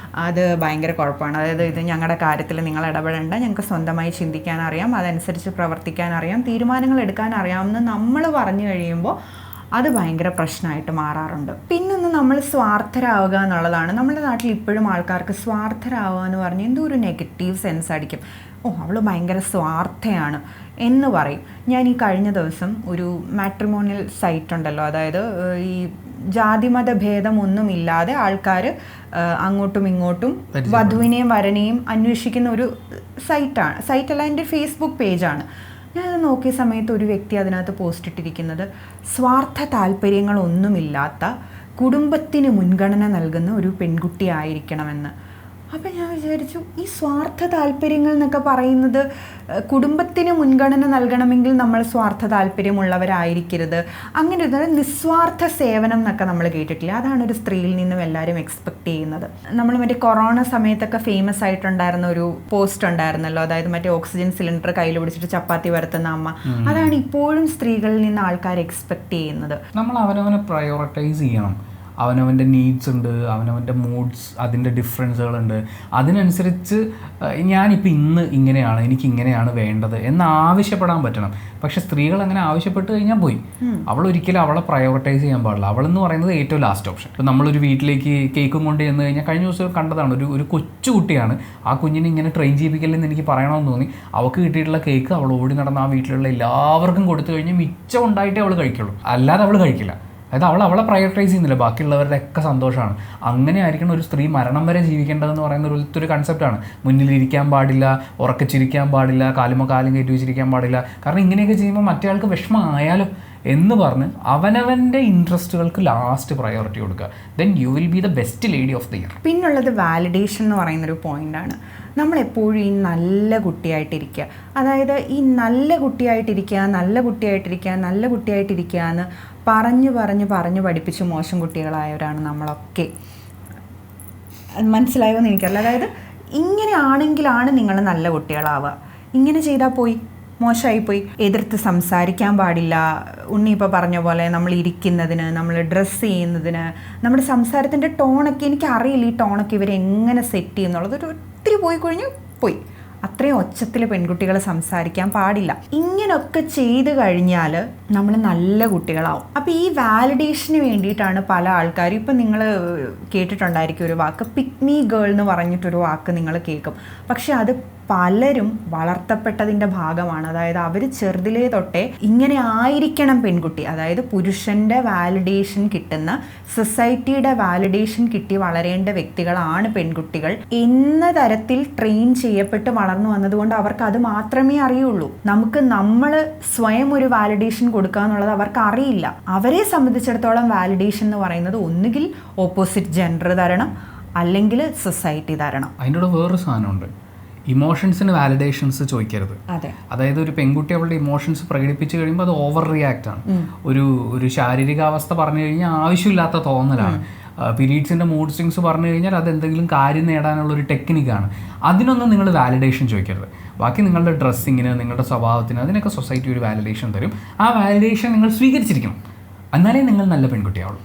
അത് ഭയങ്കര കുഴപ്പമാണ്. അതായത് ഇത് ഞങ്ങളുടെ കാര്യത്തിൽ നിങ്ങൾ ഇടപെടേണ്ട, ഞങ്ങൾക്ക് സ്വന്തമായി ചിന്തിക്കാൻ അറിയാം, അതനുസരിച്ച് പ്രവർത്തിക്കാൻ അറിയാം, തീരുമാനങ്ങൾ എടുക്കാൻ അറിയാമെന്ന് നമ്മൾ പറഞ്ഞു കഴിയുമ്പോൾ അത് ഭയങ്കര പ്രശ്നമായിട്ട് മാറാറുണ്ട്. പിന്നൊന്ന് നമ്മൾ സ്വാർത്ഥരാവുക എന്നുള്ളതാണ്. നമ്മുടെ നാട്ടിൽ ഇപ്പോഴും ആൾക്കാർക്ക് സ്വാർത്ഥരാവുക എന്ന് പറഞ്ഞാൽ എന്തോ ഒരു നെഗറ്റീവ് സെൻസ് അടിക്കും. അവൾ ഭയങ്കര സ്വാർത്ഥയാണ് എന്ന് പറയും. ഞാൻ ഈ കഴിഞ്ഞ ദിവസം ഒരു മാട്രിമോണിയൽ സൈറ്റ് ഉണ്ടല്ലോ, അതായത് ഈ ജാതിമത ഭേദമൊന്നുമില്ലാതെ ആൾക്കാർ അങ്ങോട്ടും ഇങ്ങോട്ടും വധുവിനെയും വരനെയും അന്വേഷിക്കുന്ന ഒരു സൈറ്റല്ല, എൻ്റെ ഫേസ്ബുക്ക് പേജാണ്. ഞാനത് നോക്കിയ സമയത്ത് ഒരു വ്യക്തി അതിനകത്ത് പോസ്റ്റ് ഇട്ടിരിക്കുന്നത് സ്വാർത്ഥ താല്പര്യങ്ങളൊന്നുമില്ലാത്ത കുടുംബത്തിന് മുൻഗണന നൽകുന്ന ഒരു പെൺകുട്ടിയായിരിക്കണമെന്ന്. അപ്പം ഞാൻ വിചാരിച്ചു, ഈ സ്വാർത്ഥ താല്പര്യങ്ങൾ എന്നൊക്കെ പറയുന്നത് കുടുംബത്തിന് മുൻഗണന നൽകണമെങ്കിൽ നമ്മൾ സ്വാർത്ഥ താല്പര്യമുള്ളവരായിരിക്കരുത്. അങ്ങനെ ഒരു നിസ്വാർത്ഥ സേവനം എന്നൊക്കെ നമ്മൾ കേട്ടിട്ടില്ല. അതാണ് ഒരു സ്ത്രീയിൽ നിന്നും എല്ലാവരും എക്സ്പെക്ട് ചെയ്യുന്നത്. നമ്മൾ മറ്റേ കൊറോണ സമയത്തൊക്കെ ഫേമസ് ആയിട്ടുണ്ടായിരുന്ന ഒരു പോസ്റ്റ് ഉണ്ടായിരുന്നല്ലോ, അതായത് മറ്റേ ഓക്സിജൻ സിലിണ്ടർ കയ്യിൽ പിടിച്ചിട്ട് ചപ്പാത്തി വരുത്തുന്ന അമ്മ. അതാണ് ഇപ്പോഴും സ്ത്രീകളിൽ നിന്ന് ആൾക്കാർ എക്സ്പെക്ട് ചെയ്യുന്നത്. നമ്മൾ അവനവനെ പ്രയോറിറ്റൈസ് ചെയ്യണം. അവനവൻ്റെ നീഡ്സ് ഉണ്ട്, അവനവൻ്റെ മൂഡ്സ്, അതിൻ്റെ ഡിഫറൻസുകളുണ്ട്. അതിനനുസരിച്ച് ഞാനിപ്പോൾ ഇന്ന് ഇങ്ങനെയാണ്, എനിക്ക് ഇങ്ങനെയാണ് വേണ്ടത് എന്ന് ആവശ്യപ്പെടാൻ പറ്റണം. പക്ഷെ സ്ത്രീകൾ അങ്ങനെ ആവശ്യപ്പെട്ട് കഴിഞ്ഞാൽ പോയി. അവൾ ഒരിക്കലും അവളെ പ്രയോറിറ്റൈസ് ചെയ്യാൻ പാടില്ല. അവളെന്ന് പറയുന്നത് ഏറ്റവും ലാസ്റ്റ് ഓപ്ഷൻ. ഇപ്പോൾ നമ്മളൊരു വീട്ടിലേക്ക് കേക്കും കൊണ്ട് ചെന്ന് കഴിഞ്ഞാൽ, കഴിഞ്ഞ ദിവസം കണ്ടതാണ്, ഒരു കൊച്ചു കുട്ടിയാണ്. ആ കുഞ്ഞിനെ ഇങ്ങനെ ട്രെയിൻ ചെയ്യിപ്പിക്കില്ലെന്ന് എനിക്ക് പറയണമെന്ന് തോന്നി. അവൾക്ക് കിട്ടിയിട്ടുള്ള കേക്ക് അവൾ ഓടി നടന്ന് ആ വീട്ടിലുള്ള എല്ലാവർക്കും കൊടുത്തു കഴിഞ്ഞാൽ മിച്ചം ഉണ്ടായിട്ടേ അവൾ കഴിക്കുള്ളൂ, അല്ലാതെ അവൾ കഴിക്കില്ല. അതായത് അവളെ പ്രയോറിറ്റൈസ് ചെയ്യുന്നില്ല, ബാക്കിയുള്ളവരുടെ ഒക്കെ സന്തോഷമാണ്. അങ്ങനെ ആയിരിക്കണം ഒരു സ്ത്രീ മരണം വരെ ജീവിക്കേണ്ടതെന്ന് പറയുന്ന ഒരു കൺസെപ്റ്റാണ്. മുന്നിലിരിക്കാൻ പാടില്ല, ഉറക്കച്ചിരിക്കാൻ പാടില്ല, കാലും കയറ്റി വെച്ചിരിക്കാൻ പാടില്ല. കാരണം ഇങ്ങനെയൊക്കെ ചെയ്യുമ്പോൾ മറ്റേ ആൾക്ക് വിഷമമായാലോ എന്ന് പറഞ്ഞ് അവനവൻ്റെ ഇൻട്രസ്റ്റുകൾക്ക് ലാസ്റ്റ് പ്രയോറിറ്റി കൊടുക്കുക. Then you will be the best lady of the year. പിന്നുള്ളത് വാലിഡേഷൻ എന്ന് പറയുന്നൊരു പോയിൻ്റാണ്. നമ്മളെപ്പോഴും ഈ നല്ല കുട്ടിയായിട്ടിരിക്കുക, അതായത് ഈ നല്ല കുട്ടിയായിട്ടിരിക്കുക എന്ന് പറഞ്ഞു പഠിപ്പിച്ച് മോശം കുട്ടികളായവരാണ് നമ്മളൊക്കെ. മനസ്സിലായോ എന്ന് എനിക്കറിയില്ല. അതായത് ഇങ്ങനെ ആണെങ്കിലാണ് നിങ്ങൾ നല്ല കുട്ടികളാവുക, ഇങ്ങനെ ചെയ്താൽ പോയി, മോശമായിപ്പോയി. എതിർത്ത് സംസാരിക്കാൻ പാടില്ല. ഉണ്ണി ഇപ്പോൾ പറഞ്ഞ പോലെ നമ്മൾ ഇരിക്കുന്നതിന്, നമ്മൾ ഡ്രസ്സ് ചെയ്യുന്നതിന്, നമ്മുടെ സംസാരത്തിൻ്റെ ടോണൊക്കെ, എനിക്കറിയില്ല ഈ ടോണൊക്കെ ഇവരെങ്ങനെ സെറ്റ് ചെയ്യുന്നുള്ളത്. ഒത്തിരി പോയി കഴിഞ്ഞാൽ പോയി. അത്രയും ഒച്ചത്തിൽ പെൺകുട്ടികൾ സംസാരിക്കാൻ പാടില്ല. ഇങ്ങനൊക്കെ ചെയ്ത് കഴിഞ്ഞാൽ നമ്മൾ നല്ല കുട്ടികളാവും. അപ്പോൾ ഈ വാലിഡേഷന് വേണ്ടിയിട്ടാണ് പല ആൾക്കാരും, ഇപ്പം നിങ്ങൾ കേട്ടിട്ടുണ്ടായിരിക്കും ഒരു വാക്ക് പിക്മി ഗേൾ എന്ന് പറഞ്ഞിട്ടൊരു വാക്ക് നിങ്ങൾ കേൾക്കും. പക്ഷെ അത് പലരും വളർത്തപ്പെട്ടതിൻ്റെ ഭാഗമാണ്. അതായത് അവർ ചെറുതിലേ തൊട്ടേ ഇങ്ങനെ ആയിരിക്കണം പെൺകുട്ടി, അതായത് പുരുഷൻ്റെ വാലിഡേഷൻ കിട്ടുന്ന, സൊസൈറ്റിയുടെ വാലിഡേഷൻ കിട്ടി വളരേണ്ട വ്യക്തികളാണ് പെൺകുട്ടികൾ എന്ന തരത്തിൽ ട്രെയിൻ ചെയ്യപ്പെട്ട് വളർന്നു വന്നതുകൊണ്ട് അവർക്ക് അത് മാത്രമേ അറിയുള്ളൂ. നമ്മൾ സ്വയം ഒരു വാലിഡേഷൻ കൊടുക്കുക എന്നുള്ളത് അവർക്ക് അറിയില്ല. അവരെ സംബന്ധിച്ചിടത്തോളം വാലിഡേഷൻ എന്ന് പറയുന്നത് ഒന്നുകിൽ ഓപ്പോസിറ്റ് ജെൻഡർ തരണം, അല്ലെങ്കിൽ സൊസൈറ്റി തരണം. അതിൻ്റെ കൂടെ വേറൊരു സാധനമുണ്ട്, ഇമോഷൻസിന് വാലിഡേഷൻസ് ചോദിക്കരുത്. അതായത് ഒരു പെൺകുട്ടി അവളുടെ ഇമോഷൻസ് പ്രകടിപ്പിച്ചു കഴിയുമ്പോൾ അത് ഓവർ റിയാക്റ്റ് ആണ്. ഒരു ശാരീരികാവസ്ഥ പറഞ്ഞു കഴിഞ്ഞാൽ ആവശ്യമില്ലാത്ത തോന്നലാണ്. പീരീഡ്സിൻ്റെ മൂഡ് സ്വിങ്സ് പറഞ്ഞു കഴിഞ്ഞാൽ അത് എന്തെങ്കിലും കാര്യം നേടാനുള്ള ഒരു ടെക്നിക്കാണ്. അതിനൊന്നും നിങ്ങൾ വാലിഡേഷൻ ചോദിക്കരുത്. ബാക്കി നിങ്ങളുടെ ഡ്രസ്സിങ്ങിന്, നിങ്ങളുടെ സ്വഭാവത്തിന്, അതിനൊക്കെ സൊസൈറ്റി ഒരു വാലിഡേഷൻ തരും. ആ വാലിഡേഷൻ നിങ്ങൾ സ്വീകരിച്ചിരിക്കണം, എന്നാലേ നിങ്ങൾ നല്ല പെൺകുട്ടിയാവുള്ളൂ.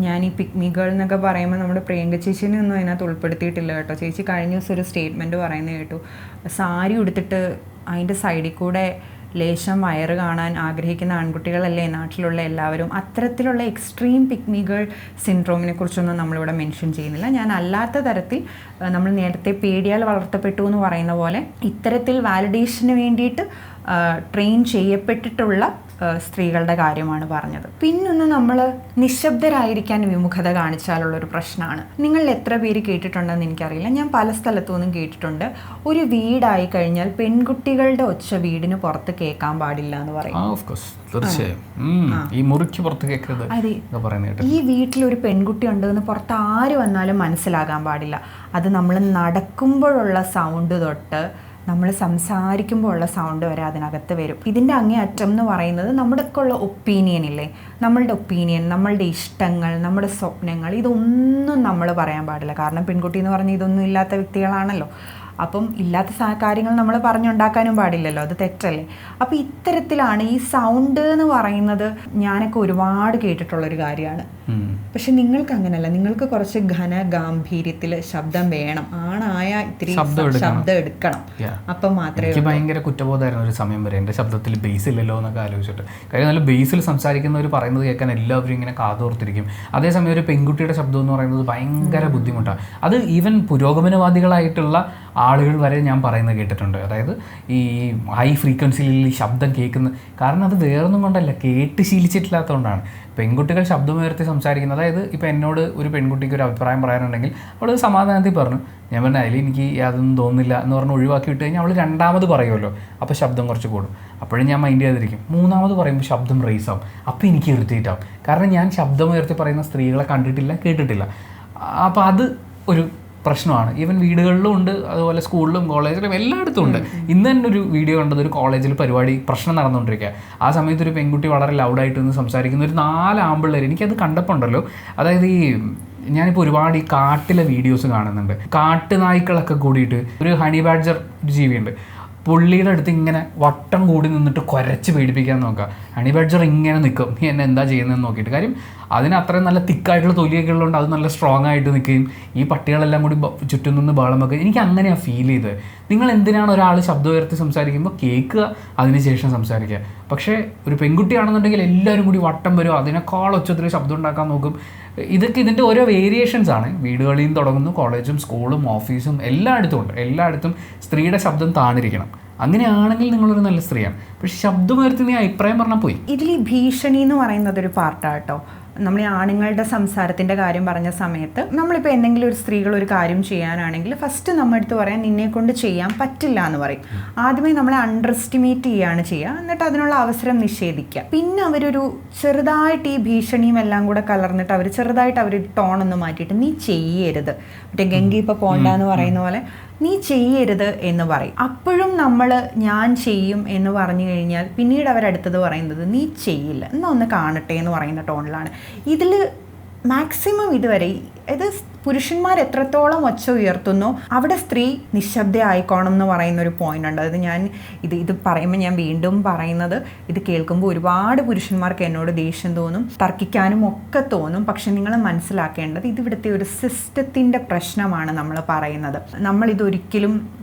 ഞാൻ ഈ പിക്മി ഗേൾ എന്നൊക്കെ പറയുമ്പോൾ നമ്മുടെ പ്രിയങ്ക ചേച്ചിനെ ഒന്നും അതിനകത്ത് ഉൾപ്പെടുത്തിയിട്ടില്ല കേട്ടോ. ചേച്ചി കഴിഞ്ഞ ദിവസം ഒരു സ്റ്റേറ്റ്മെൻറ്റ് പറയുന്നത് കേട്ടു, സാരി ഉടുത്തിട്ട് അതിൻ്റെ സൈഡിൽ കൂടെ ലേശം വയറ് കാണാൻ ആഗ്രഹിക്കുന്ന ആൺകുട്ടികളല്ലേ നാട്ടിലുള്ള എല്ലാവരും. അത്തരത്തിലുള്ള എക്സ്ട്രീം പിക്മി ഗേൾ സിൻഡ്രോമിനെ കുറിച്ചൊന്നും നമ്മളിവിടെ മെൻഷൻ ചെയ്യുന്നില്ല. ഞാൻ അല്ലാത്ത തരത്തിൽ നമ്മൾ നേരത്തെ പേടിയാൽ വളർത്തപ്പെട്ടു എന്ന് പറയുന്ന പോലെ ഇത്തരത്തിൽ വാലിഡേഷന് വേണ്ടിയിട്ട് ട്രെയിൻ ചെയ്യപ്പെട്ടിട്ടുള്ള സ്ത്രീകളുടെ കാര്യമാണ് പറഞ്ഞത്. പിന്നൊന്ന്, നമ്മൾ നിശബ്ദരായിരിക്കാൻ വിമുഖത കാണിച്ചാലുള്ളൊരു പ്രശ്നമാണ്. നിങ്ങൾ എത്ര പേര് കേട്ടിട്ടുണ്ടെന്ന് എനിക്കറിയില്ല, ഞാൻ പല സ്ഥലത്തു നിന്നും കേട്ടിട്ടുണ്ട്, ഒരു വീടായി കഴിഞ്ഞാൽ പെൺകുട്ടികളുടെ ഒച്ച വീടിന് പുറത്ത് കേൾക്കാൻ പാടില്ല എന്ന് പറയും. ഈ വീട്ടിലൊരു പെൺകുട്ടി ഉണ്ടെന്ന് പുറത്ത് ആര് വന്നാലും മനസ്സിലാകാൻ പാടില്ല. അത് നമ്മൾ നടക്കുമ്പോഴുള്ള സൗണ്ട് തൊട്ട് നമ്മൾ സംസാരിക്കുമ്പോൾ ഉള്ള സൗണ്ട് വരെ അതിനകത്ത് വരും. ഇതിൻ്റെ അങ്ങേ അറ്റം എന്ന് പറയുന്നത് നമ്മുടെയൊക്കെ ഉള്ള ഒപ്പീനിയൻ ഇല്ലേ, നമ്മളുടെ ഒപ്പീനിയൻ, നമ്മളുടെ ഇഷ്ടങ്ങൾ, നമ്മുടെ സ്വപ്നങ്ങൾ, ഇതൊന്നും നമ്മൾ പറയാൻ പാടില്ല. കാരണം പെൺകുട്ടി എന്ന് പറഞ്ഞാൽ ഇതൊന്നും ഇല്ലാത്ത വ്യക്തികളാണല്ലോ. അപ്പം ഇല്ലാത്ത കാര്യങ്ങൾ നമ്മൾ പറഞ്ഞുണ്ടാക്കാനും പാടില്ലല്ലോ, അത് തെറ്റല്ലേ. അപ്പോൾ ഇത്തരത്തിലാണ് ഈ സൗണ്ട് എന്ന് പറയുന്നത്. ഞാനൊക്കെ ഒരുപാട് കേട്ടിട്ടുള്ളൊരു കാര്യമാണ്. പക്ഷെ നിങ്ങൾക്ക് അങ്ങനെയല്ല, നിങ്ങൾക്ക് കുറച്ച് ഘനഗാംഭീര്യത്തിൽ ശബ്ദം വേണം, ആണായ ഇത്തിരി ശബ്ദം എടുക്കണം, അപ്പം മാത്രമേ. എനിക്ക് ഭയങ്കര കുറ്റബോധമായിരുന്നു ഒരു സമയം വരെ, എൻ്റെ ശബ്ദത്തിൽ ബേസ് ഇല്ലല്ലോ എന്നൊക്കെ ആലോചിച്ചിട്ട്. കാര്യം നല്ല ബേസിൽ സംസാരിക്കുന്നവർ പറയുന്നത് കേൾക്കാൻ എല്ലാവരും ഇങ്ങനെ കാതോർത്തിരിക്കും. അതേസമയം ഒരു പെൺകുട്ടിയുടെ ശബ്ദം എന്ന് പറയുന്നത് ഭയങ്കര ബുദ്ധിമുട്ടാണ്. അത് ഈവൻ പുരോഗമനവാദികളായിട്ടുള്ള ആളുകൾ വരെ ഞാൻ പറയുന്നത് കേട്ടിട്ടുണ്ട്. അതായത് ഈ ഹൈ ഫ്രീക്വൻസിയിൽ ഈ ശബ്ദം കേൾക്കുന്ന കാരണം അത് വേറൊന്നും കൊണ്ടല്ല, കേട്ട് ശീലിച്ചിട്ടില്ലാത്തതുകൊണ്ടാണ്. പെൺകുട്ടികൾ ശബ്ദമുയർത്തി സംസാരിക്കുന്നത്, അതായത് ഇപ്പോൾ എന്നോട് ഒരു പെൺകുട്ടിക്ക് ഒരു അഭിപ്രായം പറയാനുണ്ടെങ്കിൽ അവൾ സമാധാനത്തിൽ പറഞ്ഞു, ഞാൻ പറഞ്ഞ അതിൽ എനിക്ക് യാതൊന്നും തോന്നുന്നില്ല എന്ന് പറഞ്ഞ് ഒഴിവാക്കി വിട്ട് കഴിഞ്ഞാൽ അവൾ രണ്ടാമത് പറയുമല്ലോ, അപ്പോൾ ശബ്ദം കുറച്ച് കൂടും. അപ്പോഴും ഞാൻ മൈൻഡ് ചെയ്തിരിക്കും. മൂന്നാമത് പറയുമ്പോൾ ശബ്ദം റേസ് ആവും, അപ്പോൾ എനിക്ക് ഇറിറ്റേറ്റ് ആവും. കാരണം ഞാൻ ശബ്ദമുയർത്തി പറയുന്ന സ്ത്രീകളെ കണ്ടിട്ടില്ല, കേട്ടിട്ടില്ല. അപ്പോൾ അത് ഒരു പ്രശ്നമാണ്. ഈവൻ വീടുകളിലും ഉണ്ട്, അതുപോലെ സ്കൂളിലും കോളേജിലും എല്ലായിടത്തും ഉണ്ട്. ഇന്ന് തന്നെ ഒരു വീഡിയോ കണ്ടത്, ഒരു കോളേജിൽ പരിപാടി പ്രശ്നം നടന്നുകൊണ്ടിരിക്കുക. ആ സമയത്ത് ഒരു പെൺകുട്ടി വളരെ ലൗഡായിട്ട് നിന്ന് സംസാരിക്കുന്ന ഒരു 4 ആമ്പിള്ളേർ, എനിക്കത് കണ്ടപ്പോൾ ഉണ്ടല്ലോ, അതായത് ഞാനിപ്പോൾ ഒരുപാട് ഈ കാട്ടിലെ വീഡിയോസ് കാണുന്നുണ്ട്. കാട്ടുനായ്ക്കളൊക്കെ കൂടിയിട്ട് ഒരു ഹണി ബാഡ്ജർ ഒരു ജീവിയുണ്ട്, പുള്ളിയുടെ അടുത്ത് ഇങ്ങനെ വട്ടം കൂടി നിന്നിട്ട് കുരച്ച് പേടിപ്പിക്കാൻ നോക്കുക. ഹണി ബാഡ്ജർ ഇങ്ങനെ നിൽക്കും, നീ എന്നെ എന്താ ചെയ്യുന്നതെന്ന് നോക്കിയിട്ട്. കാര്യം അതിന് അത്രയും നല്ല തിക്കായിട്ടുള്ള തൊലിയൊക്കെ ഉള്ളതുകൊണ്ട് അത് നല്ല സ്ട്രോങ് ആയിട്ട് നിൽക്കുകയും ഈ പട്ടികളെല്ലാം കൂടി ചുറ്റും നിന്ന് ബഹളം വെക്കുകയും. എനിക്ക് അങ്ങനെയാണ് ഫീൽ ചെയ്തത്. നിങ്ങൾ എന്തിനാണ് ഒരാൾ ശബ്ദം ഉയർത്തി സംസാരിക്കുമ്പോൾ കേൾക്കുക, അതിനുശേഷം സംസാരിക്കുക. പക്ഷേ ഒരു പെൺകുട്ടിയാണെന്നുണ്ടെങ്കിൽ എല്ലാവരും കൂടി വട്ടം വരും, അതിനേക്കാൾ ഉച്ചത്തിൽ ശബ്ദം ഉണ്ടാക്കാൻ നോക്കും. ഇതൊക്കെ ഇതിൻ്റെ ഓരോ വേരിയേഷൻസ് ആണ്. വീടുകളിൽ നിന്ന് തുടങ്ങുന്നു, കോളേജും സ്കൂളും ഓഫീസും എല്ലായിടത്തും ഉണ്ട്. എല്ലായിടത്തും സ്ത്രീയുടെ ശബ്ദം താണിരിക്കണം. അങ്ങനെയാണെങ്കിൽ നിങ്ങളൊരു നല്ല സ്ത്രീയാണ്. പക്ഷെ ശബ്ദമുയർത്തി നീ അഭിപ്രായം പറഞ്ഞാൽ പോയി. ഇതിൽ ഈ ഭീഷണി എന്ന് പറയുന്നത് ഒരു പാർട്ടാട്ടോ. നമ്മൾ ഈ ആണുങ്ങളുടെ സംസാരത്തിൻ്റെ കാര്യം പറഞ്ഞ സമയത്ത് നമ്മളിപ്പോൾ എന്തെങ്കിലും ഒരു സ്ത്രീകൾ ഒരു കാര്യം ചെയ്യാനാണെങ്കിൽ ഫസ്റ്റ് നമ്മുടെ അടുത്ത് പറയാൻ നിന്നെ കൊണ്ട് ചെയ്യാൻ പറ്റില്ല എന്ന് പറയും. ആദ്യമേ നമ്മളെ അണ്ടർ എസ്റ്റിമേറ്റ് ചെയ്യുകയാണ് ചെയ്യുക, എന്നിട്ട് അതിനുള്ള അവസരം നിഷേധിക്കുക. പിന്നെ അവരൊരു ചെറുതായിട്ട് ഈ ഭീഷണിയും എല്ലാം കൂടെ കലർന്നിട്ട് അവർ ചെറുതായിട്ട് അവർ ടോണൊന്ന് മാറ്റിയിട്ട് നീ ചെയ്യരുത്, മറ്റേ ഗംഗി ഇപ്പോൾ പോണ്ട എന്ന് പറയുന്ന പോലെ നീ ചെയ്യരുത് എന്ന് പറയും. അപ്പോഴും നമ്മൾ ഞാൻ ചെയ്യും എന്ന് പറഞ്ഞു കഴിഞ്ഞാൽ പിന്നീട് അവരടുത്തത് പറയുന്നത് നീ ചെയ്യില്ല, എന്നാ ഒന്ന് കാണട്ടെ എന്ന് പറയുന്ന ടോണിലാണ്. ഇതിൽ മാക്സിമം ഇതുവരെ ഇത് പുരുഷന്മാർ എത്രത്തോളം ഒച്ച ഉയർത്തുന്നോ അവിടെ സ്ത്രീ നിശബ്ദ ആയിക്കോണം എന്ന് പറയുന്ന ഒരു പോയിന്റ് ഉണ്ട്. അത് ഞാൻ ഇത് പറയുമ്പോൾ ഞാൻ വീണ്ടും പറയുന്നത്, ഇത് കേൾക്കുമ്പോൾ ഒരുപാട് പുരുഷന്മാർക്ക് എന്നോട് ദേഷ്യം തോന്നും, തർക്കിക്കാനും ഒക്കെ തോന്നും. പക്ഷെ നിങ്ങൾ മനസ്സിലാക്കേണ്ടത് ഇത് ഇവിടുത്തെ ഒരു സിസ്റ്റത്തിൻ്റെ പ്രശ്നമാണ് നമ്മൾ പറയുന്നത്. നമ്മളിതൊരിക്കലും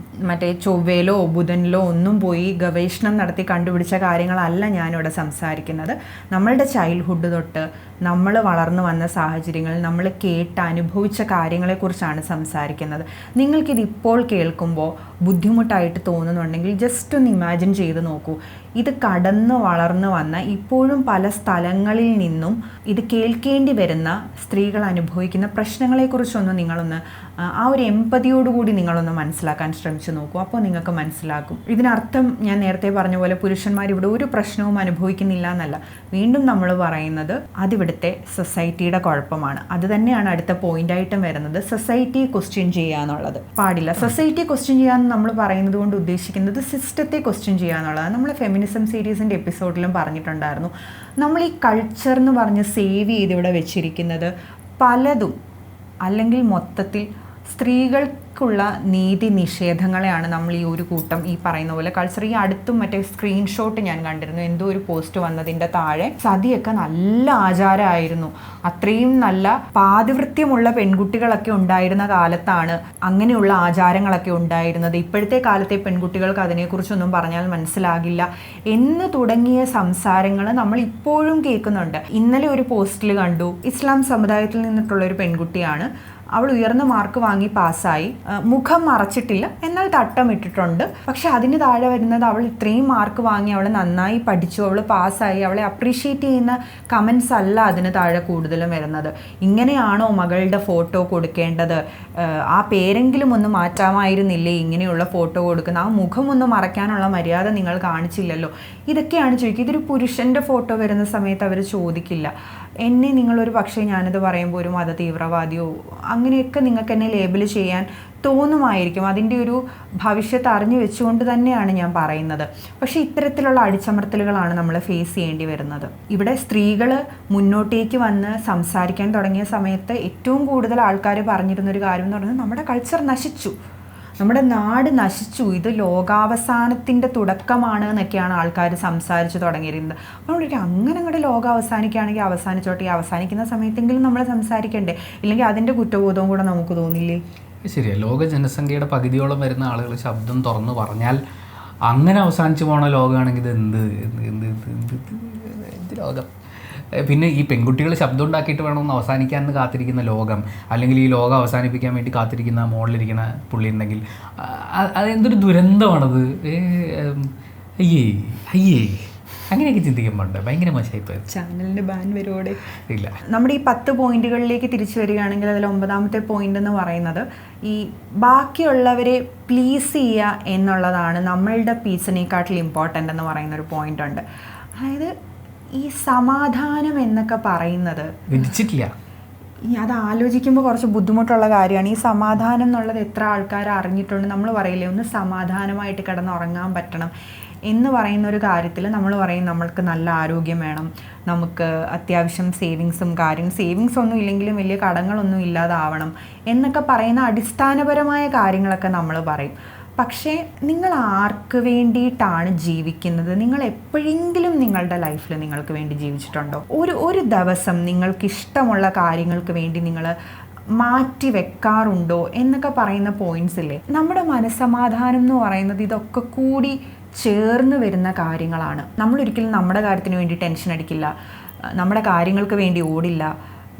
മറ്റേ ചൊവ്വയിലോ ബുധനിലോ ഒന്നും പോയി ഗവേഷണം നടത്തി കണ്ടുപിടിച്ച കാര്യങ്ങളല്ല ഞാനിവിടെ സംസാരിക്കുന്നത്. നമ്മളുടെ ചൈൽഡ്ഹുഡ് തൊട്ട് നമ്മൾ വളർന്നു വന്ന സാഹചര്യങ്ങൾ, നമ്മൾ കേട്ട് അനുഭവിച്ച കാര്യങ്ങളെക്കുറിച്ചാണ് സംസാരിക്കുന്നത്. നിങ്ങൾക്കിത് ഇപ്പോൾ കേൾക്കുമ്പോൾ ബുദ്ധിമുട്ടായിട്ട് തോന്നുന്നുണ്ടെങ്കിൽ ജസ്റ്റ് ഒന്ന് ഇമാജിൻ ചെയ്ത് നോക്കൂ. ഇത് കടന്നു വളർന്നു വന്ന, ഇപ്പോഴും പല സ്ഥലങ്ങളിൽ നിന്നും ഇത് കേൾക്കേണ്ടി വരുന്ന സ്ത്രീകൾ അനുഭവിക്കുന്ന പ്രശ്നങ്ങളെക്കുറിച്ചൊന്ന് നിങ്ങളൊന്ന് ആ ഒരു എമ്പതിയോടുകൂടി നിങ്ങളൊന്ന് മനസ്സിലാക്കാൻ ശ്രമിച്ചു നോക്കൂ. അപ്പോൾ നിങ്ങൾക്ക് മനസ്സിലാക്കും. ഇതിനർത്ഥം ഞാൻ നേരത്തെ പറഞ്ഞ പോലെ പുരുഷന്മാർ ഇവിടെ ഒരു പ്രശ്നവും അനുഭവിക്കുന്നില്ല എന്നല്ല. വീണ്ടും നമ്മൾ പറയുന്നത് അതിവിടുത്തെ സൊസൈറ്റിയുടെ കുഴപ്പമാണ്. അത് തന്നെയാണ് അടുത്ത പോയിന്റായിട്ടും വരുന്നത്. സൊസൈറ്റിയെ ക്വസ്റ്റ്യൻ ചെയ്യുക എന്നുള്ളത് പാടില്ല. സൊസൈറ്റിയെ ക്വസ്റ്റ്യൻ ചെയ്യാന്ന് നമ്മൾ പറയുന്നത് കൊണ്ട് ഉദ്ദേശിക്കുന്നത് സിസ്റ്റത്തെ ക്വസ്റ്റ്യൻ ചെയ്യുക എന്നുള്ളതാണ്. നമ്മൾ ഫെമിനിസം സീരീസിൻ്റെ എപ്പിസോഡിലും പറഞ്ഞിട്ടുണ്ടായിരുന്നു. നമ്മൾ ഈ കൾച്ചർ എന്ന് പറഞ്ഞ് സേവ് ചെയ്ത് ഇവിടെ വെച്ചിരിക്കുന്നത് പലതും അല്ലെങ്കിൽ മൊത്തത്തിൽ സ്ത്രീകൾക്കുള്ള നീതി നിഷേധങ്ങളെയാണ് നമ്മൾ ഈ ഒരു കൂട്ടം ഈ പറയുന്ന പോലെ കൾച്ചർ. ഈ അടുത്തും മറ്റേ സ്ക്രീൻഷോട്ട് ഞാൻ കണ്ടിരുന്നു. എന്തോ ഒരു പോസ്റ്റ് വന്നതിൻ്റെ താഴെ സതിയൊക്കെ നല്ല ആചാരമായിരുന്നു, അത്രയും നല്ല പാതിവൃത്യമുള്ള പെൺകുട്ടികളൊക്കെ ഉണ്ടായിരുന്ന കാലത്താണ് അങ്ങനെയുള്ള ആചാരങ്ങളൊക്കെ ഉണ്ടായിരുന്നത്. ഇപ്പോഴത്തെ കാലത്തെ പെൺകുട്ടികൾക്ക് അതിനെക്കുറിച്ചൊന്നും പറഞ്ഞാൽ മനസ്സിലാകില്ല എന്ന് തുടങ്ങിയ സംസാരങ്ങൾ നമ്മൾ ഇപ്പോഴും കേൾക്കുന്നുണ്ട്. ഇന്നലെ ഒരു പോസ്റ്റിൽ കണ്ടു, ഇസ്ലാം സമുദായത്തിൽ നിന്നിട്ടുള്ളൊരു പെൺകുട്ടിയാണ്. അവൾ ഉയർന്ന മാർക്ക് വാങ്ങി പാസ്സായി, മുഖം മറച്ചിട്ടില്ല, എന്നാൽ തട്ടം ഇട്ടിട്ടുണ്ട്. പക്ഷെ അതിന് താഴെ വരുന്നത് അവൾ ഇത്രയും മാർക്ക് വാങ്ങി, അവൾ നന്നായി പഠിച്ചു, അവൾ പാസ്സായി, അവളെ അപ്രീഷിയേറ്റ് ചെയ്യുന്ന കമൻസ് അല്ല അതിന് താഴെ കൂടുതലും വരുന്നത്. ഇങ്ങനെയാണോ മകളുടെ ഫോട്ടോ കൊടുക്കേണ്ടത്? ആ പേരെങ്കിലും ഒന്ന് മാറ്റാമായിരുന്നില്ലേ ഇങ്ങനെയുള്ള ഫോട്ടോ കൊടുക്കുന്ന? ആ മുഖം ഒന്ന് മറയ്ക്കാനുള്ള മര്യാദ നിങ്ങൾ കാണിച്ചില്ലല്ലോ. ഇതൊക്കെയാണ് ചോദിക്കുക. ഇതൊരു പുരുഷൻ്റെ ഫോട്ടോ വരുന്ന സമയത്ത് അവർ ചോദിക്കില്ല, എന്നെ നിങ്ങളൊരു പക്ഷേ ഞാനത് പറയുമ്പോൾ ഒരു മത തീവ്രവാദിയോ അങ്ങനെയൊക്കെ നിങ്ങൾക്ക് എന്നെ ലേബിൾ ചെയ്യാൻ തോന്നുമായിരിക്കും. അതിൻ്റെ ഒരു ഭവിഷ്യത്ത് അറിഞ്ഞു വെച്ചുകൊണ്ട് തന്നെയാണ് ഞാൻ പറയുന്നത്. പക്ഷേ ഇത്തരത്തിലുള്ള അടിച്ചമർത്തലുകളാണ് നമ്മൾ ഫേസ് ചെയ്യേണ്ടി വരുന്നത്. ഇവിടെ സ്ത്രീകൾ മുന്നോട്ടേക്ക് വന്ന് സംസാരിക്കാൻ തുടങ്ങിയ സമയത്ത് ഏറ്റവും കൂടുതൽ ആൾക്കാർ പറഞ്ഞിരുന്നൊരു കാര്യം എന്ന് പറയുന്നത് നമ്മുടെ കൾച്ചർ നശിച്ചു, നമ്മുടെ നാട് നശിച്ചു, ഇത് ലോകാവസാനത്തിൻ്റെ തുടക്കമാണ് എന്നൊക്കെയാണ് ആൾക്കാർ സംസാരിച്ച് തുടങ്ങിയിരുന്നത്. അപ്പോൾ അങ്ങനെ അങ്ങോട്ട് ലോകം അവസാനിക്കുകയാണെങ്കിൽ അവസാനിച്ചോട്ടെ, ഈ അവസാനിക്കുന്ന സമയത്തെങ്കിലും നമ്മൾ സംസാരിക്കണ്ടേ? ഇല്ലെങ്കിൽ അതിൻ്റെ കുറ്റബോധവും കൂടെ നമുക്ക് തോന്നില്ലേ? ശരിയാ. ലോക ജനസംഖ്യയുടെ പകുതിയോളം വരുന്ന ആളുകൾ ശബ്ദം തുറന്നു പറഞ്ഞാൽ അങ്ങനെ അവസാനിച്ചു പോണ ലോകമാണെങ്കിൽ ഇത് എന്ത് ലോകം? പിന്നെ ഈ പെൺകുട്ടികൾ ശബ്ദം ഉണ്ടാക്കിയിട്ട് വേണമെന്ന് അവസാനിക്കാമെന്ന് കാത്തിരിക്കുന്ന ലോകം, അല്ലെങ്കിൽ ഈ ലോകം അവസാനിപ്പിക്കാൻ വേണ്ടി കാത്തിരിക്കുന്ന മോളിലിരിക്കുന്ന പുള്ളി ഉണ്ടെങ്കിൽ അതെന്തൊരു ദുരന്തമാണത്. അയ്യേ അങ്ങനെയൊക്കെ ചിന്തിക്കുമ്പോണ്ട് ഭയങ്കര മോശമായിപ്പോയി. ചാനലിൻ്റെ ബാൻ വരുവോടെ ഇല്ല. നമ്മുടെ ഈ 10 പോയിന്റുകളിലേക്ക് തിരിച്ചു വരികയാണെങ്കിൽ അതിൽ 9ാമത്തെ പോയിന്റ് എന്ന് പറയുന്നത് ഈ ബാക്കിയുള്ളവരെ പ്ലീസ് ചെയ്യുക എന്നുള്ളതാണ് നമ്മളുടെ പീസിനെക്കാട്ടിൽ ഇമ്പോർട്ടൻ്റ് എന്ന് പറയുന്നൊരു പോയിന്റ് ഉണ്ട്. അതായത് ഈ സമാധാനം എന്നൊക്കെ പറയുന്നത് വിധിച്ചിട്ടില്ല. അത് ആലോചിക്കുമ്പോൾ കുറച്ച് ബുദ്ധിമുട്ടുള്ള കാര്യമാണ്. ഈ സമാധാനം എന്നുള്ളത് എത്ര ആൾക്കാർ അറിഞ്ഞിട്ടുണ്ട്? നമ്മൾ പറയില്ലേ ഒന്ന് സമാധാനമായിട്ട് കിടന്നുറങ്ങാൻ പറ്റണം എന്ന് പറയുന്ന ഒരു കാര്യത്തിൽ നമ്മൾ പറയും നമ്മൾക്ക് നല്ല ആരോഗ്യം വേണം, നമുക്ക് അത്യാവശ്യം സേവിങ്സ് ഒന്നും ഇല്ലെങ്കിലും വലിയ കടങ്ങളൊന്നും ഇല്ലാതാവണം എന്നൊക്കെ പറയുന്ന അടിസ്ഥാനപരമായ കാര്യങ്ങളൊക്കെ നമ്മൾ പറയും. പക്ഷേ നിങ്ങൾ ആർക്ക് വേണ്ടിയിട്ടാണ് ജീവിക്കുന്നത്? നിങ്ങൾ എപ്പോഴെങ്കിലും നിങ്ങളുടെ ലൈഫിൽ നിങ്ങൾക്ക് വേണ്ടി ജീവിച്ചിട്ടുണ്ടോ? ഒരു ദിവസം നിങ്ങൾക്ക് ഇഷ്ടമുള്ള കാര്യങ്ങൾക്ക് വേണ്ടി നിങ്ങൾ മാറ്റി വെക്കാറുണ്ടോ എന്നൊക്കെ പറയുന്ന പോയിന്റ്സ് ഇല്ലേ? നമ്മുടെ മനസ്സമാധാനം എന്ന് പറയുന്നത് ഇതൊക്കെ കൂടി ചേർന്ന് വരുന്ന കാര്യങ്ങളാണ്. നമ്മളൊരിക്കലും നമ്മുടെ കാര്യത്തിന് വേണ്ടി ടെൻഷൻ അടിക്കില്ല, നമ്മുടെ കാര്യങ്ങൾക്ക് വേണ്ടി ഓടില്ല,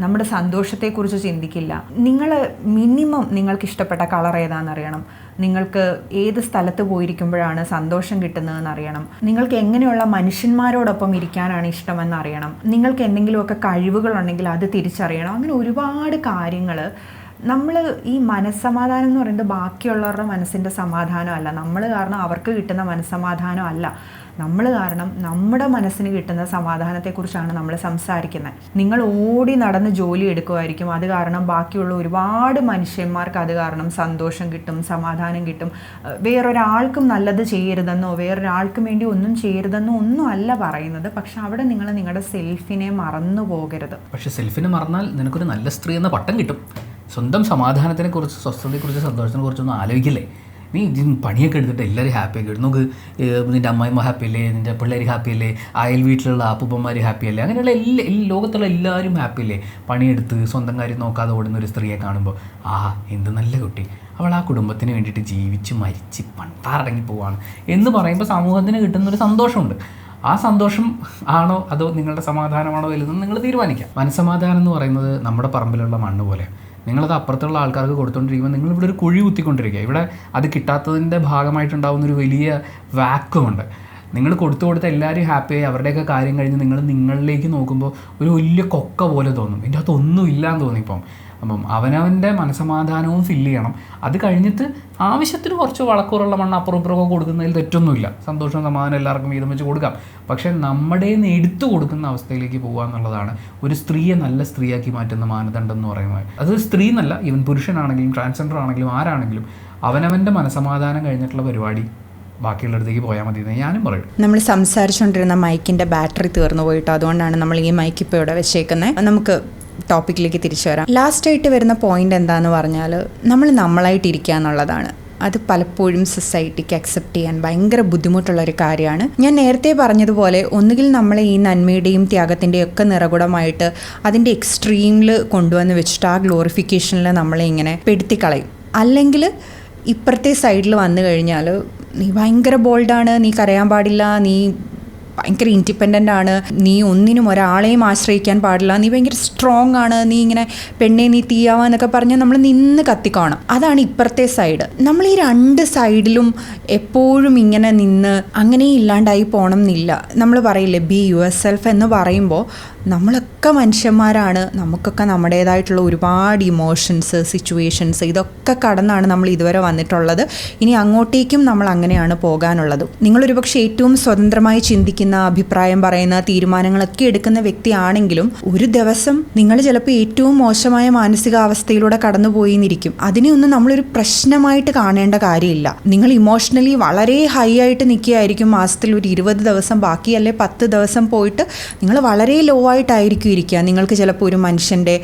നമ്മുടെ സന്തോഷത്തെക്കുറിച്ച് ചിന്തിക്കില്ല. നിങ്ങൾ മിനിമം നിങ്ങൾക്ക് ഇഷ്ടപ്പെട്ട കളർ ഏതാണെന്നറിയണം, നിങ്ങൾക്ക് ഏത് സ്ഥലത്ത് പോയിരിക്കുമ്പോഴാണ് സന്തോഷം കിട്ടുന്നതെന്ന് അറിയണം, നിങ്ങൾക്ക് എങ്ങനെയുള്ള മനുഷ്യന്മാരോടൊപ്പം ഇരിക്കാനാണ് ഇഷ്ടമെന്നറിയണം, നിങ്ങൾക്ക് എന്തെങ്കിലുമൊക്കെ കഴിവുകളുണ്ടെങ്കിൽ അത് തിരിച്ചറിയണം. അങ്ങനെ ഒരുപാട് കാര്യങ്ങൾ. നമ്മൾ ഈ മനസ്സമാധാനം എന്ന് പറയുന്നത് ബാക്കിയുള്ളവരുടെ മനസ്സിൻ്റെ സമാധാനമല്ല, നമ്മൾ കാരണം അവർക്ക് കിട്ടുന്ന മനസ്സമാധാനം അല്ല, നമ്മൾ കാരണം നമ്മുടെ മനസ്സിന് കിട്ടുന്ന സമാധാനത്തെക്കുറിച്ചാണ് നമ്മൾ സംസാരിക്കുന്നത്. നിങ്ങൾ ഓടി നടന്ന് ജോലി എടുക്കുമായിരിക്കും, അത് കാരണം ബാക്കിയുള്ള ഒരുപാട് മനുഷ്യന്മാർക്ക് അത് കാരണം സന്തോഷം കിട്ടും, സമാധാനം കിട്ടും. വേറൊരാൾക്കും നല്ലത് ചെയ്യരുതെന്നോ വേറൊരാൾക്കും വേണ്ടി ഒന്നും ചെയ്യരുതെന്നോ ഒന്നും അല്ല പറയുന്നത്. പക്ഷെ അവിടെ നിങ്ങൾ നിങ്ങളുടെ സെൽഫിനെ മറന്നു പോകരുത്. പക്ഷെ സെൽഫിനെ മറന്നാൽ നിനക്കൊരു നല്ല സ്ത്രീ എന്ന പട്ടം കിട്ടും. സ്വന്തം സമാധാനത്തിനെക്കുറിച്ച്, സ്വസ്ഥതയെക്കുറിച്ച്, സന്തോഷത്തിനെക്കുറിച്ചൊന്നും ആലോചിക്കില്ലേ? നീ പണിയൊക്കെ എടുത്തിട്ട് എല്ലാവരും ഹാപ്പിയൊക്കെ എടുത്ത് നോക്ക്. നിൻ്റെ അമ്മായിമ്മ ഹാപ്പിയല്ലേ, നിൻ്റെ പിള്ളേർ ഹാപ്പിയല്ലേ, അയൽ വീട്ടിലുള്ള അപ്പൂപ്പന്മാർ ഹാപ്പിയല്ലേ, അങ്ങനെയുള്ള ലോകത്തുള്ള എല്ലാവരും ഹാപ്പിയല്ലേ? പണിയെടുത്ത് സ്വന്തം കാര്യം നോക്കാതെ ഓടുന്ന ഒരു സ്ത്രീയെ കാണുമ്പോൾ എന്ത് നല്ല കുട്ടി, അവൾ ആ കുടുംബത്തിന് വേണ്ടിയിട്ട് ജീവിച്ച് മരിച്ച് പണ്ടാറടങ്ങി പോവാണ് എന്ന് പറയുമ്പോൾ സമൂഹത്തിന് കിട്ടുന്നൊരു സന്തോഷമുണ്ട്. ആ സന്തോഷം ആണോ അതോ നിങ്ങളുടെ സമാധാനമാണോ വലുതെന്ന് നിങ്ങൾ തീരുമാനിക്കാം. മനസ്സമാധാനം എന്ന് പറയുന്നത് നമ്മുടെ പറമ്പിലുള്ള മണ്ണ് പോലെ. നിങ്ങളത് അപ്പുറത്തുള്ള ആൾക്കാർക്ക് കൊടുത്തുകൊണ്ടിരിക്കുമ്പോൾ നിങ്ങളിവിടെ ഒരു കുഴി കുത്തിക്കൊണ്ടിരിക്കുക. ഇവിടെ അത് കിട്ടാത്തതിൻ്റെ ഭാഗമായിട്ടുണ്ടാകുന്നൊരു വലിയ വാക്വമുണ്ട്. നിങ്ങൾ കൊടുത്ത് എല്ലാവരും ഹാപ്പിയായി അവരുടെയൊക്കെ കാര്യം കഴിഞ്ഞ് നിങ്ങളിലേക്ക് നോക്കുമ്പോൾ ഒരു വലിയ കൊക്ക പോലെ തോന്നും. ഇതിൻ്റെ അകത്ത് ഒന്നും ഇല്ലയെന്ന് തോന്നിപ്പം. അപ്പം അവനവൻ്റെ മനസ്സമാധാനവും ഫില്ല് ചെയ്യണം. അത് കഴിഞ്ഞിട്ട് ആവശ്യത്തിന് കുറച്ച് വളക്കൂറുള്ള മണ്ണ് അപ്പുറമൊക്കെ കൊടുക്കുന്നതിൽ തെറ്റൊന്നുമില്ല. സന്തോഷവും സമാധാനം എല്ലാവർക്കും വീതം വെച്ച് കൊടുക്കാം. പക്ഷേ നമ്മുടെ എടുത്തു കൊടുക്കുന്ന അവസ്ഥയിലേക്ക് പോകുക എന്നുള്ളതാണ് ഒരു സ്ത്രീയെ നല്ല സ്ത്രീയാക്കി മാറ്റുന്ന മാനദണ്ഡം എന്ന് പറയുന്നത്. അത് സ്ത്രീ എന്നല്ല, ഈവൻ പുരുഷനാണെങ്കിലും ട്രാൻസ്ജെൻഡർ ആണെങ്കിലും ആരാണെങ്കിലും അവനവൻ്റെ മനസ്സമാധാനം കഴിഞ്ഞിട്ടുള്ള പരിപാടി ബാക്കിയുള്ളിടത്തേക്ക് പോയാൽ മതി എന്ന് ഞാനും പറയും. നമ്മൾ സംസാരിച്ചുകൊണ്ടിരുന്ന മൈക്കിൻ്റെ ബാറ്ററി തീർന്നു പോയിട്ട് അതുകൊണ്ടാണ് നമ്മൾ ഈ മൈക്ക് ഇപ്പോൾ ഇവിടെ വെച്ചേക്കുന്നത്. നമുക്ക് ടോപ്പിക്കിലേക്ക് തിരിച്ചു വരാം. ലാസ്റ്റായിട്ട് വരുന്ന പോയിന്റ് എന്താണെന്ന് പറഞ്ഞാൽ നമ്മളായിട്ടിരിക്കുക എന്നുള്ളതാണ്. അത് പലപ്പോഴും സൊസൈറ്റിക്ക് അക്സെപ്റ്റ് ചെയ്യാൻ ഭയങ്കര ബുദ്ധിമുട്ടുള്ളൊരു കാര്യമാണ്. ഞാൻ നേരത്തെ പറഞ്ഞതുപോലെ ഒന്നുകിൽ നമ്മളെ ഈ നന്മയുടെയും ത്യാഗത്തിൻ്റെയും ഒക്കെ നിറകുടമായിട്ട് അതിൻ്റെ എക്സ്ട്രീമിൽ കൊണ്ടുവന്ന് വെച്ചിട്ട് ആ ഗ്ലോറിഫിക്കേഷനിൽ നമ്മളെ ഇങ്ങനെ പെടുത്തിക്കളയും. അല്ലെങ്കിൽ ഇപ്പുറത്തെ സൈഡിൽ വന്നു കഴിഞ്ഞാൽ നീ ഭയങ്കര ബോൾഡാണ്, നീ കരയാൻ പാടില്ല, നീ ഭയങ്കര ഇൻഡിപെൻഡൻ്റ് ആണ്, നീ ഒന്നിനും ഒരാളെയും ആശ്രയിക്കാൻ പാടില്ല, നീ ഭയങ്കര സ്ട്രോങ് ആണ്, നീ ഇങ്ങനെ പെണ്ണെ നീ തീയാവാന്നൊക്കെ പറഞ്ഞാൽ നമ്മൾ നിന്ന് കത്തിക്കാണും. അതാണ് ഇപ്പുറത്തെ സൈഡ്. നമ്മൾ ഈ രണ്ട് സൈഡിലും എപ്പോഴും ഇങ്ങനെ നിന്ന് അങ്ങനെ ഇല്ലാണ്ടായി പോകണം എന്നില്ല. നമ്മൾ പറയില്ലേ ബി യുവർ സെൽഫ് എന്ന് പറയുമ്പോൾ നമ്മളൊക്കെ മനുഷ്യന്മാരാണ്. നമുക്കൊക്കെ നമ്മുടേതായിട്ടുള്ള ഒരുപാട് ഇമോഷൻസ്, സിറ്റുവേഷൻസ് ഇതൊക്കെ കടന്നാണ് നമ്മൾ ഇതുവരെ വന്നിട്ടുള്ളത്. ഇനി അങ്ങോട്ടേക്കും നമ്മൾ അങ്ങനെയാണ് പോകാനുള്ളത്. നിങ്ങളൊരു പക്ഷേ ഏറ്റവും സ്വതന്ത്രമായി ചിന്തിക്കുന്ന, അഭിപ്രായം പറയുന്ന, തീരുമാനങ്ങളൊക്കെ എടുക്കുന്ന വ്യക്തിയാണെങ്കിലും ഒരു ദിവസം നിങ്ങൾ ചിലപ്പോൾ ഏറ്റവും മോശമായ മാനസികാവസ്ഥയിലൂടെ കടന്നുപോയി എന്നിരിക്കും. അതിനെ ഒന്നും നമ്മളൊരു പ്രശ്നമായിട്ട് കാണേണ്ട കാര്യമില്ല. നിങ്ങൾ ഇമോഷണലി വളരെ ഹൈ ആയിട്ട് നിൽക്കുകയായിരിക്കും. മാസത്തിൽ ഒരു 20 ദിവസം ബാക്കി അല്ലെ 10 ദിവസം പോയിട്ട് നിങ്ങൾ വളരെ ലോ ആയിട്ടായിരിക്കും ഇരിക്കുക. നിങ്ങൾക്ക് ചിലപ്പോൾ ഒരു മനുഷ്യൻ്റെ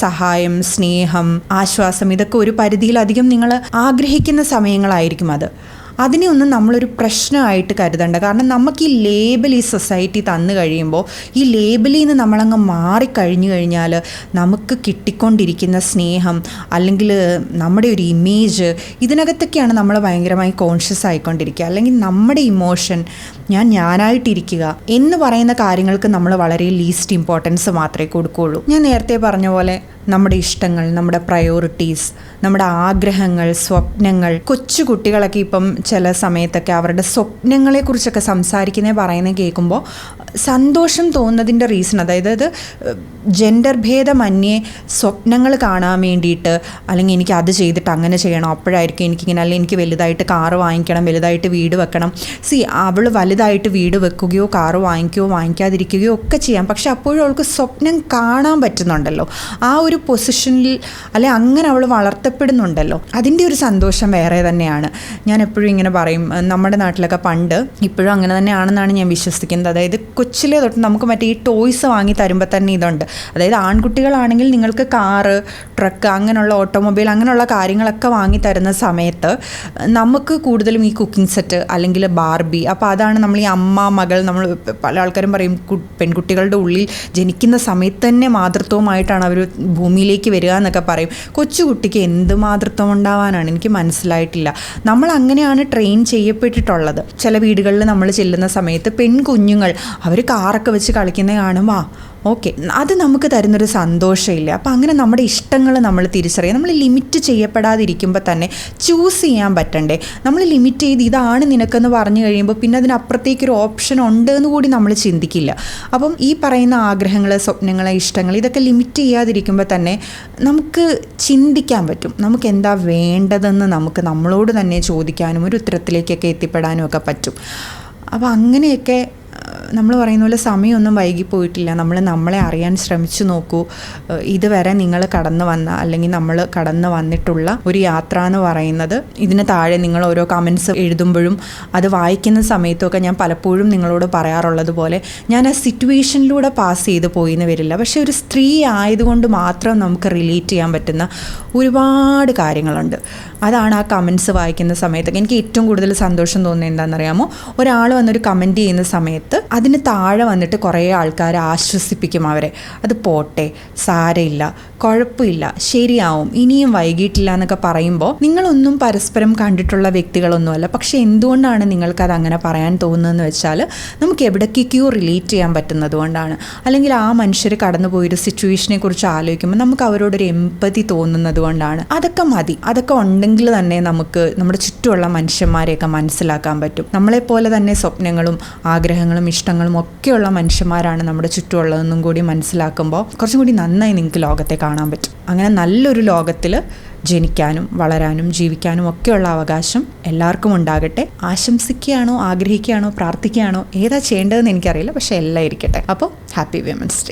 സഹായം, സ്നേഹം, ആശ്വാസം ഇതൊക്കെ ഒരു പരിധിയിലധികം നിങ്ങൾ ആഗ്രഹിക്കുന്ന സമയങ്ങളായിരിക്കും. അതിനെ ഒന്നും നമ്മളൊരു പ്രശ്നമായിട്ട് കരുതണ്ട. കാരണം നമുക്ക് ഈ ലേബൽ ഈ സൊസൈറ്റി തന്നു കഴിയുമ്പോൾ ഈ ലേബലിൽ നിന്ന് നമ്മളങ്ങ് മാറിക്കഴിഞ്ഞു കഴിഞ്ഞാൽ നമുക്ക് കിട്ടിക്കൊണ്ടിരിക്കുന്ന സ്നേഹം അല്ലെങ്കിൽ നമ്മുടെ ഒരു ഇമേജ് ഇതിനകത്തൊക്കെയാണ് നമ്മൾ ഭയങ്കരമായി കോൺഷ്യസ് ആയിക്കൊണ്ടിരിക്കുക. അല്ലെങ്കിൽ നമ്മുടെ ഇമോഷൻ ഞാനായിട്ടിരിക്കുക എന്ന് പറയുന്ന കാര്യങ്ങൾക്ക് നമ്മൾ വളരെ ലീസ്റ്റ് ഇമ്പോർട്ടൻസ് മാത്രമേ കൊടുക്കുകയുള്ളൂ. ഞാൻ നേരത്തെ പറഞ്ഞ പോലെ നമ്മുടെ ഇഷ്ടങ്ങൾ, നമ്മുടെ പ്രയോറിറ്റീസ്, നമ്മുടെ ആഗ്രഹങ്ങൾ, സ്വപ്നങ്ങൾ. കൊച്ചു കുട്ടികളൊക്കെ ഇപ്പം ചില സമയത്തൊക്കെ അവരുടെ സ്വപ്നങ്ങളെക്കുറിച്ചൊക്കെ പറയുന്നത് കേൾക്കുമ്പോൾ സന്തോഷം തോന്നുന്നതിൻ്റെ റീസൺ, അതായത് ജെൻഡർ ഭേദമന്യേ സ്വപ്നങ്ങൾ കാണാൻ വേണ്ടിയിട്ട്, അല്ലെങ്കിൽ എനിക്ക് അത് ചെയ്തിട്ട് അങ്ങനെ ചെയ്യണം, അപ്പോഴായിരിക്കും എനിക്കിങ്ങനെ, അല്ലെങ്കിൽ എനിക്ക് വലുതായിട്ട് കാറ് വാങ്ങിക്കണം, വലുതായിട്ട് വീട് വെക്കണം. അവൾ വലുതായിട്ട് വീട് വെക്കുകയോ കാറ് വാങ്ങിക്കുകയോ വാങ്ങിക്കാതിരിക്കുകയോ ഒക്കെ ചെയ്യാം. പക്ഷെ അപ്പോഴും അവൾക്ക് സ്വപ്നം കാണാൻ പറ്റുന്നുണ്ടല്ലോ. ആ ഒരു പൊസിഷനിൽ അല്ലെ അങ്ങനെ അവൾ വളർത്തപ്പെടുന്നുണ്ടല്ലോ. അതിൻ്റെ ഒരു സന്തോഷം വേറെ തന്നെയാണ്. ഞാൻ എപ്പോഴും ഇങ്ങനെ പറയും, നമ്മുടെ നാട്ടിലൊക്കെ പണ്ട് ഇപ്പോഴും അങ്ങനെ തന്നെയാണെന്നാണ് ഞാൻ വിശ്വസിക്കുന്നത്. അതായത് കൊച്ചിലെ തൊട്ട് നമുക്ക് മറ്റേ ഈ ടോയ്സ് വാങ്ങി തരുമ്പോൾ തന്നെ ഇതുണ്ട്. അതായത് ആൺകുട്ടികളാണെങ്കിൽ നിങ്ങൾക്ക് കാറ്, ട്രക്ക്, അങ്ങനെയുള്ള ഓട്ടോമൊബൈൽ അങ്ങനെയുള്ള കാര്യങ്ങളൊക്കെ വാങ്ങി തരുന്ന സമയത്ത് നമുക്ക് കൂടുതലും ഈ കുക്കിംഗ് സെറ്റ് അല്ലെങ്കിൽ ബാർബി. അപ്പോൾ അതാണ് നമ്മൾ ഈ അമ്മ മകൾ, നമ്മൾ പല ആൾക്കാരും പറയും പെൺകുട്ടികളുടെ ഉള്ളിൽ ജനിക്കുന്ന സമയത്ത് തന്നെ മാതൃത്വമായിട്ടാണ് അവർ ഭൂമിയിലേക്ക് വരിക എന്നൊക്കെ പറയും. കൊച്ചുകുട്ടിക്ക് എന്ത് മാതൃത്വം ഉണ്ടാവാനാണ് എനിക്ക് മനസ്സിലായിട്ടില്ല. നമ്മൾ അങ്ങനെയാണ് ട്രെയിൻ ചെയ്യപ്പെട്ടിട്ടുള്ളത്. ചില വീടുകളിൽ നമ്മൾ ചെല്ലുന്ന സമയത്ത് പെൺകുഞ്ഞുങ്ങൾ അവർ കാറൊക്കെ വെച്ച് കളിക്കുന്നത് കാണുമ്പോൾ ഓക്കെ, അത് നമുക്ക് തരുന്നൊരു സന്തോഷമില്ല. അപ്പോൾ അങ്ങനെ നമ്മുടെ ഇഷ്ടങ്ങൾ നമ്മൾ തിരിച്ചറിയാം. നമ്മൾ ലിമിറ്റ് ചെയ്യപ്പെടാതിരിക്കുമ്പോൾ തന്നെ ചൂസ് ചെയ്യാൻ പറ്റണ്ടേ? നമ്മൾ ലിമിറ്റ് ചെയ്ത് ഇതാണ് നിനക്കെന്ന് പറഞ്ഞു കഴിയുമ്പോൾ പിന്നെ അതിനപ്പുറത്തേക്കൊരു ഓപ്ഷൻ ഉണ്ട് എന്ന് കൂടി നമ്മൾ ചിന്തിക്കില്ല. അപ്പം ഈ പറയുന്ന ആഗ്രഹങ്ങൾ, സ്വപ്നങ്ങൾ, ഇഷ്ടങ്ങൾ ഇതൊക്കെ ലിമിറ്റ് ചെയ്യാതിരിക്കുമ്പോൾ തന്നെ നമുക്ക് ചിന്തിക്കാൻ പറ്റും. നമുക്ക് എന്താ വേണ്ടതെന്ന് നമുക്ക് നമ്മളോട് തന്നെ ചോദിക്കാനും ഒരു ഉത്തരത്തിലേക്കൊക്കെ എത്തിപ്പെടാനും ഒക്കെ പറ്റും. അപ്പോൾ അങ്ങനെയൊക്കെ നമ്മൾ പറയുന്ന പോലെ സമയമൊന്നും വൈകിപ്പോയിട്ടില്ല. നമ്മളെ അറിയാൻ ശ്രമിച്ചു നോക്കൂ. ഇതുവരെ നിങ്ങൾ കടന്നു വന്ന അല്ലെങ്കിൽ നമ്മൾ കടന്നു വന്നിട്ടുള്ള ഒരു യാത്ര എന്ന് പറയുന്നത്, ഇതിന് താഴെ നിങ്ങൾ ഓരോ കമൻസ് എഴുതുമ്പോഴും അത് വായിക്കുന്ന സമയത്തൊക്കെ ഞാൻ പലപ്പോഴും നിങ്ങളോട് പറയാറുള്ളത് പോലെ ഞാൻ ആ സിറ്റുവേഷനിലൂടെ പാസ് ചെയ്ത് പോയിന്ന് വരില്ല. പക്ഷേ ഒരു സ്ത്രീ ആയതുകൊണ്ട് മാത്രം നമുക്ക് റിലേറ്റ് ചെയ്യാൻ പറ്റുന്ന ഒരുപാട് കാര്യങ്ങളുണ്ട്. അതാണ് ആ കമൻസ് വായിക്കുന്ന സമയത്തൊക്കെ എനിക്ക് ഏറ്റവും കൂടുതൽ സന്തോഷം തോന്നുന്നത് എന്താണെന്നറിയാമോ? ഒരാൾ വന്നൊരു കമൻറ്റ് ചെയ്യുന്ന സമയത്ത് അതിന് താഴെ വന്നിട്ട് കുറേ ആൾക്കാർ ആശ്വസിപ്പിക്കും അവരെ. അത് പോട്ടെ, സാരമില്ല, കുഴപ്പമില്ല, ശരിയാവും, ഇനിയും വൈകിട്ടില്ല എന്നൊക്കെ പറയുമ്പോൾ നിങ്ങളൊന്നും പരസ്പരം കണ്ടിട്ടുള്ള വ്യക്തികളൊന്നുമല്ല. പക്ഷെ എന്തുകൊണ്ടാണ് നിങ്ങൾക്കത് അങ്ങനെ പറയാൻ തോന്നുന്നതെന്ന് വെച്ചാൽ നമുക്ക് എവിടേക്കൊക്കെയോ റിലേറ്റ് ചെയ്യാൻ പറ്റുന്നത് കൊണ്ടാണ്. അല്ലെങ്കിൽ ആ മനുഷ്യർ കടന്നുപോയൊരു സിറ്റുവേഷനെ കുറിച്ച് ആലോചിക്കുമ്പോൾ നമുക്ക് അവരോടൊരു എമ്പതി തോന്നുന്നത് കൊണ്ടാണ്. അതൊക്കെ മതി. അതൊക്കെ ഉണ്ടെങ്കിൽ തന്നെ നമുക്ക് നമ്മുടെ ചുറ്റുമുള്ള മനുഷ്യന്മാരെയൊക്കെ മനസ്സിലാക്കാൻ പറ്റും. നമ്മളെപ്പോലെ തന്നെ സ്വപ്നങ്ങളും ആഗ്രഹങ്ങളും ഇഷ്ടങ്ങളും ഒക്കെയുള്ള മനുഷ്യന്മാരാണ് നമ്മുടെ ചുറ്റുമുള്ളതെന്നും കൂടി മനസ്സിലാക്കുമ്പോൾ കുറച്ചും കൂടി നന്നായി നിങ്ങൾക്ക് ലോകത്തെ കാണാൻ പറ്റും. അങ്ങനെ നല്ലൊരു ലോകത്തിൽ ജനിക്കാനും വളരാനും ജീവിക്കാനും ഒക്കെയുള്ള അവകാശം എല്ലാവർക്കും ഉണ്ടാകട്ടെ. ആശംസിക്കുകയാണോ, ആഗ്രഹിക്കുകയാണോ, പ്രാർത്ഥിക്കുകയാണോ, ഏതാ ചെയ്യേണ്ടതെന്ന് എനിക്കറിയില്ല, പക്ഷേ എല്ലാം ഇരിക്കട്ടെ. അപ്പോൾ ഹാപ്പി വിമൻസ് ഡേ.